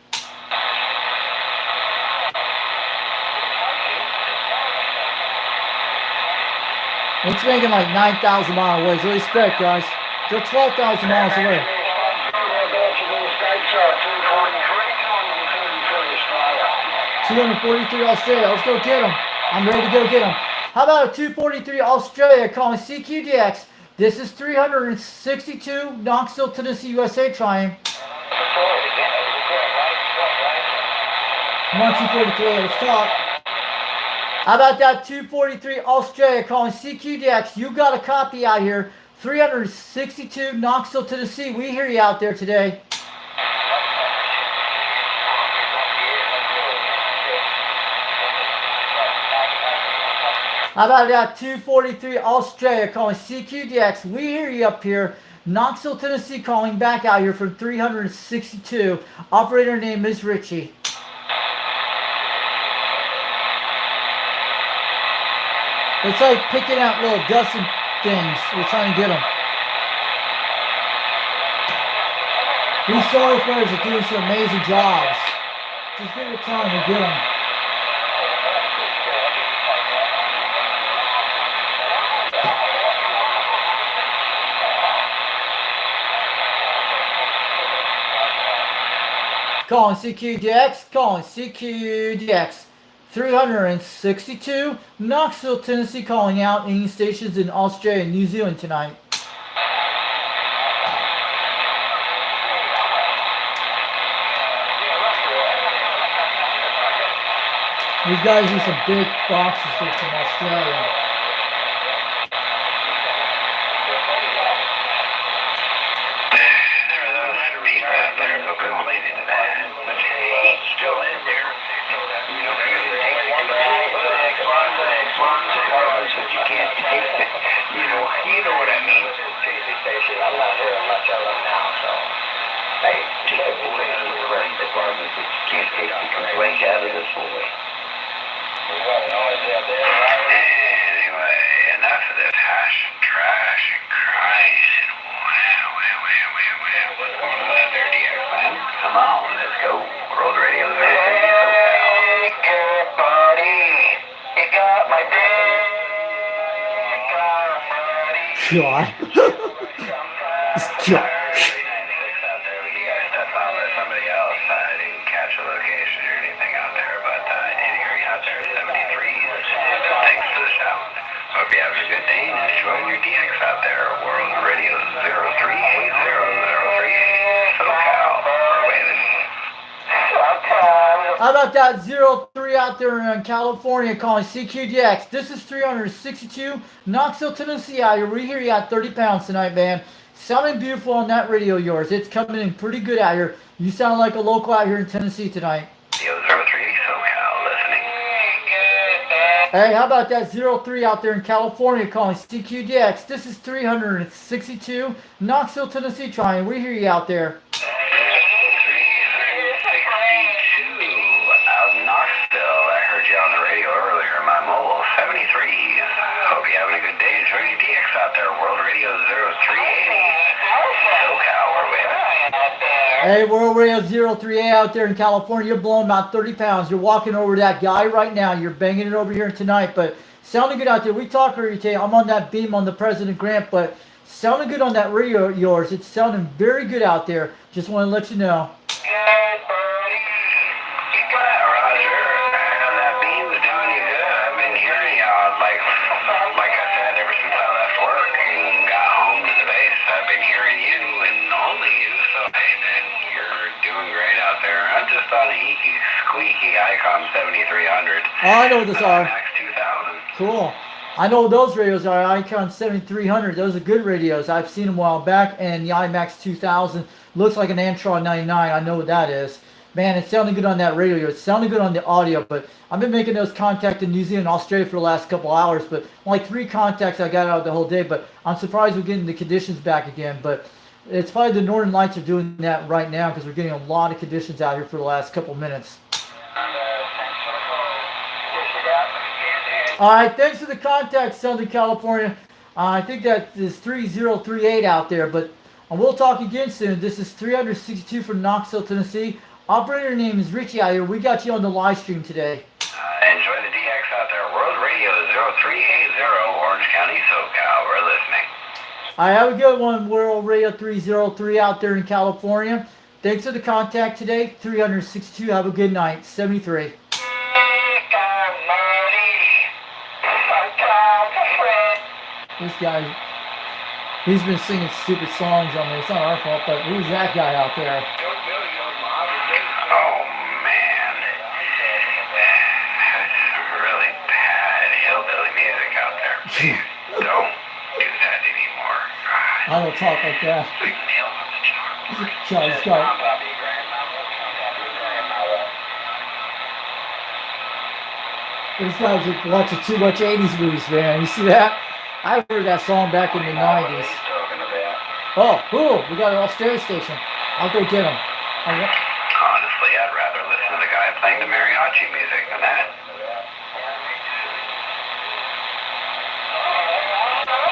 It's making like 9,000 miles away. So respect, guys. They're 12,000 miles away. 243 Australia. Let's go get them. I'm ready to go get them. How about a 243 Australia calling CQDX? This is 362 Knoxville, Tennessee, USA trying. Come on, 243. Let's talk. How about that 243 Australia calling CQDX? You got a copy out here. 362 Knoxville, Tennessee. We hear you out there today. How about that 243 Australia calling CQDX? We hear you up here. Knoxville, Tennessee calling back out here from 362. Operator name is Richie. It's like picking out little dust and things. We're trying to get them. These solar flares are doing some amazing jobs. Just give it time to get them. Calling CQDX, calling CQDX. 362, Knoxville, Tennessee calling out. Any stations in Australia and New Zealand tonight. These guys use some big boxes from Australia. But you can't take it. You know what I mean. Tuesday station, I'm not hearing much of them now, so. Hey, just a police and the rest department that you Can't take the complaint out of this boy. We got noise out there, right? Anyway, enough of this hash and trash and Christ and what's going on out there, DX, man? Come on, let's go. World Radio is Good buddy. You got my dick. God. God. Somebody else. I didn't catch a location or anything out there, but I did hear you out there at 73. Thanks for the shout. Hope you have a good day and enjoying your DX out there. World Radio 038038 SoCal. We're waiting. How about that 03 out there in California calling CQDX? This is 362 Knoxville, Tennessee out here. We hear you at 30 pounds tonight, man. Sounding beautiful on that radio of yours. It's coming in pretty good out here. You sound like a local out here in Tennessee tonight. 03 SoCal listening. Hey, how about that 03 out there in California calling CQDX? This is 362 Knoxville, Tennessee trying. We hear you out there. 362 out in Knoxville. I heard you on the radio earlier in my mobile. 73. Hope you're having a good day. Enjoy your DX out there. World Radio 0380. SoCal, we're waiting. Hey, World Radio 038 out there in California. You're blowing about 30 pounds. You're walking over that guy right now. You're banging it over here tonight. But sounding good out there. We talk earlier today. I'm on that beam on the President Grant, but sounding good on that radio of yours. It's sounding very good out there. Just want to let you know. Roger. That beam's doing you good. I've been hearing you like I said, ever since I left work and got home to the base. I've been hearing you and only you. So, hey, man, you're doing great out there. I'm just on a squeaky Icon 7300. Oh, I know what those are. Max 2000. Cool. I know what those radios are. Icon 7300. Those are good radios. I've seen them a while back. And the IMAX 2000 looks like an Antron 99. I know what that is. Man, it's sounding good on that radio. It's sounding good on the audio. But I've been making those contacts in New Zealand and Australia for the last couple hours. But like 3 contacts I got out of the whole day. But I'm surprised we're getting the conditions back again. But it's probably the Northern Lights are doing that right now because we're getting a lot of conditions out here for the last couple minutes. All right, thanks for the contact, Southern California. I think that is 3038 out there, but we'll talk again soon. This is 362 from Knoxville, Tennessee. Operator name is Richie out here. We got you on the live stream today. Enjoy the DX out there. World Radio 0380, Orange County, SoCal. We're listening. All right, have a good one, World Radio 303 out there in California. Thanks for the contact today. 362. Have a good night. 73. This guy, he's been singing stupid songs on me. It's not our fault, but who's that guy out there? Oh, man. That's really bad hillbilly music out there. Please don't do that anymore. I don't talk like that. Sweet nails on the charm. Charles Scott. These guys are watching too much 80s movies, man. You see that? I heard that song back in the 90s. Oh, cool. We got an Australia station. I'll go get them. Honestly, I'd rather listen to the guy playing the mariachi music than that.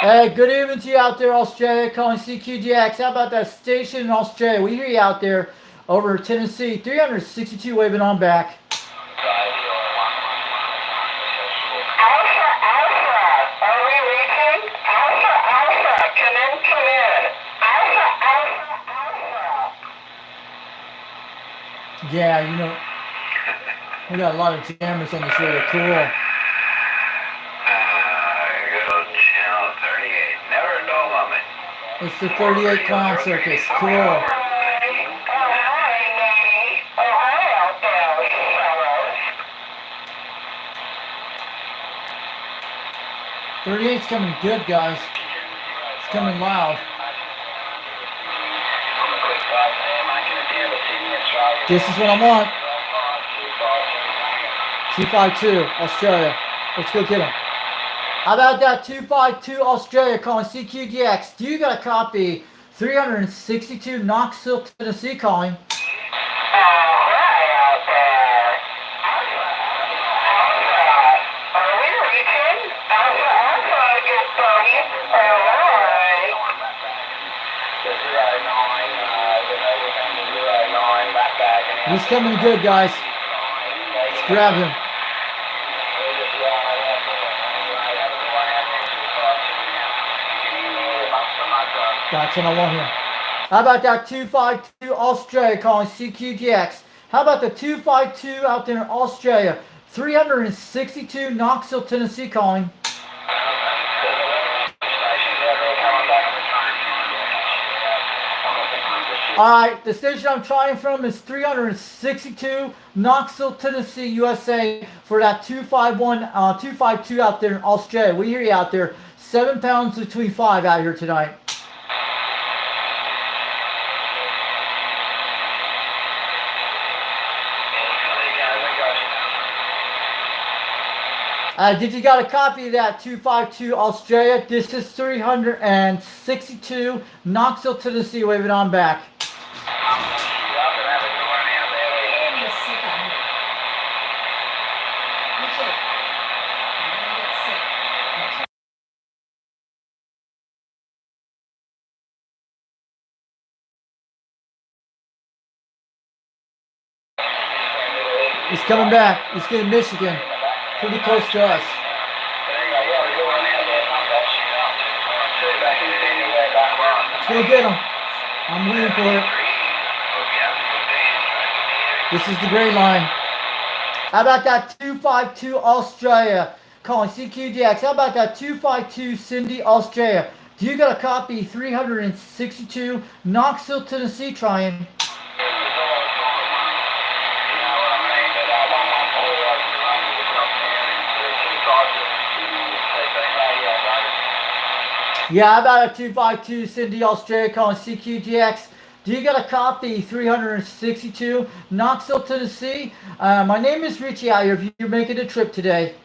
Hey, good evening to you out there, Australia, calling CQGX. How about that station in Australia? We hear you out there over Tennessee. 362 waving on back. Yeah, you know, we got a lot of jammers on this radio. Cool. Good old channel 38. Never a dull moment. It's the 38 Clown Circus. Cool. 38's coming good, guys. It's coming loud. This is what I'm on. 252, Australia. Let's go get him. How about that 252 Australia calling CQDX? Do you got a copy? 362 Knoxville, Tennessee calling. He's coming good, guys. Let's grab him. That's what I want here. How about that 252 Australia calling CQDX? How about the 252 out there in Australia? 362 Knoxville, Tennessee calling. Alright, the station I'm trying from is 362 Knoxville, Tennessee, USA for that 252 out there in Australia. We hear you out there. 7 pounds between 5 out here tonight. Did you got a copy of that 252 Australia? This is 362 Knoxville, Tennessee. Wave it on back. He's coming back. He's getting Michigan. Pretty close to us. Let's go get him. I'm waiting for it. This is the gray line. How about that 252 Australia calling CQDX? How about that 252 Cindy Australia? Do you got a copy? 362 Knoxville, Tennessee trying. Yeah, how about a 252 Cindy Australia calling CQGX? Do you got a copy? 362 Knoxville, Tennessee. My name is Richie out here. If you're making a trip today.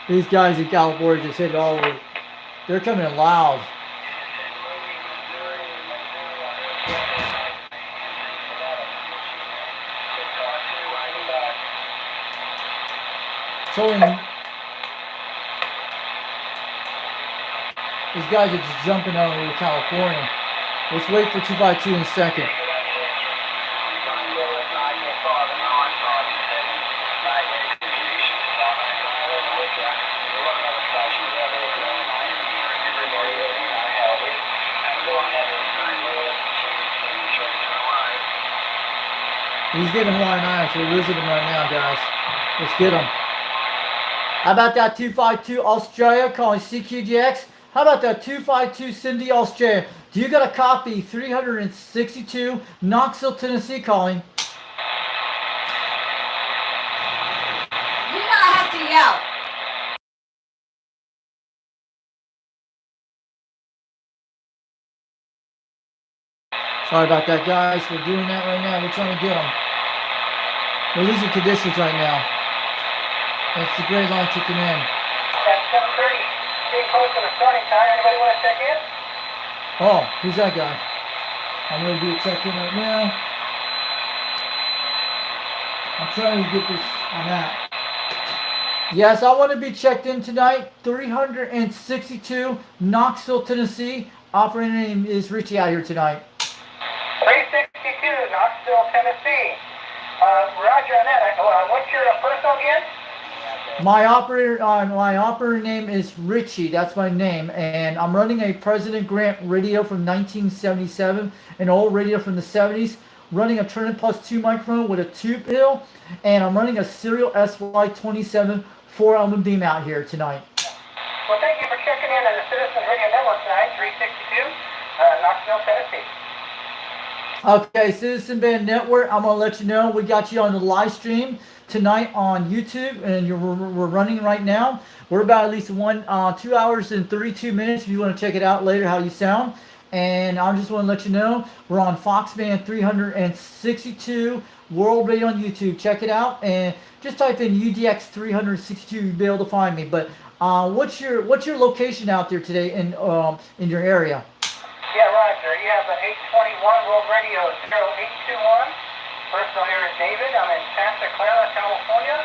These guys in California just hit it all over. They're coming in loud. These guys are just jumping over to California. Let's wait for 252 in a second. He's getting Hawaiian Islands. We're visiting him right now, guys. Let's get him. How about that 252 Australia calling CQGX? How about that 252 Cindy Australia? Do you got a copy? 362 Knoxville, Tennessee calling. You know I have to yell. Sorry about that, guys. We're doing that right now. We're trying to get them. We're losing conditions right now. That's the gray line kicking in. That's 7:30. Getting close to the starting time. Anybody want to check in? Oh, who's that guy? I'm going to do a check-in right now. I'm trying to get this on that. Yes, I want to be checked in tonight. 362 Knoxville, Tennessee. Operator name is Richie out here tonight. 362, Knoxville, Tennessee. Roger on that. What's your personal again? My operator name is Richie. That's my name, and I'm running a President Grant radio from 1977, an old radio from the 70s. Running a Turn Plus 2 microphone with a tube bill, and I'm running a Serial SY27 4-album beam out here tonight. Well, thank you for checking in on the Citizens Radio Network tonight, 362, Knoxville, Tennessee. Okay, Citizen Band Network, I'm going to let you know we got you on the live stream tonight on YouTube, and we're running right now. We're about at least 2 hours and 32 minutes if you want to check it out later how you sound. And I just want to let you know we're on Foxman 362 World Radio on YouTube. Check it out and just type in UDX 362. You'll be able to find me. But what's your location out there today in your area? Yeah, Roger. You have the 821 World Radio 0821. Personal here is David. I'm in Santa Clara, California.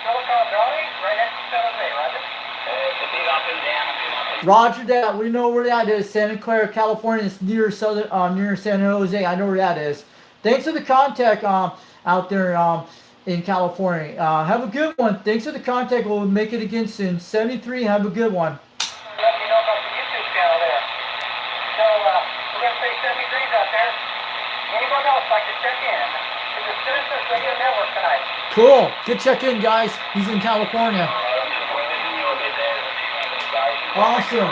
Silicon Valley, right next to San Jose, Roger. It's a bit up and down, a bit up and down. Roger that. We know where that is. Santa Clara, California. It's near near San Jose. I know where that is. Thanks for the contact out there in California. Have a good one. Thanks for the contact. We'll make it again soon. 73. Have a good one. Let me know about the YouTube channel there. So we're going to say 73's out there. Anyone else like to check in to the Citizens Radio Network tonight? Cool. Good check in, guys. He's in California. Awesome.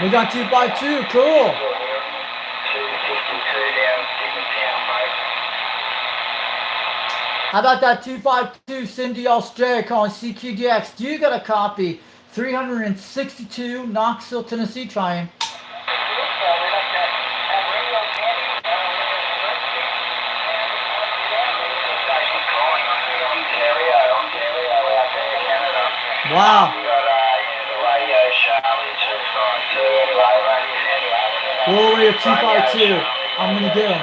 We got 2x2. Cool. How about that 252 Cindy Australia calling CQDX? Do you got a copy? 362 Knoxville, Tennessee trying. Wow. World Radio 252. I'm gonna get him.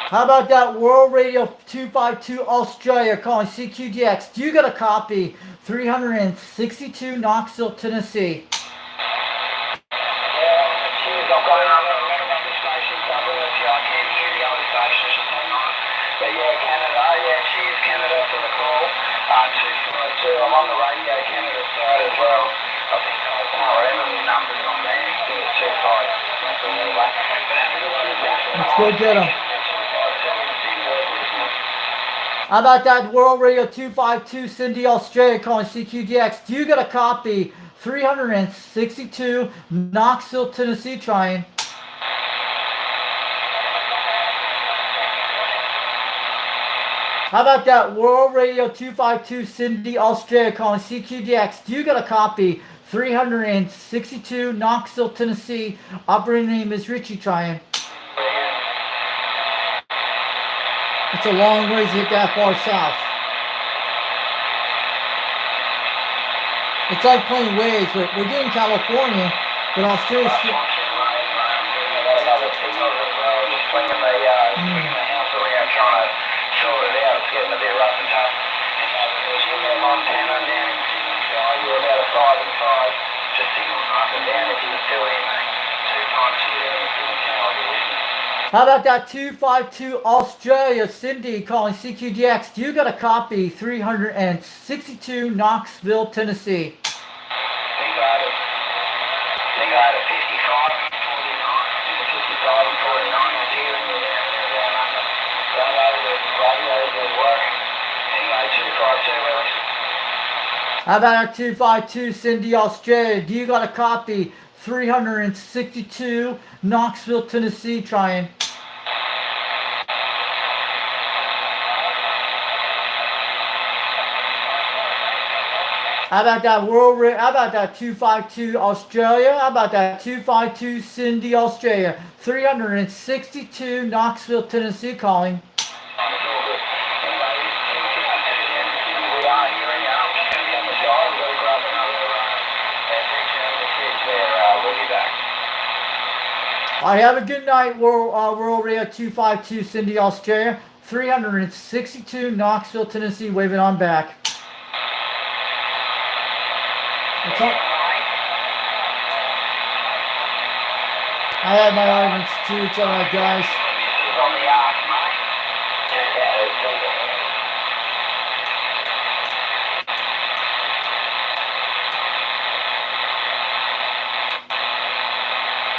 How about that World Radio 252 Australia calling CQDX? Do you got a copy? 362 Knoxville, Tennessee. I'm on the radio Canada side as well. I think the numbers on there. I think it's 25. Let's go get him. How about that World Radio 252 Cindy Australia calling CQDX? Do you got a copy? 362 Knoxville, Tennessee trying. How about that World Radio 252 Cindy Australia calling CQDX? Do you got a copy? 362 Knoxville, Tennessee. Operator name is Richie trying. It's a long ways to hit that far south. It's like playing waves, but we're getting California, but Australia's still... Sort it out, it's getting a bit rough and tough. Montana down in Sydney, you're about a 5 and 5. Just signals up and down if you're still in, mate. 2 times 2 down in Sydney Tower, be listening. How about that 252 Australia Cindy calling CQDX? Do you got a copy? 362 Knoxville, Tennessee. I think I had a 55 and 49. I think a 55 and 49 was here and you're down under. How about our 252 Cindy Australia? Do you got a copy? 362 Knoxville, Tennessee trying. How about that how about that 252 Australia? How about that 252 Cindy Australia? 362 Knoxville, Tennessee calling. All right, have a good night, World Radio 252 Cindy Australia. 362 Knoxville, Tennessee, waving on back. What's up? I had my arguments too. It's all right, guys.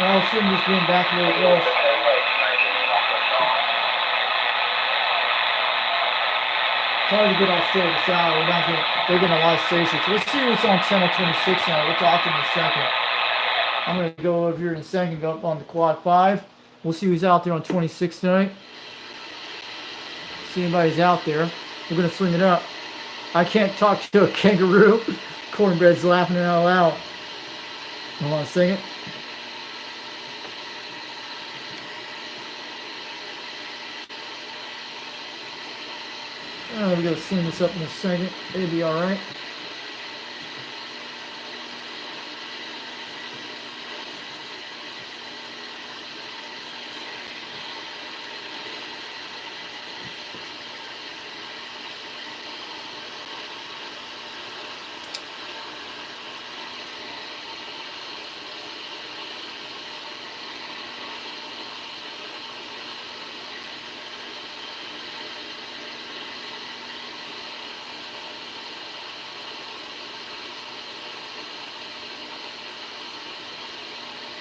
Well, I'll soon just getting back where it was. It's hard to get Australia South. They're getting a lot of stations. Let's see what's on channel 26 now. We'll talk in a second. I'm going to go over here in a second, go up on the quad 5. We'll see who's out there on 26 tonight. See anybody's out there. We're going to swing it up. I can't talk to a kangaroo. Cornbread's laughing it out loud. Hold on a second. Oh, we got to swing this up in a second. It'll be all right.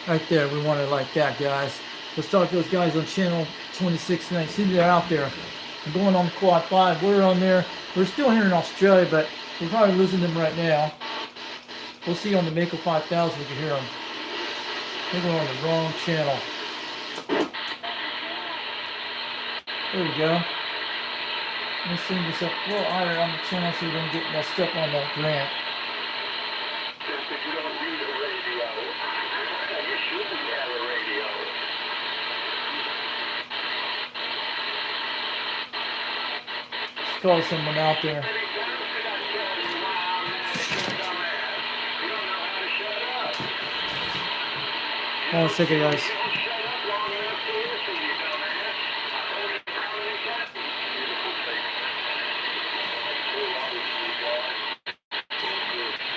Right there, we want it like that, guys. Let's talk to those guys on channel 26 tonight. See they're out there. I'm going on the quad 5. We're on there. We're still here in Australia, but we're probably losing them right now. We'll see on the Mako 5000 we can hear them. I think we're on the wrong channel. There we go. Let's sing this up a little higher on the channel so we don't get messed up on that grant. Let's call someone out there. Hold on a second, guys.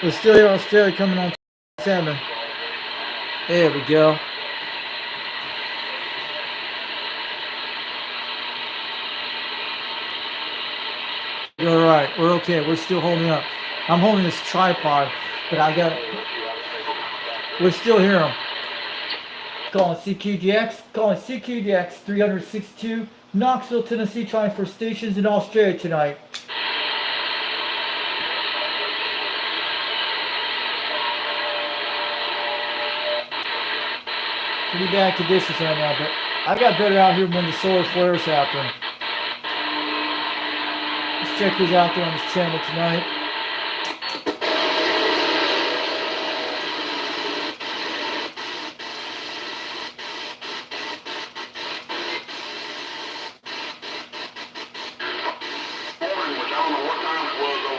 We're still here in Australia, coming on 7. There we go. All right, we're okay. We're still holding up. I'm holding this tripod, but I got it. We're still here. Calling CQDX 362, Knoxville, Tennessee, trying for stations in Australia tonight. Pretty bad conditions right now, but I got better out here when the solar flares happen. Let's check who's out there on this channel tonight.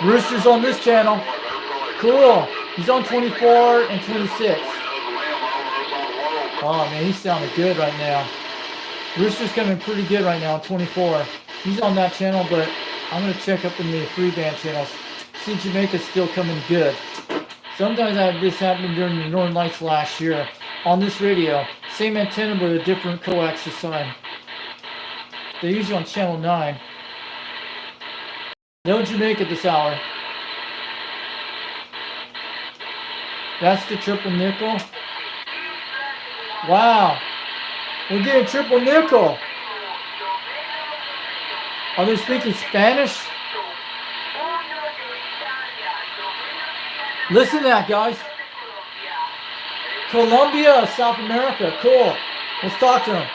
Rooster's on this channel. Cool. He's on 24 and 26. Oh man, he's sounding good right now. Rooster's coming pretty good right now on 24. He's on that channel, but I'm going to check up in the free band channels. See Jamaica's still coming good. Sometimes I had this happen during the Northern Lights last year. On this radio, same antenna but a different coax this time. They're usually on channel 9. No Jamaica this hour. That's the triple nickel. Wow. We're getting triple nickel. Are they speaking Spanish? Listen to that, guys. Colombia, South America. Cool. Let's talk to them.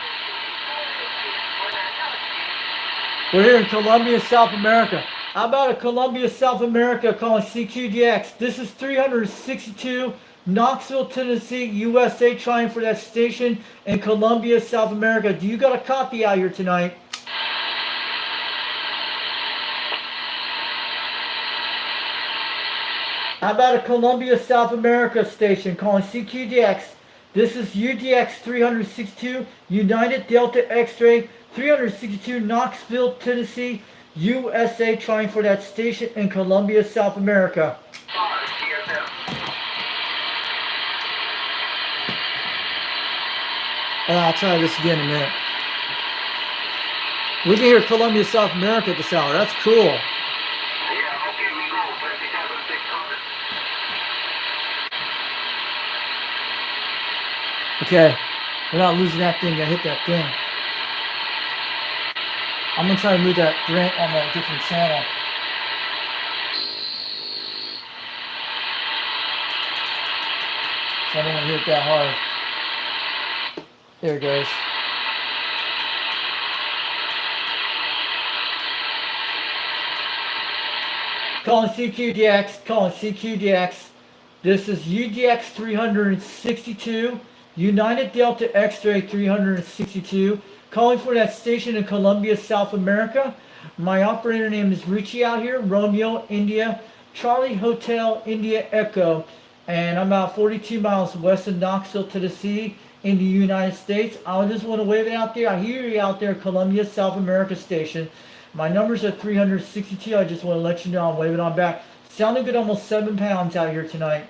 We're here in Colombia, South America. How about a Colombia, South America calling CQDX? This is 362, Knoxville, Tennessee, USA, trying for that station in Colombia, South America. Do you got a copy out here tonight? How about a Colombia, South America station calling CQDX? This is UDX 362, United Delta X-Ray, 362, Knoxville, Tennessee, USA, trying for that station in Colombia, South America. I'll try this again in a minute. We can hear Colombia, South America at this hour. That's cool. Okay, we're not losing that thing. I hit that thing. I'm gonna try to move that grant on that different channel. So I don't want to hit it that hard. There it goes. Calling CQDX, calling CQDX. This is UDX 362, United Delta X-Ray 362, calling for that station in Colombia, South America. My operator name is Richie out here, Romeo, India, Charlie Hotel, India Echo, and I'm about 42 miles west of Knoxville, Tennessee, in the United States. I just want to wave it out there. I hear you out there, Colombia, South America station. My numbers are 362. I just want to let you know I'm waving on back. Sounding good, almost 7 pounds out here tonight.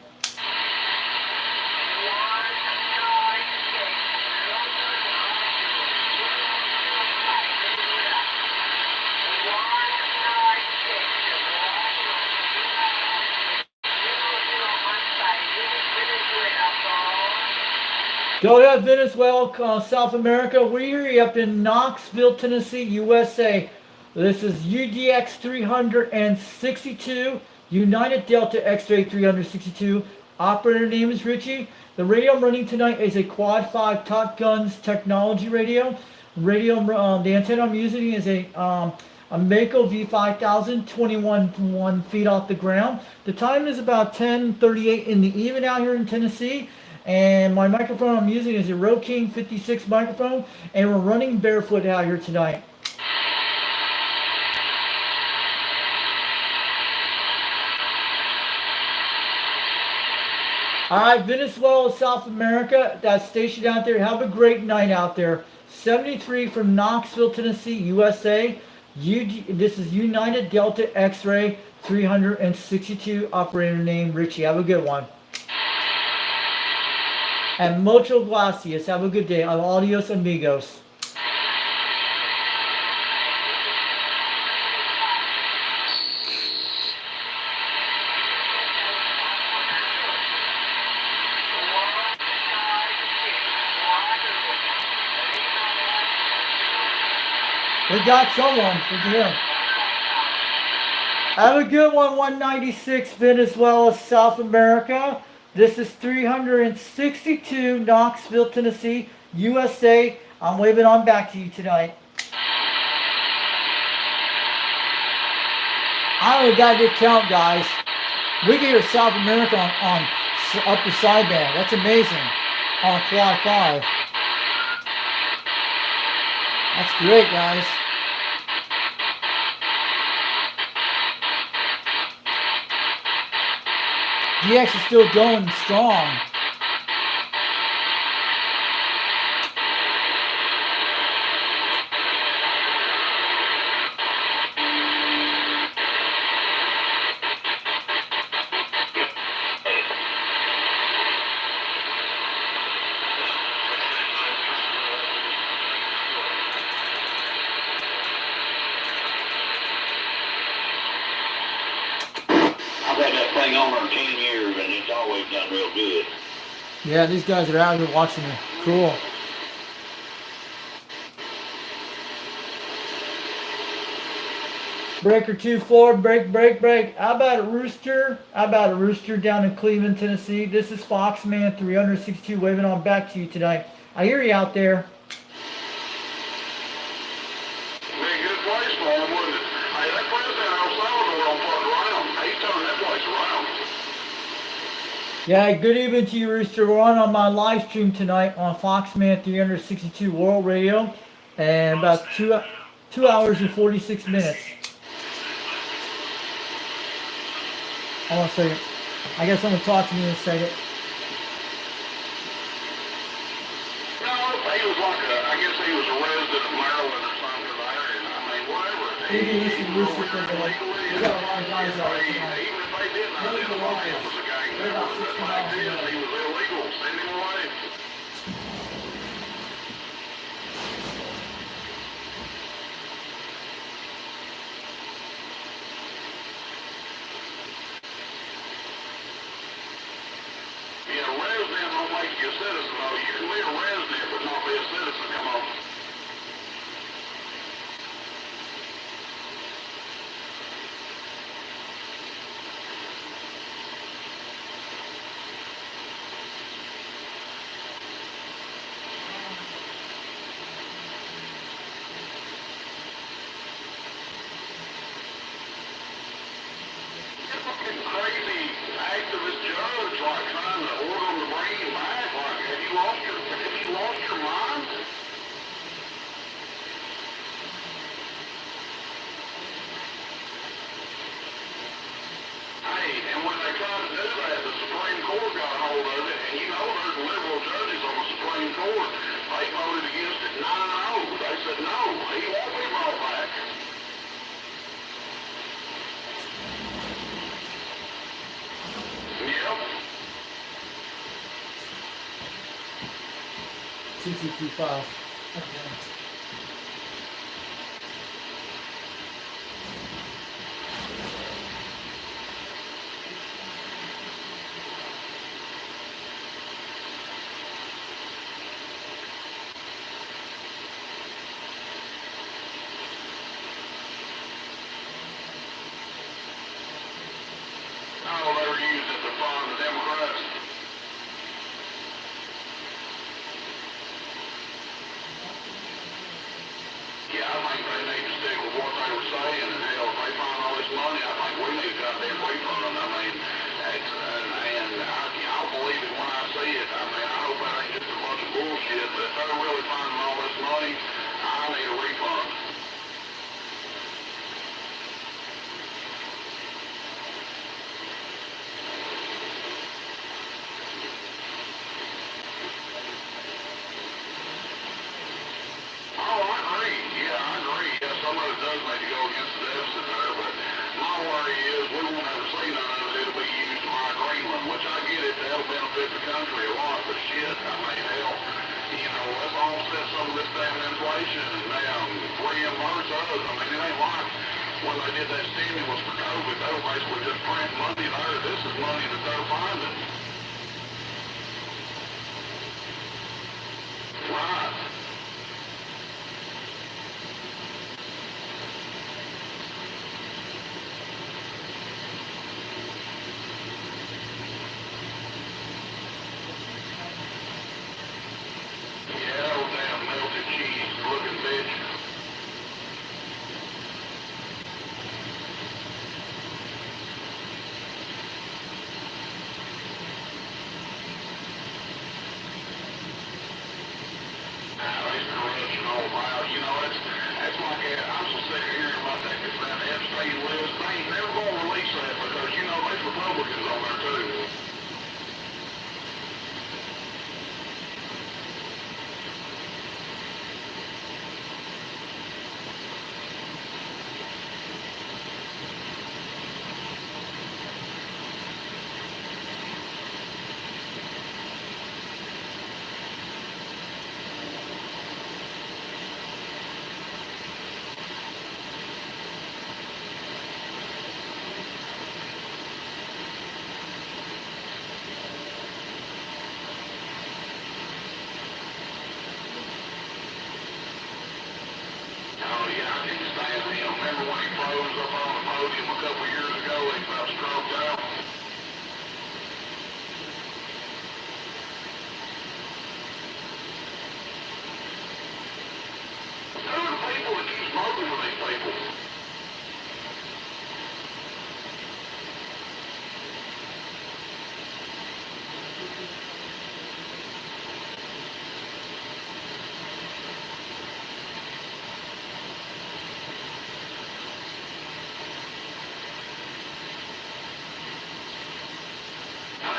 Go ahead, Venezuela, South America. We're up in Knoxville, Tennessee, USA. This is UDX 362, United Delta X-Ray 362. Operator name is Richie. The radio I'm running tonight is a Quad 5 Top Guns technology radio. The antenna I'm using is a Mako V5000, 21 feet off the ground. The time is about 10:38 in the evening out here in Tennessee. And my microphone I'm using is a Rode King 56 microphone, and we're running barefoot out here tonight. All right, Venezuela, South America, that station out there. Have a great night out there. 73 from Knoxville, Tennessee, USA. This is United Delta X-Ray 362. Operator name Richie. Have a good one. And mucho gracias. Have a good day. Adios, amigos. We got someone for him. Have a good one, 196 Venezuela, South America. This is 362 Knoxville, Tennessee, USA. I'm waving on back to you tonight. I only got to get count, guys. We can hear South America on upper sideband. That's amazing. On Quad 5. That's great, guys. DX is still going strong. I've had that thing on for 10 years and it's always done real good. Yeah, these guys are out here watching me. Cool. Breaker 2 forward, break. How about a rooster? How about a rooster down in Cleveland, Tennessee? This is Foxman 362 waving on back to you tonight. I hear you out there. Be a good place for him, wouldn't it? Hey, that president of El Salvador on fucking around. He turned that place around. Yeah, good evening to you, Rooster. We're on my live stream tonight on Foxman 362 World Radio, and about 2 hours and 46 minutes. Hold on a second. I guess I'm gonna talk to you in a second. No, he was like I guess he was a resident of Maryland or something there, and I mean, whatever. Maybe this is Rooster for the. We got a lot of guys out here tonight. Even if they didn't identify him as a gang They're about 60 member, miles he away. was illegal. Send him away. Yeah, a resident don't make you a citizen, though. You can be a resident but not be a citizen. Come on. the liberal judges on the Supreme Court. They voted against it 9-0. They said no, he won't be brought back. Yep. 2235. All they were using it to fund the Democrats. Yeah, I think they need to stick with what they were saying, and hell, if they find all this money, I think we need a goddamn refund. I mean, I'll believe it when I see it. I mean, I hope that ain't just a bunch of bullshit, but if they're really finding all this money, I need a refund. Oh, I agree. Yeah, I agree. Yeah, some of it does need to go against the deficit there, but my worry is we won't ever see none of it. It'll be used to buy Greenland, which I get it. That'll benefit the country a lot, but shit, I mean, hell, let's offset some of this damn inflation and now reimburse us. I mean, it ain't like when they did that stimulus for COVID, they were basically just printing money there. This is money that they're finding. Right. Yeah, old damn melted cheese looking bitch. There's corruption all about. That's like I'm so sick of hearing about that Epstein list. They ain't never gonna release that because there's Republicans on there too. Oh yeah, I can't stand him. Remember when he froze up on the podium a couple years ago? He about stroked out. Who are the people that keep smoking with these people?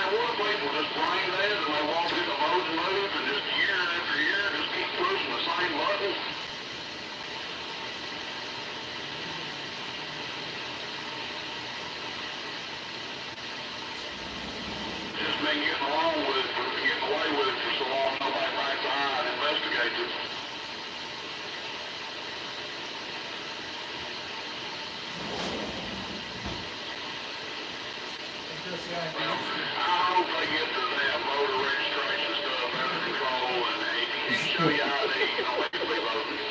What people just brain dead and they won't get the votes moved and just year after year just keep pushing the same button? Just been getting along with it, getting away with it for so long, nobody backs the eye and investigates it. I hope they get to that voter registration stuff under control and if you can't show your ID, they can be voting.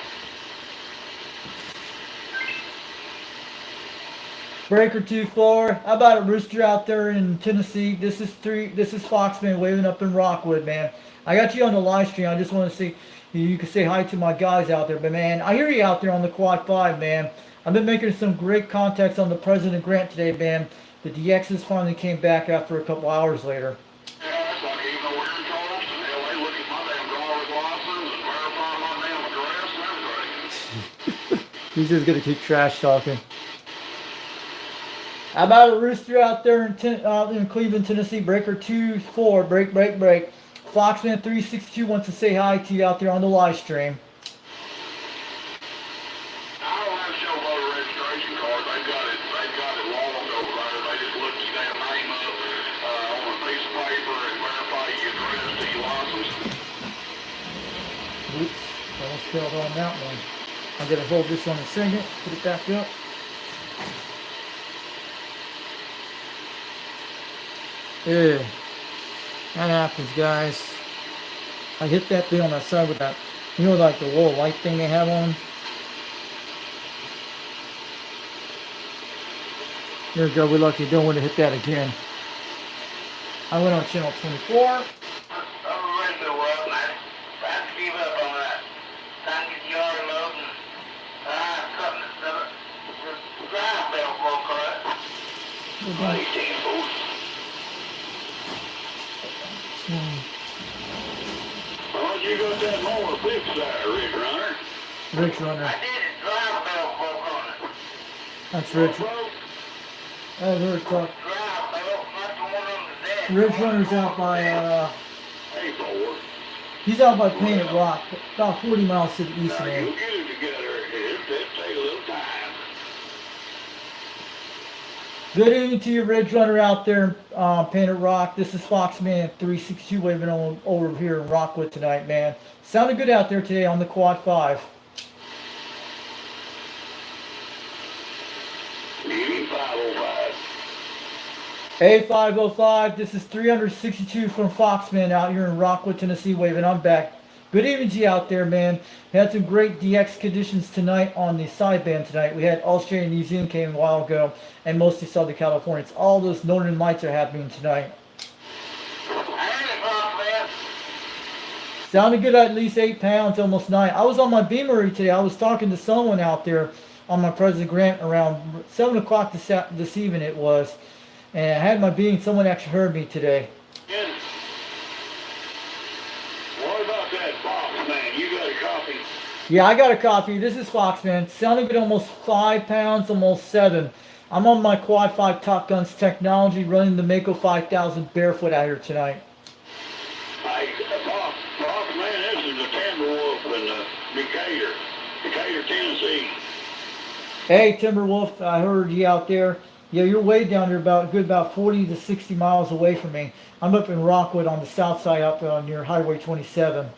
Breaker 2-4. How about a rooster out there in Tennessee? This is Foxman waving up in Rockwood, man. I got you on the live stream. I just want to see you can say hi to my guys out there. But man, I hear you out there on the Quad 5, man. I've been making some great contacts on the President Grant today, man. The DXs finally came back after a couple hours later. Yeah, it's like even though we're in Charleston, hell, they look at my damn driver's license and verify my damn address and everything. He's just gonna keep trash talking. How about a rooster out there in Cleveland, Tennessee? Breaker 2-4. Break. Foxman 362 wants to say hi to you out there on the live stream. I don't have showboat registration cards. They got it logged over there. They just look your damn name up on a piece of paper and verify your address to your license. Oops, almost failed on that one. I'm gonna hold this one a second, put it back up. Yeah, that happens, guys. I hit that thing on that side with that, you know, like the little light thing they have on. There we go, we're lucky, don't want to hit that again. I went on channel 24. I'm ready to work, man. Time to give up on that. Time to get the yard loaded and cutting the drive belt broke on it. 18 volts. Well, you got that mower fixed there, Rick Runner. Rich Runner. I did it. Drive belt broke on it. That's Rich. I heard talk. Drive belt, not the one on the deck. Rich Runner's out by, Hey, boy. he's out by Painted Rock, about 40 miles to the east Now, of you me. get it together. It'll take a little time. Good evening to you, Ridge Runner out there, Painted Rock. This is Foxman 362 waving on over here in Rockwood tonight, man. Sounded good out there today on the Quad 5. Maybe 505. A505, this is 362 from Foxman out here in Rockwood, Tennessee, waving. I'm back. Good evening to you out there, man. Had some great DX conditions tonight on the sideband tonight. We had Australia and New Zealand came a while ago, and mostly Southern California. It's all those northern lights are happening tonight. Sounded good at least 8 pounds, almost 9. I was on my Beamery today. I was talking to someone out there on my President Grant around 7 o'clock this evening it was. And I had my being, someone actually heard me today. Yes. What about that box, man? You got a copy? Yeah, I got a copy. This is Foxman. Sounded good, almost 5 pounds, almost 7. I'm on my Quad 5 Top Guns technology, running the Mako 5000 barefoot out here tonight. Hey, box, man, this is the Timberwolf in Decatur, Tennessee. Hey, Timberwolf, I heard you out there. Yeah, you're way down there, about 40 to 60 miles away from me. I'm up in Rockwood on the south side, up near Highway 27. 18,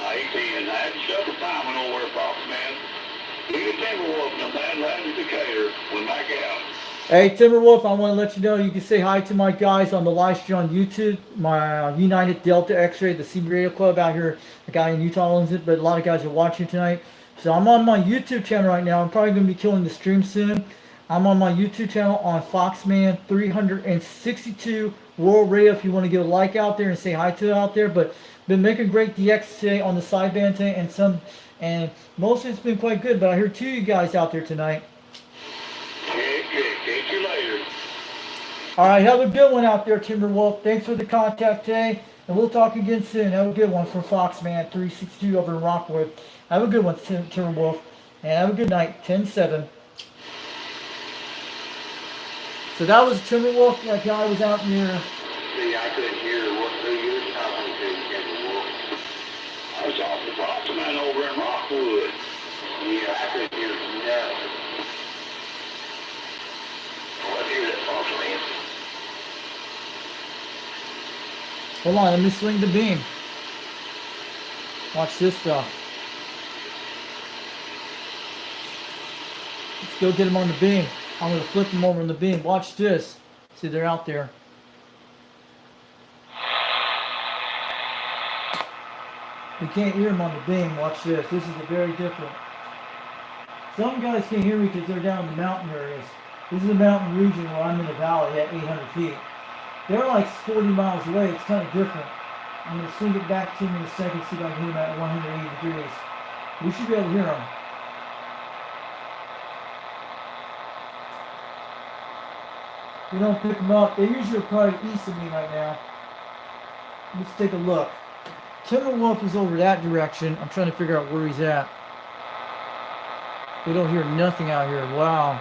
I had to shut the timing over there, box, man. Be a Timberwolf in the Atlanta, Decatur. We're back out. Hey, Timberwolf, I want to let you know you can say hi to my guys on the live stream on YouTube. My United Delta X-Ray, the CB Radio Club out here. The guy in Utah owns it, but a lot of guys are watching tonight. So I'm on my YouTube channel right now. I'm probably going to be killing the stream soon. I'm on my YouTube channel on Foxman 362 World Radio if you want to give a like out there and say hi to it out there. But been making great DX today on the sideband today, and mostly it's been quite good. But I hear 2 of you guys out there tonight. Catch you later. All right, have a good one out there, Timberwolf. Thanks for the contact today, and we'll talk again soon. Have a good one from Foxman 362 over in Rockwood. Have a good one, Timberwolf, and have a good night. 10-7. So that was Timberwolf. That guy was out near. See, I couldn't hear who you were talking to, Timberwolf. I was off the box, man, over in Rockwood. Yeah, I couldn't hear nothing. Let's hear that box, man. Hold on, let me swing the beam. Watch this stuff. Let's go get him on the beam. I'm going to flip them over on the beam. Watch this. See, they're out there. You can't hear them on the beam. Watch this. This is a very different. Some guys can't hear me because they're down in the mountain areas. This is a mountain region where I'm in the valley at 800 feet. They're like 40 miles away. It's kind of different. I'm going to swing it back to me in a second, see if I can hear them at 180 degrees. We should be able to hear them. We don't pick them up. They usually are probably east of me right now. Let's take a look. Timberwolf is over that direction. I'm trying to figure out where he's at. We don't hear nothing out here. Wow.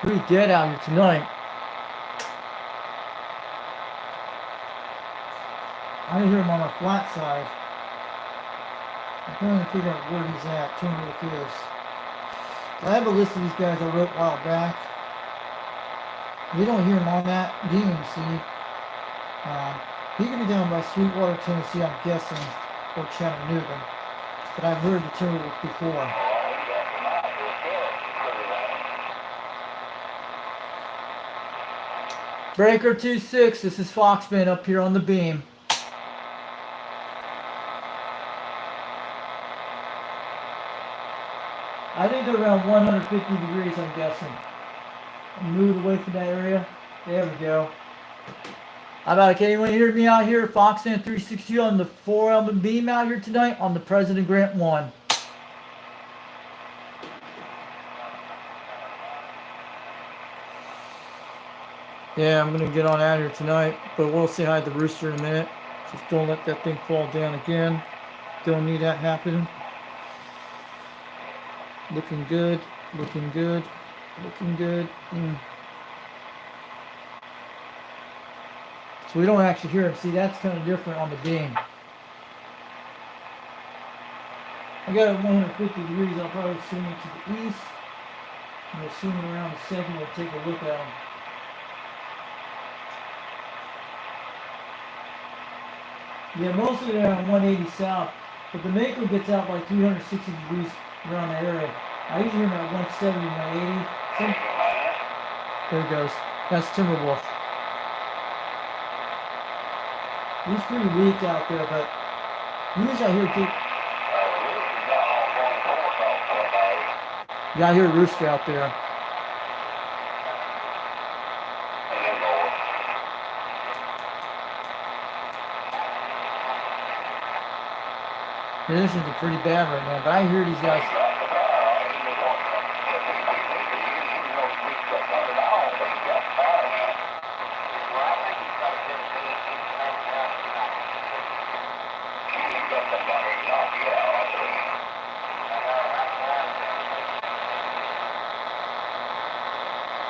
Pretty dead out here tonight. I didn't hear him on my flat side. I'm trying to figure out where he's at. Tell me what it is. I have a list of these guys I wrote a while back. We don't hear him on that beam, see? He could be down by Sweetwater, Tennessee, I'm guessing, or Chattanooga. But I've heard the Timberwolves before. Breaker 2-6, this is Foxman up here on the beam. I think they're around 150 degrees, I'm guessing. Move away from that area. There we go. How about it? Can anyone hear me out here? Foxman 360 on the 4-element beam out here tonight on the President Grant 1. Yeah, I'm going to get on out here tonight, but we'll say hi to the rooster in a minute. Just don't let that thing fall down again. Don't need that happening. Looking good, looking good, looking good. So we don't actually hear him. See, that's kind of different on the beam. I got it 150 degrees. I'll probably zoom it to the east. And we'll zoom it around a second. We'll take a look at him. Yeah, most of it around 180 south, but the Mako gets out like 360 degrees around the area. I usually hear him at 170, 180. There he goes. That's Timberwolf. He's pretty weak out there, but usually I hear people. Yeah, I hear Rooster out there. Conditions are pretty bad right now, but I hear these guys.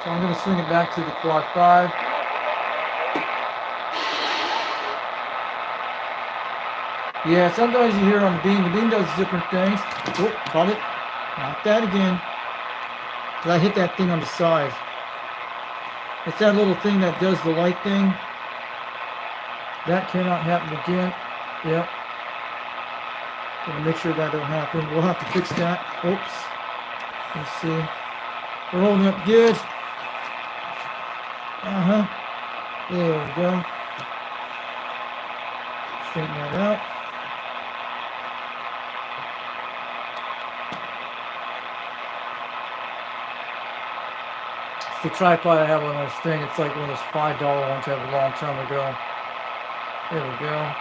So I'm going to swing it back to the quad 5. Yeah, sometimes you hear it on the beam. The beam does different things. Oh, caught it. Not that again. Because I hit that thing on the side. It's that little thing that does the light thing. That cannot happen again. Yep. Gonna make sure that don't happen. We'll have to fix that. Oops. Let's see. We're holding up good. There we go. Straighten that out. The tripod I have on this thing, it's like one of those $5 ones I have a long time ago. There we go.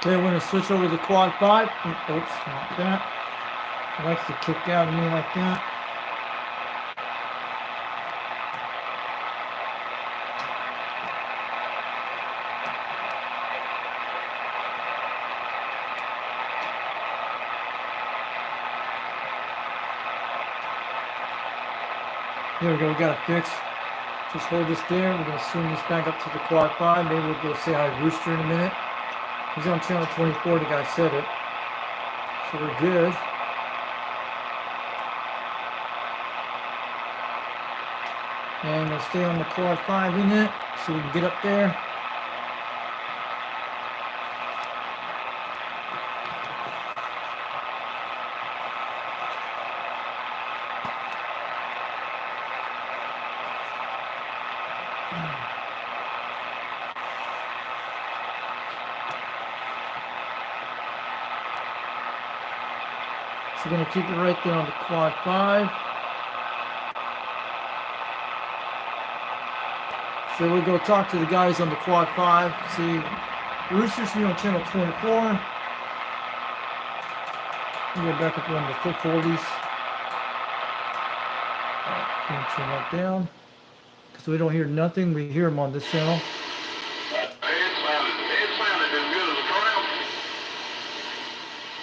Okay, we're going to switch over to the quad 5. Oops, not that. It likes to kick out of me like that. There we go, we got it fixed. Just hold this there. We're going to swing this back up to the quad 5. Maybe we'll go say hi to Rooster in a minute. He's on channel 24, the guy said it. So we're good. And we'll stay on the quad 5 in it so we can get up there. So we're going to keep it right there on the quad 5. So we'll go talk to the guys on the quad 5. See, Roosters me on channel 24. We'll get back up on the 440s. Turn that down. So we don't hear nothing. We hear them on this channel. It sounded as good as a tramp.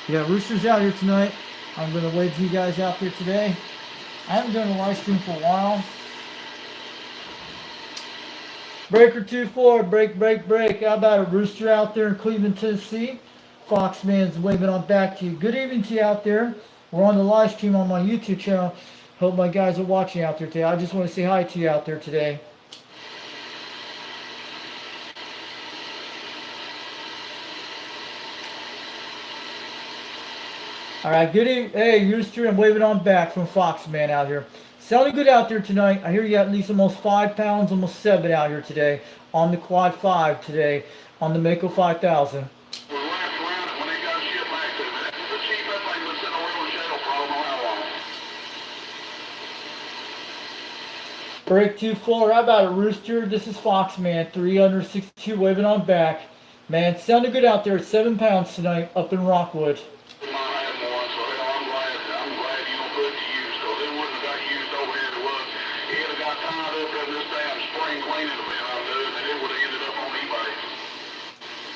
Yeah, Roosters out here tonight. I'm going to wave you guys out there today. I haven't done a live stream for a while. Breaker 2-4, break. How about a Rooster out there in Cleveland, Tennessee? Foxman's waving on back to you. Good evening to you out there. We're on the live stream on my YouTube channel. Hope my guys are watching out there today. I just want to say hi to you out there today. All right, good evening. Hey, Rooster, I'm waving on back from Foxman out here. Sounding good out there tonight. I hear you got at least almost 5 pounds, almost 7 out here today on the quad 5 today on the Mako 5000. We laughed around it when they got shit back to me. The cheapest thing was sitting over in the shadow for I don't know how long. Break 2-4. How about a Rooster? This is Foxman 362 waving on back. Man, sounded good out there at 7 pounds tonight up in Rockwood.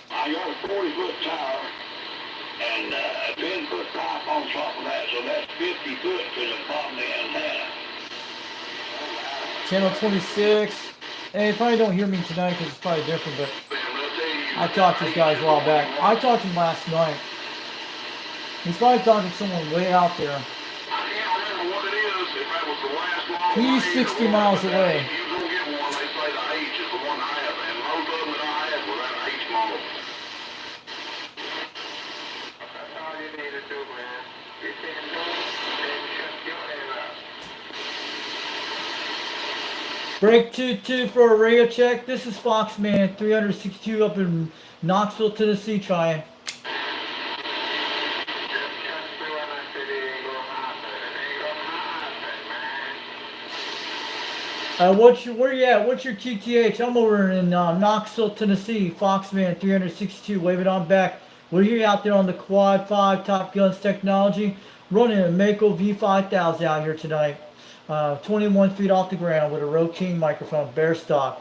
I got a 40-foot tower and a 10-foot pipe on top of that, so that's 50 foot to the bottom end half. Channel 26. Hey, you probably don't hear me tonight because it's probably different, but I talked to these guys a while back. I talked to him last night. He's probably talking to someone way out there. He's 60 miles away. Break 2-2 for a radio check. This is Foxman 362 up in Knoxville, Tennessee trying. Where you at? What's your QTH? I'm over in Knoxville, Tennessee. Foxman 362 waving on back. We're here out there on the Quad 5 Top Guns technology, running a Mako V5000 out here tonight. 21 feet off the ground with a Road King microphone, bare stock.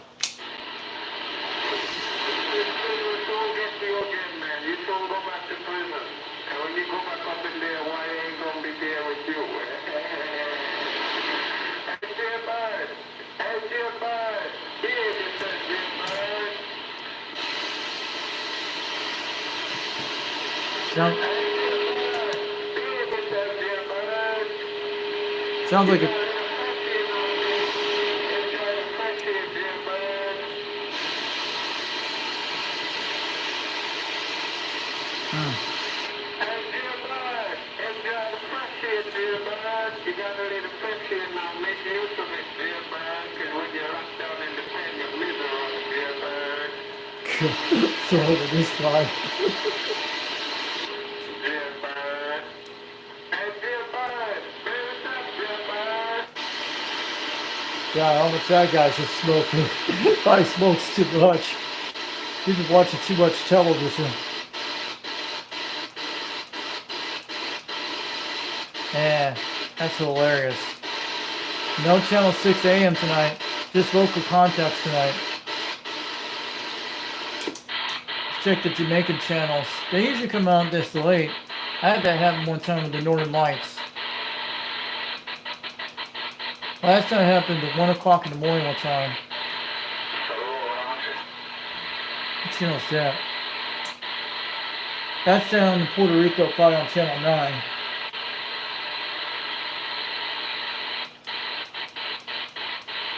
Sounds like a so this guy. Yeah, how much that guy's just smoking. Probably smokes too much. He's been watching too much television. Yeah, that's hilarious. No channel 6 a.m. tonight. Just local contacts tonight. Let's check the Jamaican channels. They usually come out this late. I had that happen one time with the Northern Lights. Last time it happened at 1 o'clock in the morning one time. What channel is that? That's down in Puerto Rico, probably on channel 9.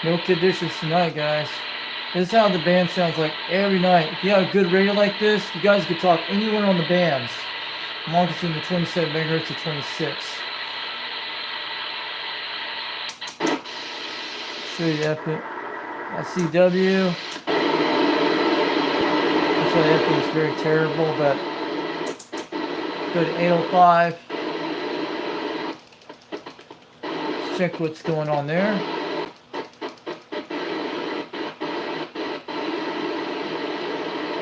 No conditions tonight, guys. This is how the band sounds like every night. If you have a good radio like this, you guys can talk anywhere on the bands. I'm on in the 27 megahertz to 26. Show you Epic. That's CW. That's why Epic is very terrible, but go to 805. Let's check what's going on there.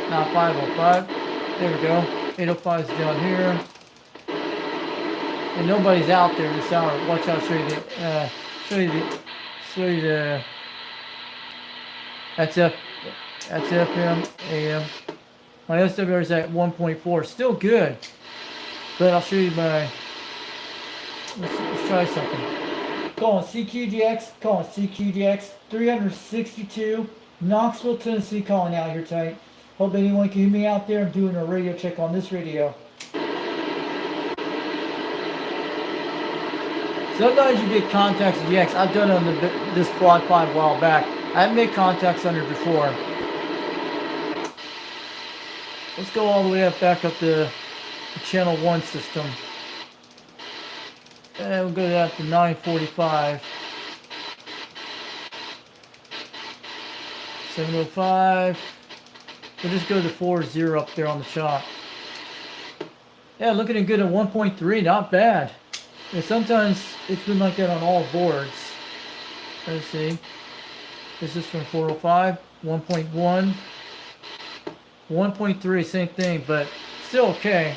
Not 505. There we go. 805 is down here. And nobody's out there this hour. Watch out, show you the that's FM, AM. My SWR is at 1.4. Still good. But I'll show you my let's try something. Calling CQDX 362, Knoxville, Tennessee, calling out here tonight. Hope anyone can hear me out there. I'm doing a radio check on this radio. Sometimes you get contacts of DX. I've done it on this Quad 5 a while back. I haven't made contacts on it before. Let's go all the way up back up the channel 1 system. And we'll go to 945. 705. We'll just go to 40 up there on the chop. Yeah, looking good at 1.3, not bad. And sometimes it's been like that on all boards. Let's see. This is from 405, 1.1, 1.3, same thing, but still okay.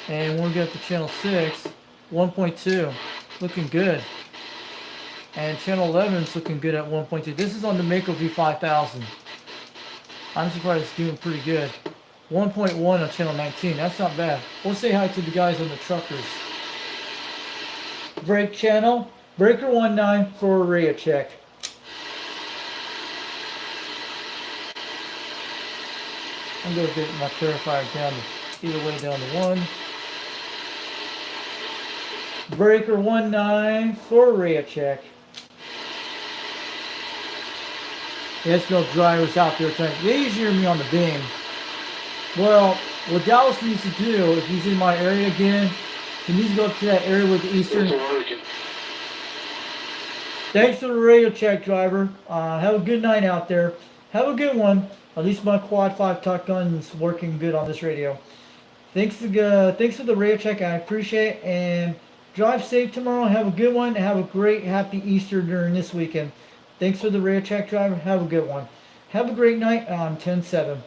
And when we get to channel 6, 1.2, looking good. And channel 11 is looking good at 1.2. This is on the Mako V5000. I'm surprised it's doing pretty good. 1.1 on channel 19, that's not bad. We'll say hi to the guys on the truckers. Break channel, breaker 19 for a radio check. I'm going to get my clarifier down to, either way down to 1. Breaker 19 for a radio check. There's no drivers out there tonight. They usually hear me on the beam. Well, what Dallas needs to do, if he's in my area again, he needs to go up to that area with the Eastern. Thanks for the radio check, driver. Have a good night out there. Have a good one. At least my Quad 5 Talk Gun's working good on this radio. Thanks for the radio check. I appreciate it. And drive safe tomorrow. Have a good one. And have a great, happy Easter during this weekend. Thanks for the radio check, driver. Have a good one. Have a great night on 10-7.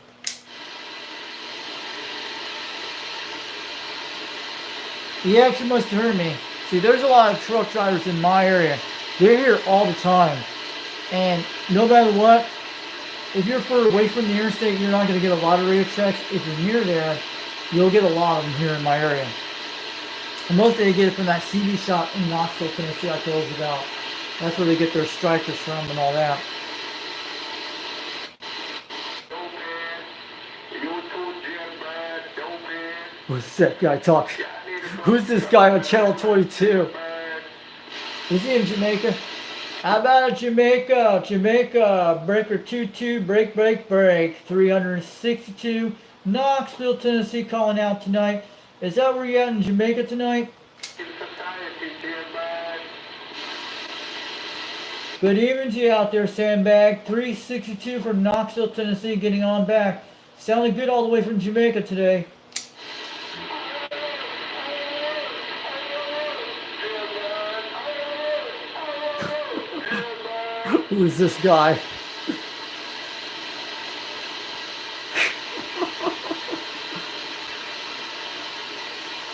He actually must have heard me. See, there's a lot of truck drivers in my area. They're here all the time. And no matter what, if you're further away from the interstate, you're not going to get a lot of radio checks. If you're near there, you'll get a lot of them here in my area. And most of they get it from that CD shop in Knoxville, Tennessee I told you about. That's where they get their strikers from and all that. What's that guy talking? Who's this guy on channel 22? Is he in Jamaica? How about Jamaica? Jamaica, breaker 22, break, 362, Knoxville, Tennessee, calling out tonight. Is that where you're at in Jamaica tonight? Good evening to you out there, Sandbag. 362 from Knoxville, Tennessee, getting on back. Sounding good all the way from Jamaica today. Who is this guy?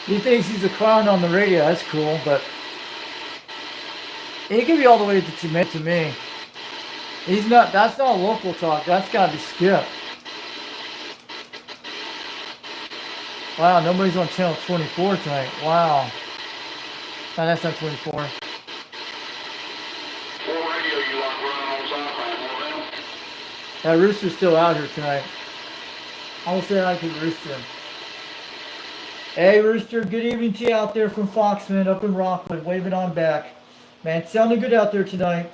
He thinks he's a clown on the radio. That's cool, but he can be all the way to Jamaica to me. He's not. That's not local talk. That's gotta be Skip. Wow, nobody's on channel 24 tonight. Wow. No, that's not 24. That Rooster's still out here tonight. I will say hi to Rooster. Hey Rooster, good evening to you out there from Foxman up in Rockwood, waving on back. Man, it's sounding good out there tonight.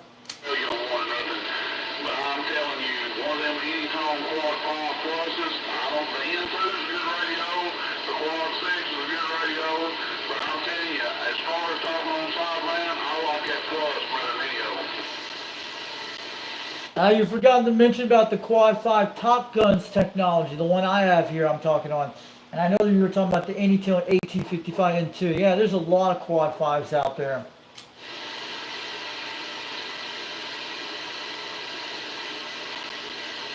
You forgot to mention about the Quad 5 Top Guns technology, the one I have here I'm talking on. And I know that you were talking about the Anytel AT55N2. Yeah, there's a lot of Quad 5s out there.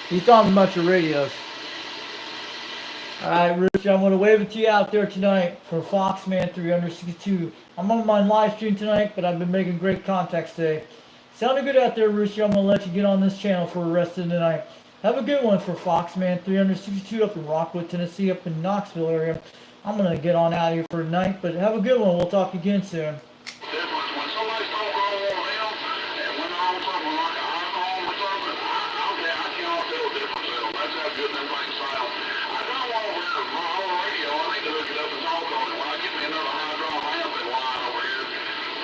He's talking about your radios. Alright, Rich, I'm going to wave it to you out there tonight for Foxman 362. I'm on my live stream tonight, but I've been making great contacts today. Sounded good out there, Rooster. I'm going to let you get on this channel for the rest of the night. Have a good one for Foxman 362 up in Rockwood, Tennessee, up in Knoxville area. I'm going to get on out of here for tonight, but have a good one. We'll talk again soon. Difference when somebody's talking on them, and when they're on something like an iPhone or something, I cannot tell the difference. That's how good them things sound. I got one over here, my own radio. I need to hook it up and talk on it. When I get me another high drop amp in line over here,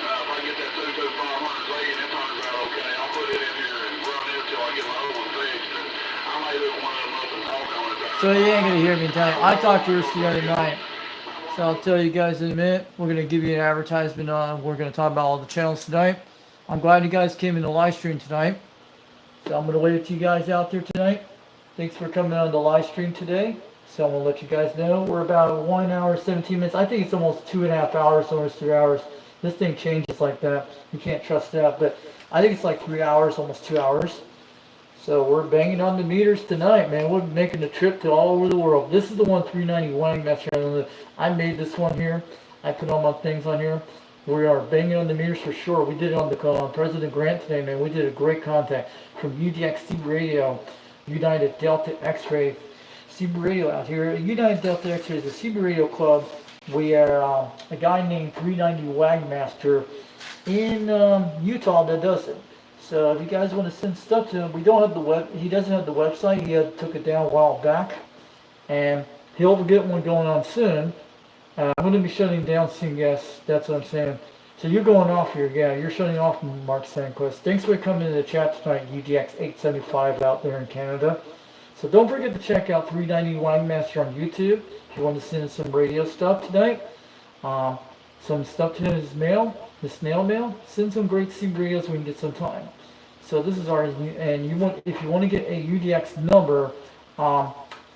if I get that 22500 Z and it turns out okay, I'll put it in here and run it till I get my other one fixed. And I may hook one of them up and talk on it. So you ain't going to hear me tonight. I talked to Rooster the other night. So I'll tell you guys in a minute. We're going to give you an advertisement on. We're going to talk about all the channels tonight. I'm glad you guys came in the live stream tonight. So I'm going to wait to you guys out there tonight. Thanks for coming on the live stream today. So I'm going to let you guys know. We're about 1 hour, 17 minutes. I think it's almost 2.5 hours, almost 3 hours. This thing changes like that. You can't trust that. But I think it's like 3 hours, almost 2 hours. So we're banging on the meters tonight, man. We're making a trip to all over the world. This is the one 390 Wang Master. I made this one here. I put all my things on here. We are banging on the meters for sure. We did it on the President Grant today, man. We did a great contact from UDXC Radio, United Delta X-Ray, CB Radio out here. United Delta X-Ray is a CB Radio club. We are a guy named 390 Wagmaster in Utah that does it. So if you guys want to send stuff to him, we don't have the web. He doesn't have the website. He took it down a while back, and he'll get one going on soon. I'm going to be shutting down soon, yes. That's what I'm saying. So you're going off here, yeah. You're shutting off, Mark Sandquist. Thanks for coming to the chat tonight, UDX875 out there in Canada. So don't forget to check out 390 Wangmaster on YouTube if you want to send some radio stuff tonight. Some stuff to his mail, his snail mail. Send some great CB radios when you get some time. So this is ours, and if you want to get a UDX number,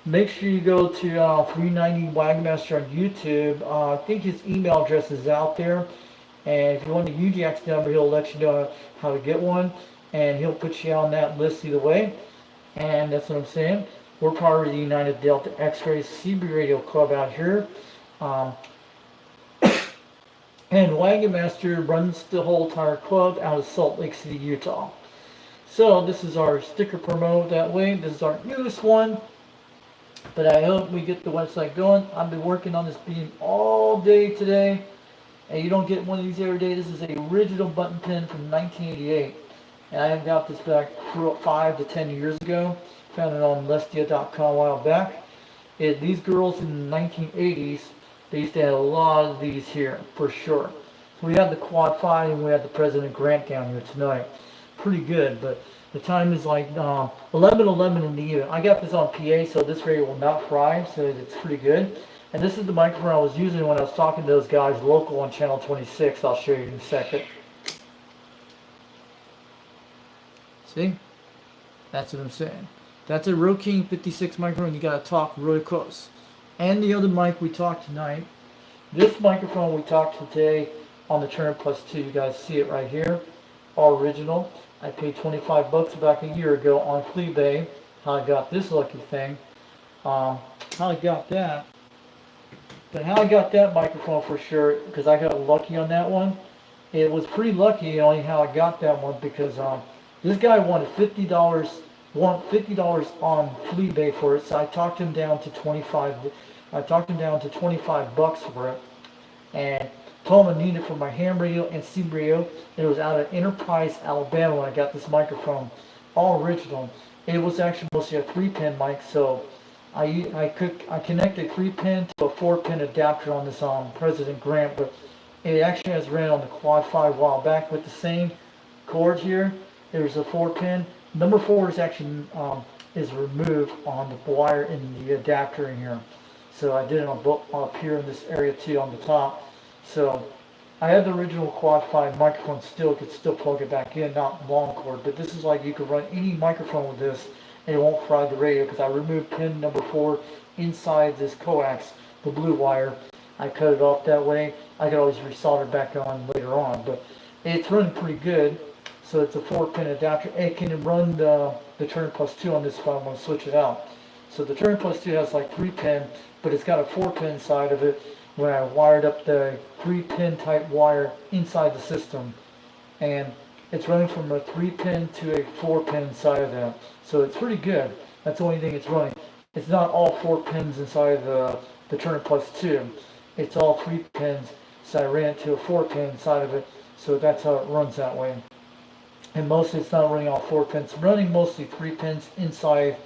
make sure you go to 390 Wagmaster on YouTube. I think his email address is out there, and if you want a UDX number, he'll let you know how to get one, and he'll put you on that list either way. And that's what I'm saying. We're part of the United Delta X-Ray CB Radio Club out here. And Wagon Master runs the whole entire club out of Salt Lake City, Utah. So this is our sticker promo that way. This is our newest one. But I hope we get the website going. I've been working on this beam all day today. And you don't get one of these every day. This is a original button pin from 1988. And I got this back 5 to 10 years ago. Found it on Lestia.com a while back. These girls in the 1980s, they used to have a lot of these here, for sure. So we have the Quad 5 and we have the President Grant down here tonight. Pretty good, but the time is like 11:11 in the evening. I got this on PA, so this radio will not fry, so it's pretty good. And this is the microphone I was using when I was talking to those guys local on channel 26. I'll show you in a second. See? That's what I'm saying. That's a Rode King 56 microphone. You gotta talk really close. And the other mic we talked tonight. This microphone we talked today on the Turner Plus 2. You guys see it right here. All original. I paid 25 bucks back a year ago on Fleabay. How I got this lucky thing. How I got that. But how I got that microphone for sure, because I got lucky on that one. It was pretty lucky only how I got that one, because this guy wanted $50 on Fleabay for it, so I talked him down to 25. I talked him down to 25 bucks for it, and told him I needed it for my ham radio and CB radio. It was out of Enterprise, Alabama when I got this microphone, all original. It was actually mostly a 3-pin mic, so I connected 3-pin to a 4-pin adapter on this President Grant, but it actually has ran on the Quad 5 a while back with the same cord here. There's a 4-pin. Number 4 is actually is removed on the wire in the adapter in here. So I did it on up here in this area too on the top. So I have the original quad 5 microphone still, could still plug it back in, not long cord, but this is like you could run any microphone with this and it won't fry the radio because I removed pin number 4 inside this coax, the blue wire. I cut it off that way. I could always resolder back on later on, but it's running pretty good. So it's a 4-pin adapter. It can run the Turner Plus 2 on this if I want to switch it out. So the Turner Plus 2 has like 3-pin, but it's got a 4-pin side of it when I wired up the 3-pin type wire inside the system. And it's running from a 3-pin to a 4-pin side of that. So it's pretty good. That's the only thing it's running. It's not all 4 pins inside the Turner Plus 2. It's all 3 pins. So I ran it to a 4-pin side of it. So that's how it runs that way. And mostly it's not running all 4 pins. It's running mostly 3 pins inside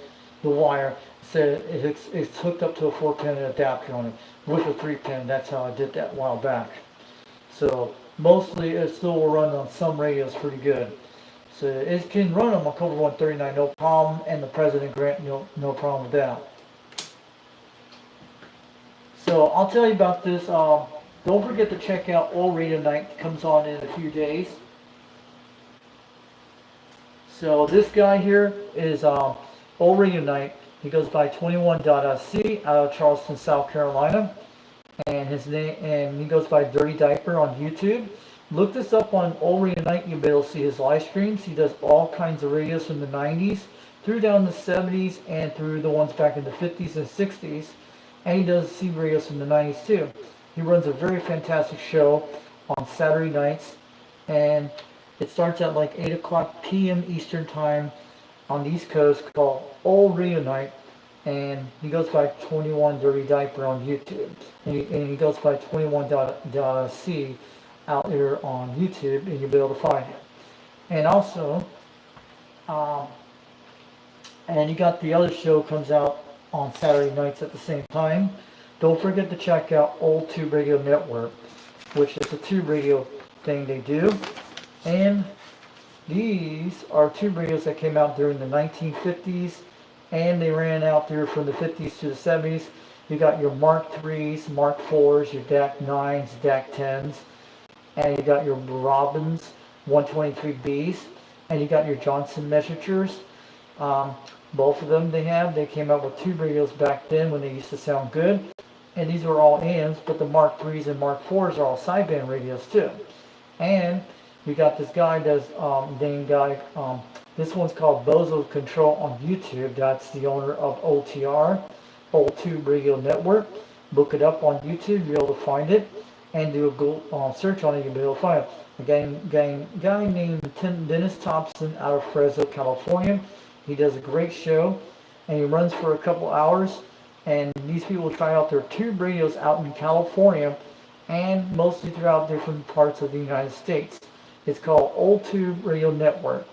the wire. So it's hooked up to a 4-pin adapter on it with a 3-pin. That's how I did that a while back. So mostly it still will run on some radios pretty good. So it can run on my Cobra 139 no problem, and the President Grant no problem with that. So I'll tell you about this. Don't forget to check out All Radio Night. It comes on in a few days. So this guy here is All Radio Night. He goes by 21.c out of Charleston, South Carolina, and his name, and he goes by Dirty Diaper on YouTube. Look this up on All Radio Night. You'll be able to see his live streams. He does all kinds of radios from the 90s through down the 70s and through the ones back in the 50s and 60s, and he does CB radios from the 90s too. He runs a very fantastic show on Saturday nights, and it starts at like 8 o'clock p.m. Eastern Time on the East Coast, called All Radio Night, and he goes by 21 Dirty Diaper on YouTube, and he goes by 21.c out there on YouTube, and you'll be able to find him. And also, and you got the other show comes out on Saturday nights at the same time. Don't forget to check out Old Tube Radio Network, which is a tube radio thing they do. And these are tube radios that came out during the 1950s, and they ran out there from the 50s to the 70s. You got your Mark 3s, Mark 4s, your DAC 9s, DAC 10s, and you got your Robbins 123Bs, and you got your Johnson Messengers. Both of them they came out with tube radios back then when they used to sound good, and these were all AMs, but the Mark 3s and Mark 4s are all sideband radios too. And we got this guy this one's called Bozo Control on YouTube. That's the owner of OTR, Old Tube Radio Network. Look it up on YouTube, you'll be able to find it, and do a Google search on it, you'll be able to find it. A guy named Dennis Thompson out of Fresno, California. He does a great show, and he runs for a couple hours, and these people try out their tube radios out in California and mostly throughout different parts of the United States. It's called Old Tube Radio Network,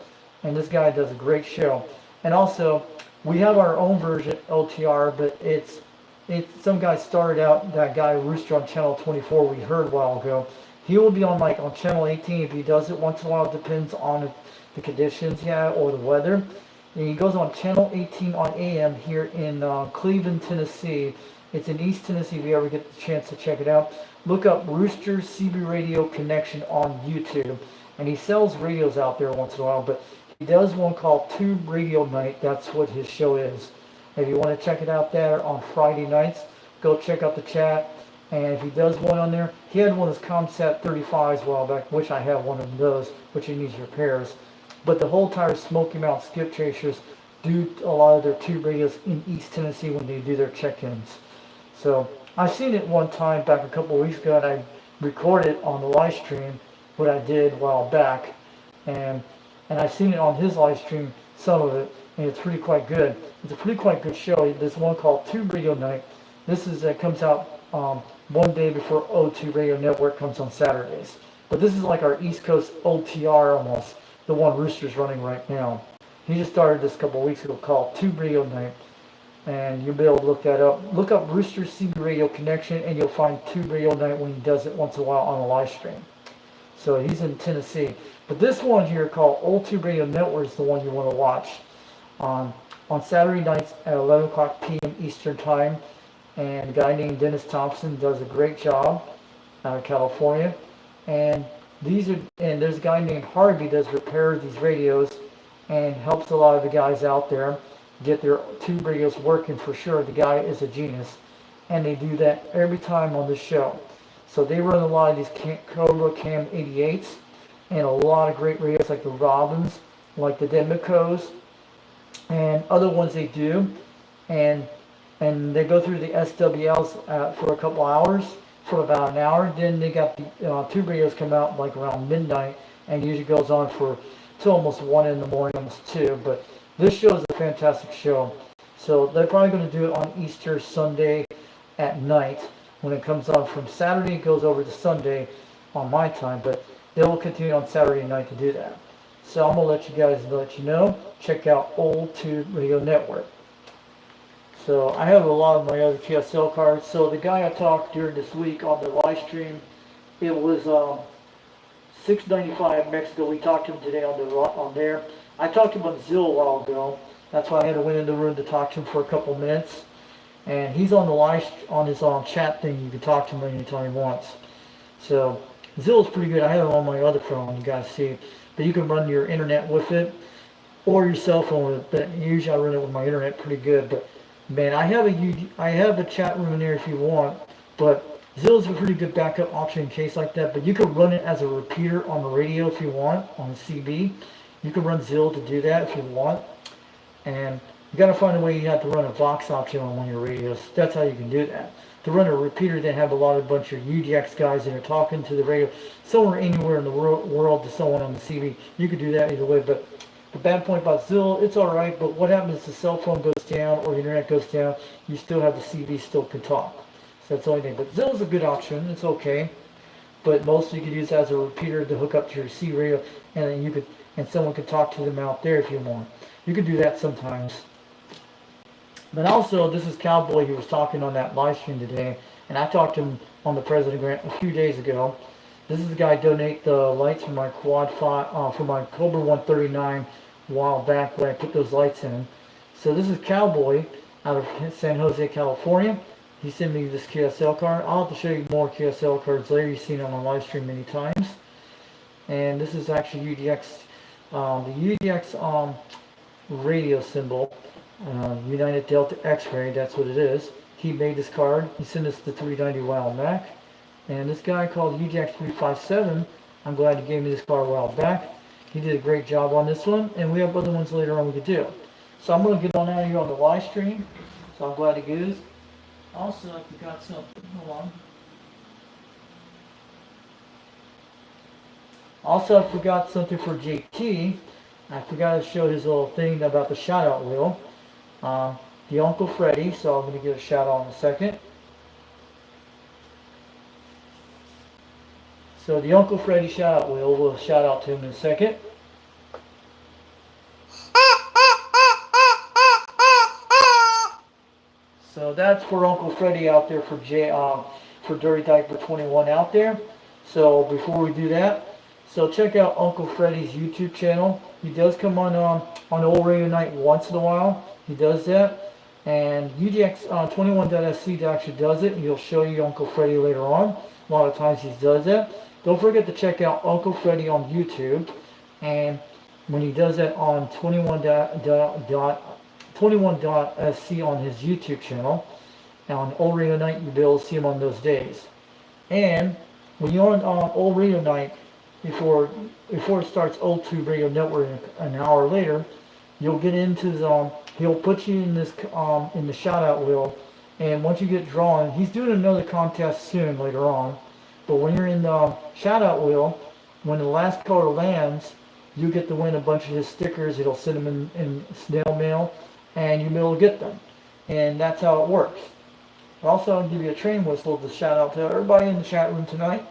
and this guy does a great show. And also, we have our own version, OTR, but it's some guy started out, that guy Rooster on Channel 24 we heard a while ago. He will be on on Channel 18 if he does it once in a while. It depends on the conditions or the weather. And he goes on Channel 18 on AM here in Cleveland, Tennessee. It's in East Tennessee if you ever get the chance to check it out. Look up Rooster CB Radio Connection on YouTube. And he sells radios out there once in a while, but he does one called Tube Radio Night. That's what his show is. If you want to check it out there on Friday nights, go check out the chat. And if he does one on there, he had one of his ComSat 35s a while back, which I have one of those, which he needs repairs. But the whole entire Smoky Mountain Skip Chasers do a lot of their tube radios in East Tennessee when they do their check-ins. So I've seen it one time back a couple of weeks ago, and I recorded on the live stream what I did a while back, and I've seen it on his live stream, some of it, and it's pretty quite good. It's a pretty quite good show. There's one called Tube Radio Night. This comes out one day before O2 Radio Network comes on Saturdays. But this is like our East Coast OTR almost, the one Rooster's running right now. He just started this a couple of weeks ago called Tube Radio Night, and you'll be able to look that up. Look up Rooster CB Radio Connection, and you'll find Tube Radio Night when he does it once in a while on a live stream. So he's in Tennessee. But this one here called Old Tube Radio Network is the one you want to watch on Saturday nights at 11 o'clock p.m. Eastern Time. And a guy named Dennis Thompson does a great job out of California. And there's a guy named Harvey does repair these radios and helps a lot of the guys out there get their tube radios working for sure. The guy is a genius, and they do that every time on the show. So they run a lot of these Cobra Cam 88s and a lot of great radios like the Robins, like the Demicos, and other ones they do. And they go through the SWLs for a couple hours, for about an hour. Then they got the tube radios come out like around midnight, and usually goes on for till almost 1 in the morning, almost 2. But this show is a fantastic show. So they're probably going to do it on Easter Sunday at night. When it comes on from Saturday, it goes over to Sunday on my time, but they will continue on Saturday night to do that. So I'm going to let you know, check out Old Tube Radio Network. So I have a lot of my other TSL cards. So the guy I talked during this week on the live stream, it was $6.95 Mexico. We talked to him today on there. I talked to him on Zillow a while ago. That's why I had to went in the room to talk to him for a couple minutes. And he's on the on his chat thing. You can talk to him anytime he wants. So Zillow's pretty good. I have it on my other phone. You guys see, but you can run your internet with it or your cell phone with it. But usually I run it with my internet pretty good. But man, I have a chat room in there if you want. But Zillow's a pretty good backup option in case like that. But you can run it as a repeater on the radio if you want on the CB. You can run Zillow to do that if you want. And you got to find a way you have to run a Vox option on one of your radios. That's how you can do that. To run a repeater, they have a bunch of UDX guys that are talking to the radio somewhere anywhere in the world to someone on the CB. You could do that either way. But the bad point about Zillow, it's all right. But what happens if the cell phone goes down or the internet goes down? You still have the CB still can talk. So that's the only thing. But Zillow's a good option. It's okay. But mostly you could use it as a repeater to hook up to your C radio, and then someone could talk to them out there if you want. You could do that sometimes. But also, this is Cowboy who was talking on that live stream today, and I talked to him on the President Grant a few days ago. This is the guy donate the lights for my for my Cobra 139 a while back when I put those lights in. So this is Cowboy out of San Jose, California. He sent me this KSL card. I'll have to show you more KSL cards later. You've seen it on my live stream many times. And this is actually UDX, the UDX radio symbol. United Delta X-Ray, that's what it is. He made this card. He sent us the 390 a while back. And this guy called UGX357, I'm glad he gave me this card a while back. He did a great job on this one, and we have other ones later on we could do. So I'm going to get on out of here on the live stream. So I'm glad he goes. Also, I forgot something. Hold on. Also, I forgot something for JT. I forgot to show his little thing about the shout-out wheel. The Uncle Freddy, so I'm going to give a shout out in a second. So the Uncle Freddy shout out wheel, we'll shout out to him in a second. So that's for Uncle Freddy out there for Dirty Diaper 21 out there. So before we do that, so check out Uncle Freddy's YouTube channel. He does come on Old Radio Night once in a while. He does that. And UDX 21.sc actually does it. He'll show you Uncle Freddy later on. A lot of times he does that. Don't forget to check out Uncle Freddy on YouTube. And when he does that on 21.sc on his YouTube channel, and on Old Radio Night, you'll be able to see him on those days. And when you're on Old Radio Night, before it starts Old Tube Radio Network an hour later, you'll get into the, he'll put you in this in the shout out wheel, and once you get drawn, he's doing another contest soon later on. But when you're in the shout out wheel, when the last caller lands, you get to win a bunch of his stickers. It'll send them in snail mail, and you'll be able to get them. And that's how it works. Also, I'll give you a train whistle to shout out to everybody in the chat room tonight.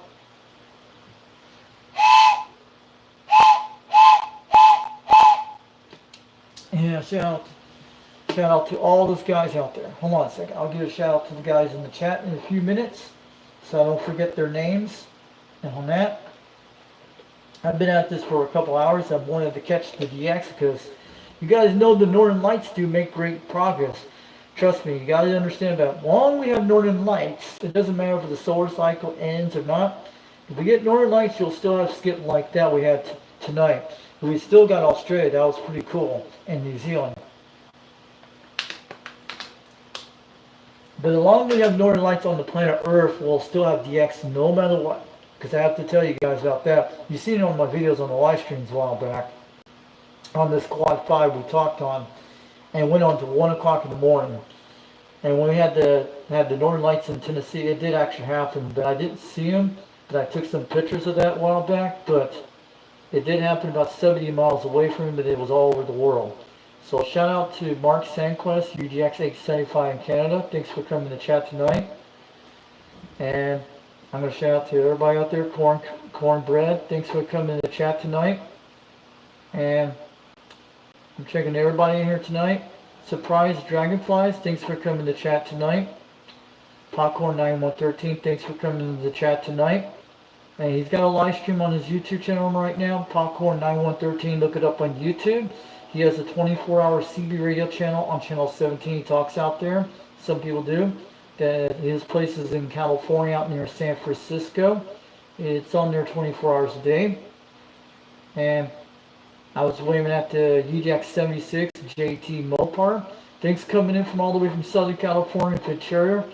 Yeah, shout out to all those guys out there. Hold on a second. I'll give a shout out to the guys in the chat in a few minutes, so I don't forget their names. And on that, I've been at this for a couple hours. I've wanted to catch the DX because you guys know the Northern Lights do make great progress. Trust me, you gotta understand that. Long we have Northern Lights, it doesn't matter if the solar cycle ends or not. If we get Northern Lights, you'll still have skip like that we had tonight. We still got Australia. That was pretty cool. And New Zealand. But as long as we have Northern Lights on the planet Earth, we'll still have DX no matter what. Because I have to tell you guys about that. You've seen it on my videos on the live streams a while back. On this Quad 5 we talked on. And went on to 1 o'clock in the morning. And when we had the Northern Lights in Tennessee, it did actually happen. But I didn't see them. But I took some pictures of that a while back. But it did happen about 70 miles away from me, but it was all over the world. So shout out to Mark Sanquest, UGX 875 in Canada. Thanks for coming to chat tonight. And I'm going to shout out to everybody out there, Cornbread. Thanks for coming to chat tonight. And I'm checking everybody in here tonight. Surprise Dragonflies, thanks for coming to chat tonight. Popcorn 9113, thanks for coming to the chat tonight. And he's got a live stream on his YouTube channel right now, Popcorn 9113. Look it up on YouTube. He has a 24-hour CB radio channel on channel 17. He talks out there. Some people do. His place is in California, out near San Francisco. It's on there 24 hours a day. And I was waving at the UGX 76 JT Mopar. Thanks for coming in from all the way from Southern California, Ventura.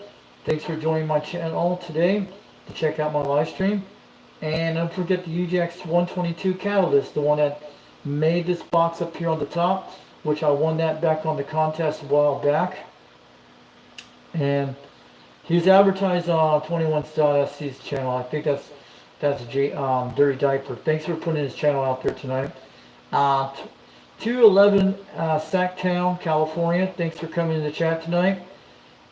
Thanks for joining my channel today to check out my live stream. And don't forget the UGX 122 Catalyst, the one that made this box up here on the top, which I won that back on the contest a while back. And he's advertised on 21 Style SC's channel. I think that's Dirty Diaper. Thanks for putting his channel out there tonight. 211 Sacktown, California. Thanks for coming to the chat tonight.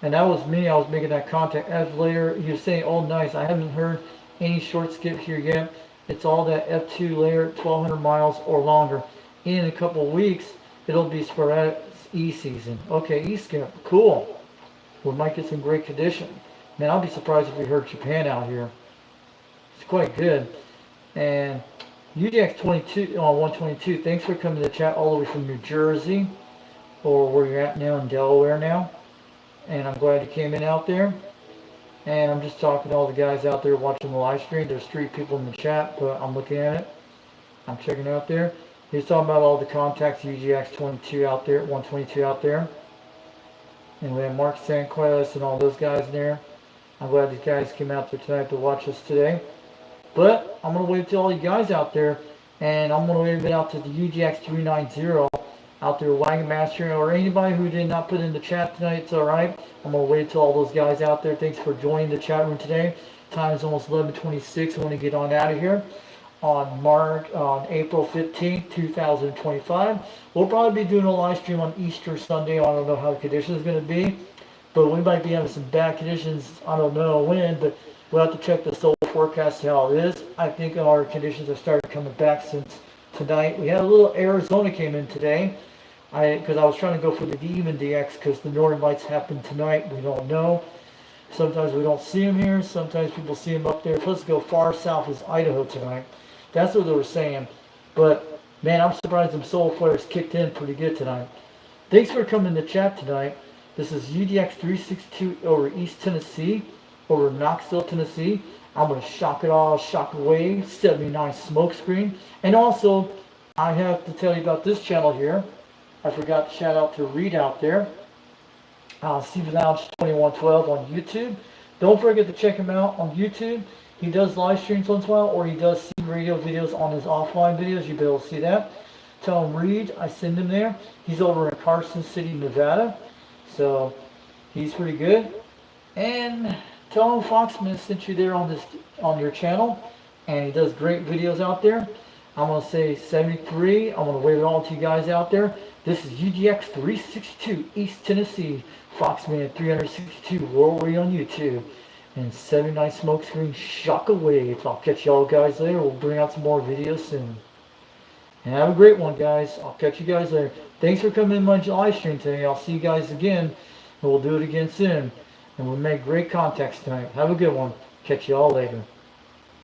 And that was me. I was making that contact. As later, he was saying, "Oh, nice. I haven't heard any short skip here yet. It's all that F2 layer, 1,200 miles or longer. In a couple of weeks, it'll be sporadic E-season." Okay, E-skip. Cool. We might get some great condition. Man, I'll be surprised if we heard Japan out here. It's quite good. And UGX 122, thanks for coming to the chat all the way from New Jersey, or where you're at now in Delaware now. And I'm glad you came in out there. And I'm just talking to all the guys out there watching the live stream. There's 3 people in the chat, but I'm looking at it. I'm checking it out there. He's talking about all the contacts, UGX 22 out there, 122 out there. And we have Mark Sanquest and all those guys in there. I'm glad these guys came out there tonight to watch us today. But I'm going to wave to all you guys out there, and I'm going to wave it out to the UGX 390 out there, Wagon Master, or anybody who did not put in the chat tonight. It's alright. I'm going to wave to all those guys out there. Thanks for joining the chat room today. Time is almost 11:26. I want to get on out of here on April 15th, 2025. We'll probably be doing a live stream on Easter Sunday. I don't know how the condition is going to be, but we might be having some bad conditions. I don't know when, but we'll have to check the solar forecast, how it is. I think our conditions have started coming back since tonight. We had a little Arizona came in today. Because I was trying to go for the even DX because the Northern Lights happen tonight. We don't know. Sometimes we don't see them here. Sometimes people see them up there. Let's go far south as Idaho tonight. That's what they were saying. But, man, I'm surprised them solar flares kicked in pretty good tonight. Thanks for coming to chat tonight. This is UDX 362 over East Tennessee, over Knoxville, Tennessee. I'm going to shock it all, shock away, 79 smoke screen. And also, I have to tell you about this channel here. I forgot to shout out to Reed out there. CB Lounge 2112 on YouTube. Don't forget to check him out on YouTube. He does live streams once in a while, or he does CB radio videos on his offline videos. You'll be able to see that. Tell him Reed, I send him there. He's over in Carson City, Nevada. So he's pretty good. And tell him Foxman sent you there on your channel. And he does great videos out there. I'm going to say 73. I'm going to wave it all to you guys out there. This is UGX 362 East Tennessee, Foxman 362 World Radio on YouTube, and 79 smokescreen shock away. I'll catch y'all guys later. We'll bring out some more videos soon. And have a great one, guys. I'll catch you guys later. Thanks for coming in my live stream today. I'll see you guys again, and we'll do it again soon. And we'll make great contacts tonight. Have a good one. Catch you all later.